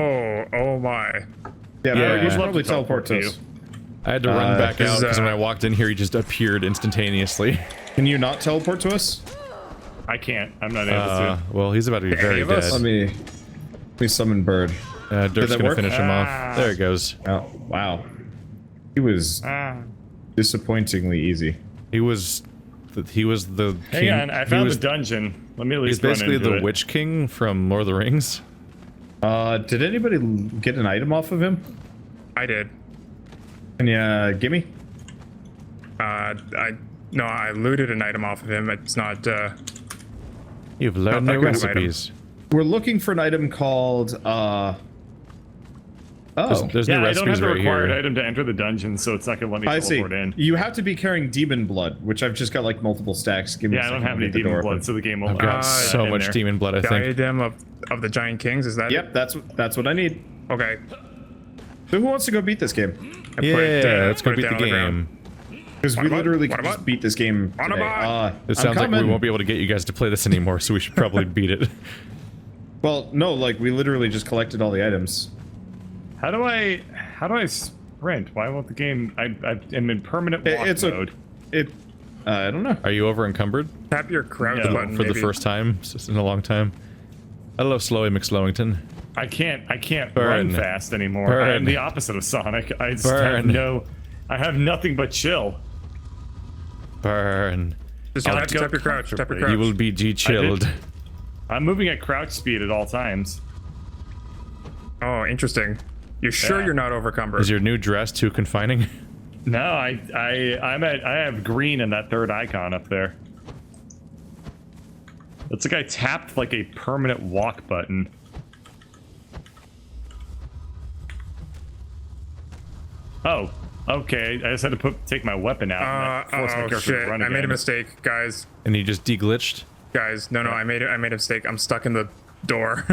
D: Oh my.
B: Yeah,
C: Yeah.
B: Bird, you
C: I'd
B: should
A: love
B: probably
A: to
B: teleport to
A: teleport
B: us.
C: I had to run back out
D: is,
C: because when I walked in here, he just appeared instantaneously.
B: Can you not teleport to us?
A: I can't. I'm not able to.
C: Well, he's about to be very
D: of us?
C: dead.
B: Let me summon Bird.
C: Dirk's
B: that
C: gonna
B: work?
C: finish him off. There it goes.
B: Oh, wow. He was disappointingly easy.
C: He was the
A: Hang
C: king.
A: on, I
C: he
A: found
C: was,
A: the dungeon. Let me at
C: He's
A: least run
C: basically
A: into
C: the
A: it.
C: Witch King from Lord of the Rings.
B: Did anybody get an item off of him?
D: I did.
B: Can you gimme?
D: I looted an item off of him. It's not.
C: You've learned
D: that
C: new
D: kind of
C: recipes.
B: We're looking for an item called Oh,
C: There's
A: Yeah,
C: new
A: I don't have
C: recipes
A: the
C: right
A: required
C: here.
A: item to enter the dungeon, so it's not gonna let me
B: I see.
A: teleport in.
B: You have to be carrying demon blood, which I've just got like multiple stacks. Give me
A: Yeah,
B: a
A: I don't
B: second
A: have
B: to
A: any
B: get the door
A: demon blood,
B: open.
A: so the game will.
C: I've got so
A: in
C: much
A: there.
C: demon blood, I think.
D: Diadem of the Giant Kings, is that
B: Yep, that's what I need.
D: it? Okay.
B: So who wants to go beat this game?
D: I
C: Yeah,
D: put it down-
C: let's go
D: put it
C: beat the
D: down on the ground.
C: game.
B: Because we
D: What about-
B: literally
D: what
B: could just
D: about-
B: beat this game
D: What
B: today.
D: about-
C: It sounds like we
B: coming.
C: won't be able to get you guys to play this anymore, so we should probably beat it.
B: Well, no, like we literally just collected all the items.
A: How do I sprint? Why won't the game? I am in permanent walk
B: It's
A: mode.
B: I don't know.
C: Are you over encumbered
D: Tap your crouch
A: No,
D: button
C: for the
D: maybe.
C: first time in a long time? Hello, Slowy McSlowington.
A: I can't
C: Burn.
A: run fast anymore.
C: Burn.
A: I'm the opposite of Sonic. I just
C: Burn.
A: I have nothing but chill.
C: Burn.
D: Just
A: I'll
D: tap
A: go
D: your crouch. Tap your
A: comfortably.
D: crouch.
C: You will be G-chilled.
A: I'm moving at crouch speed at all times.
D: Oh, interesting. You're sure
A: Yeah.
D: you're not overcumbered?
C: Is your new dress too confining?
A: No, I have green in that third icon up there. It's like I tapped like a permanent walk button. Oh, okay. I just had to take my weapon out. and that forced my
D: oh
A: character to
D: shit!
A: run
D: I made a
A: again.
D: mistake, guys.
C: And you just deglitched?
D: Guys, no, I made a mistake. I'm stuck in the door.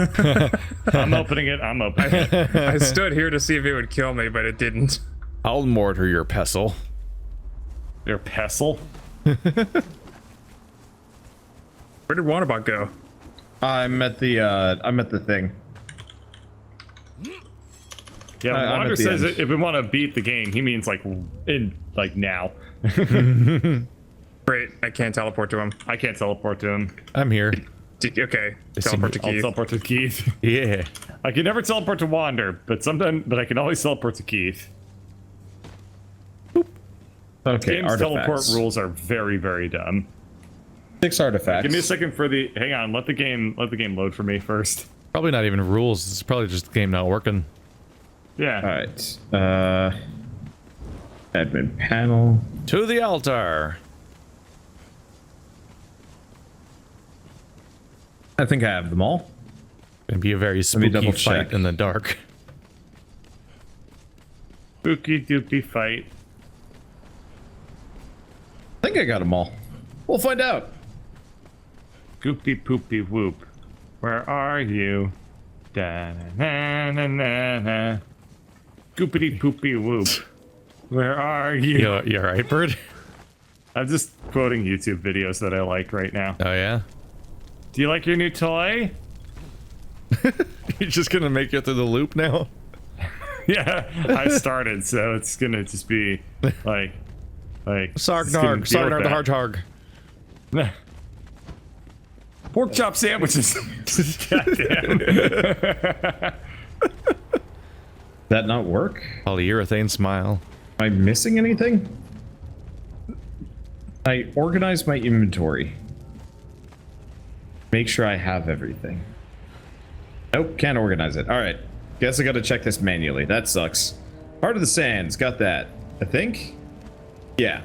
A: I'm opening it. I'm opening it.
D: I stood here to see if it would kill me, but it didn't.
C: I'll mortar your pestle.
A: Your pestle.
D: Where did Waterbot go?
B: I'm at the thing.
A: Yeah,
B: I'm
A: Wander
B: at the
A: says
B: end.
A: that if we want to beat the game, he means like now.
D: Great, I can't teleport to him.
A: I can't teleport to him.
C: I'm here.
D: Okay,
C: It's
D: teleport to
A: I'll
D: Keith.
A: teleport to Keith.
C: Yeah.
A: I can never teleport to Wander, but I can always teleport to Keith.
B: Okay,
A: Game's teleport
B: artifacts.
A: rules are very, very dumb.
B: 6 artifacts.
A: Give me a second for the. Hang on, let the game load for me first.
C: Probably not even rules. It's probably just the game not working.
A: Yeah.
B: All right. Admin panel.
C: To the altar.
B: I think I have them all.
C: Gonna be a very
B: me
C: spooky
B: double
C: fight
B: check.
C: in the dark.
A: Spooky doopy fight.
B: I think I got them all. We'll find out.
A: Goopy poopy whoop. Where are you? Da na na na na. Goopity poopy whoop. Where are you?
C: You alright, bird?
A: I'm just quoting YouTube videos that I like right now.
C: Oh yeah?
A: Do you like your new toy?
C: You're just gonna make it through the loop now?
A: Yeah, I started, so it's gonna just be like
C: Sargnarg, Sargnarg the Hartharg.
A: Hard. Pork chop sandwiches. Goddamn.
B: That not work?
C: Polyurethane smile.
B: Am I missing anything? I organize my inventory. Make sure I have everything. Nope, can't organize it. All right, guess I gotta check this manually. That sucks. Heart of the Sands, got that. I think? Yeah.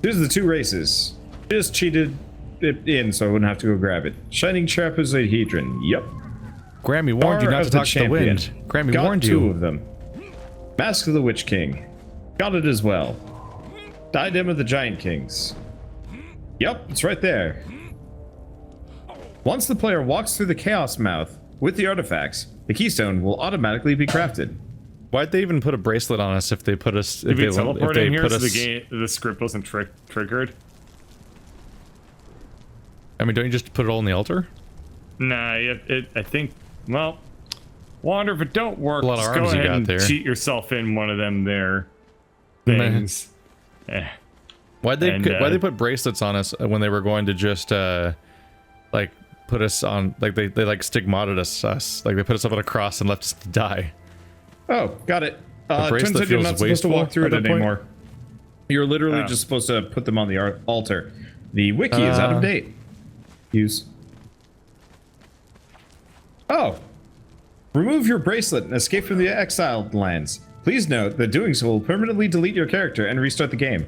B: Here's the 2 races. Just cheated it in so I wouldn't have to go grab it. Shining Trapezohedron, yep.
C: Grammy warned you
B: Bar
C: not
B: of
C: to
B: the
C: talk to the wind. Grammy
B: Got
C: warned
B: 2
C: you.
B: of them. Mask of the Witch King. Got it as well. Diadem of the Giant Kings. Yep, it's right there. Once the player walks through the Chaos Mouth with the artifacts, the keystone will automatically be crafted.
C: Why'd they even put a bracelet on us if they put us...
A: Did we
C: if
A: teleport
C: they
A: in here
C: put
A: so
C: us...
A: the script wasn't triggered?
C: I mean, don't you just put it all on the altar?
A: Nah, I think, well, Wander, if it don't work,
C: A lot of
A: just go
C: arms you
A: ahead
C: got
A: and
C: there.
A: cheat yourself in one of them there things. Eh.
C: Why'd they
A: And,
C: why'd they put bracelets on us when they were going to just like put us on, like they like stigmatted us like they put us up on a cross and left us to die?
B: Oh, got it.
C: bracelet
B: Turns out you're
C: feels
B: not supposed to
C: wasteful
B: walk through
C: at
B: it
C: that point?
B: anymore. You're literally
A: Oh.
B: just supposed to put them on the altar. The wiki is out of date. Use. Oh. Remove your bracelet and escape from the Exiled Lands. Please note that doing so will permanently delete your character and restart the game.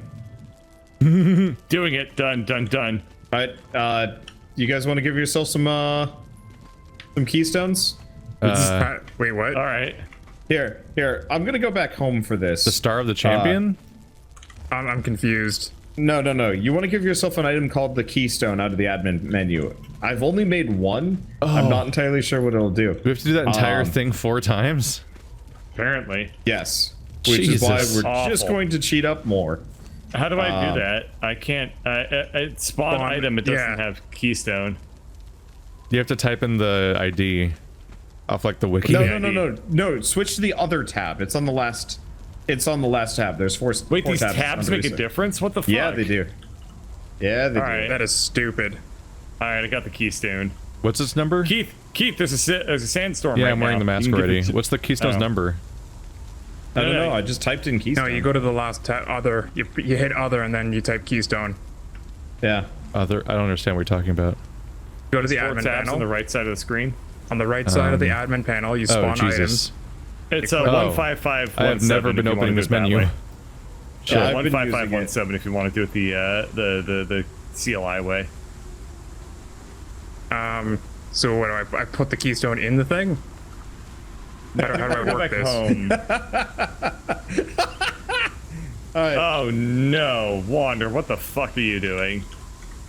A: Doing it. Done.
B: All right. You guys want to give yourself some keystones?
D: Wait, what?
A: All right.
B: Here. I'm gonna go back home for this.
C: The star of the champion?
D: I'm confused.
B: No. You want to give yourself an item called the keystone out of the admin menu. I've only made one. I'm not entirely sure what it'll do.
C: We have to do that entire thing 4 times?
A: Apparently.
B: Yes. Which is why
C: Jesus.
B: we're just
A: Awful.
B: going to cheat up more.
A: How do I do that? I can't. Spawn item. It doesn't
D: yeah.
A: have keystone.
C: You have to type in the ID off like the wiki.
B: No. Switch to the other tab. It's on the last. It's on the last tab. There's four.
A: Wait,
B: four
A: these tabs make a
B: difference.
A: difference? What the fuck?
B: Yeah, they do. Yeah, they do.
A: Alright.
D: That is stupid.
A: All right, I got the keystone.
C: What's its number?
A: Keith, there's a sandstorm.
C: Yeah,
A: right
C: I'm wearing
A: now.
C: the mask
A: You can get
C: already.
A: the-
C: What's the keystone's
A: Oh.
C: number?
B: I don't
A: No,
B: know. I just typed in
D: No,
B: keystone.
D: you go to the last tab. Other. You hit other and then you type keystone.
B: Yeah.
C: Other. I don't understand what you're talking about.
D: Go to the
A: Four
D: admin
A: tabs
D: panel.
A: on the right side of the screen.
D: On the right side of the admin panel, you
C: Oh,
D: spawn
C: Jesus.
D: items.
A: It's
D: Oh.
A: 15517.
C: I have never been
A: if you wanna
C: opening
A: do
C: this
A: it that
C: menu.
A: way.
B: Yeah, I've been
A: 15517 if you want to do it the CLI way.
D: So what do I put the keystone in the thing? How do I
A: Go
D: work
A: back
D: this?
A: home. Oh no, Wander, what the fuck are you doing?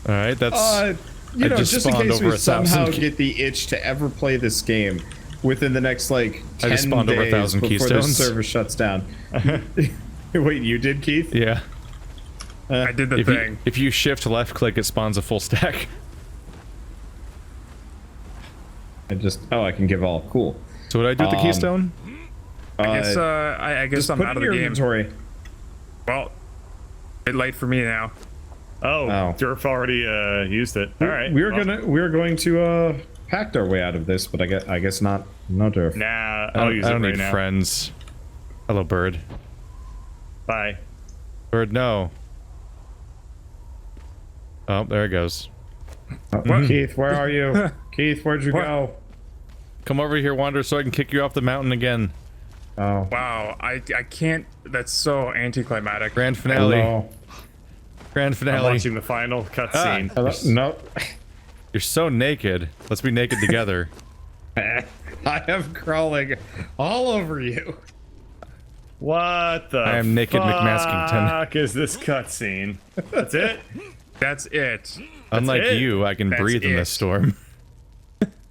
C: All right, that's.
B: You
C: I
B: know,
C: just
B: just in
C: spawned
B: case
C: over
B: we
C: 1,000
B: somehow
C: key-
B: get the itch to ever play this game within the next like 10
C: I just spawned over
B: days
C: 1,000
B: before the
C: keystones.
B: server shuts down. Wait, you did, Keith?
C: Yeah.
D: I did the
C: If
D: thing.
C: you, if you shift left click, it spawns a full stack.
B: I can give all. Cool.
C: So would I do with the keystone?
D: I guess I guess
B: Just
D: I'm
B: put
D: out
B: in
D: of
B: your
D: the game.
B: inventory.
D: Well, bit late for me now.
A: Oh, Durf already used it. All right.
B: We're going to pact our way out of this, but I guess not. No Durf.
A: Nah,
C: I
A: I'll
C: don't,
A: use
C: I
A: it
C: don't
A: right
C: need
A: now.
C: friends. Hello, bird.
A: Bye.
C: Bird, no. Oh, there it goes.
B: Keith, where are you? Keith, where'd you go?
C: Come over here, Wander, so I can kick you off the mountain again.
B: Oh.
D: Wow, I can't. That's so anticlimactic.
C: Grand finale.
B: Hello.
C: Grand
A: I'm
C: finale.
A: watching the final cutscene.
B: Hello? No.
C: You're so naked. Let's be naked together.
B: I am crawling all over you.
A: What the
C: I am naked
A: fuck
C: McMaskington.
A: is this cutscene? That's it?
D: That's it.
C: Unlike
A: it.
C: you, I can
D: That's
C: breathe in
D: it.
C: this storm.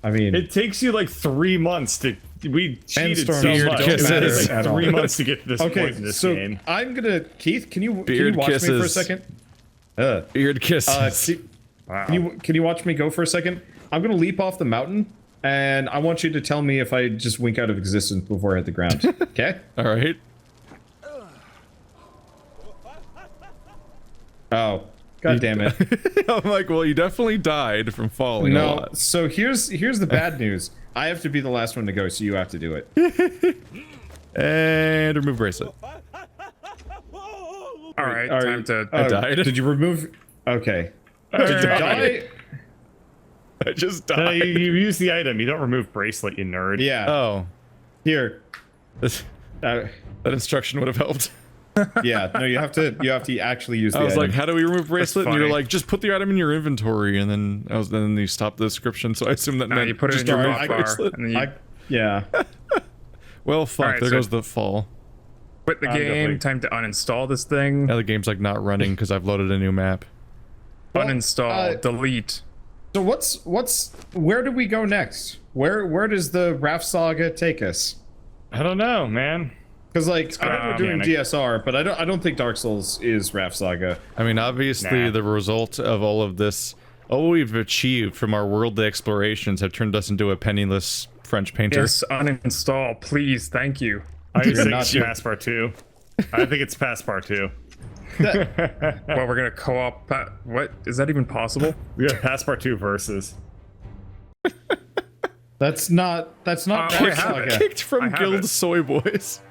B: I mean,
A: It takes you like 3 months to. We cheated
B: Sandstorms
A: so
C: Beard
A: much.
C: kisses.
A: It takes
B: At
A: like
B: all.
A: 3 months to get to this point
B: okay,
A: in this
B: so
A: game.
B: I'm gonna. Keith, can you
C: Beard
B: watch me for a
C: kisses.
B: second?
C: Beard kisses.
B: Can you watch me go for a second? I'm gonna leap off the mountain, and I want you to tell me if I just wink out of existence before I hit the ground. Okay?
C: All right.
B: Oh, god damn it!
C: I'm like, well, you definitely died from falling a
B: No.
C: lot.
B: So here's the bad news. I have to be the last one to go, so you have to do it.
C: And remove bracelet.
D: All right,
B: Are
D: time
B: you-
D: to.
C: I died.
B: Did you remove? Okay. Did you die?
C: I just
A: No,
C: died.
A: you use the item. You don't remove bracelet, you nerd.
B: Yeah.
C: Oh,
B: Here.
C: this,
B: Uh,
C: that instruction would have helped.
B: yeah. No, you have to actually use the
C: I was
B: item.
C: like, how do we remove bracelet? And you're
D: funny.
C: like, just put the item in your inventory. And then then you stopped the description. So I assume that meant
D: you put it
C: just
D: in your
C: remove
D: move bar,
C: bracelet.
D: and then you
B: yeah.
C: Well, fuck.
D: Alright,
C: there
D: so-
C: goes the fall.
D: quit the game.
B: definitely-
D: Time to uninstall this thing.
C: Now the game's like not running because I've loaded a new map.
B: Well,
D: Uninstall. Delete.
B: So where do we go next? Where does the Raft Saga take us?
A: I don't know, man.
B: Because like I know we're doing
A: mechanic.
B: DSR, but I don't think Dark Souls is Raft Saga.
C: I mean, obviously,
A: Nah.
C: the result of all of this, all we've achieved from our worldly explorations have turned us into a penniless French painter.
D: Yes, uninstall, please. Thank you.
A: I think
B: not
A: it's
B: you.
A: past part 2. I think it's past part 2.
D: Well, we're gonna co-op. What is that even possible?
A: We have past part 2 versus.
B: That's not
D: I
B: Raft
D: have
B: Saga.
D: it.
C: Kicked from
D: I have
C: Guild
D: it.
C: Soy Boys.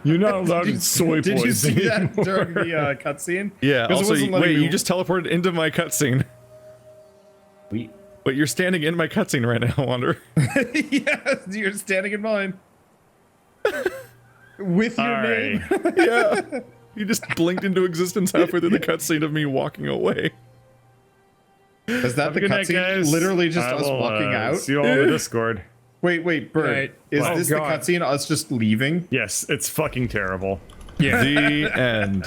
A: You're not allowed to soy
B: Did you
A: boys
B: see that
A: anymore.
B: during the cutscene?
C: Yeah.
B: 'Cause it
C: Also,
B: wasn't letting
C: wait,
B: me-
C: you just teleported into my cutscene. But you're standing in my cutscene right now, Wander.
B: Yes, you're standing in mine. With your
A: All
B: name.
A: right.
C: Yeah. You just blinked into existence halfway through the cutscene of me walking away.
B: Is that the
A: Good night,
B: cutscene?
A: guys.
B: Literally just
A: I
B: us
A: will,
B: walking out?
A: See you all in the Discord.
B: Wait, Bird.
D: Right.
B: Is
D: Oh,
B: this
D: God.
B: the cutscene? Us just leaving?
A: Yes, it's fucking terrible.
D: Yeah.
C: The end.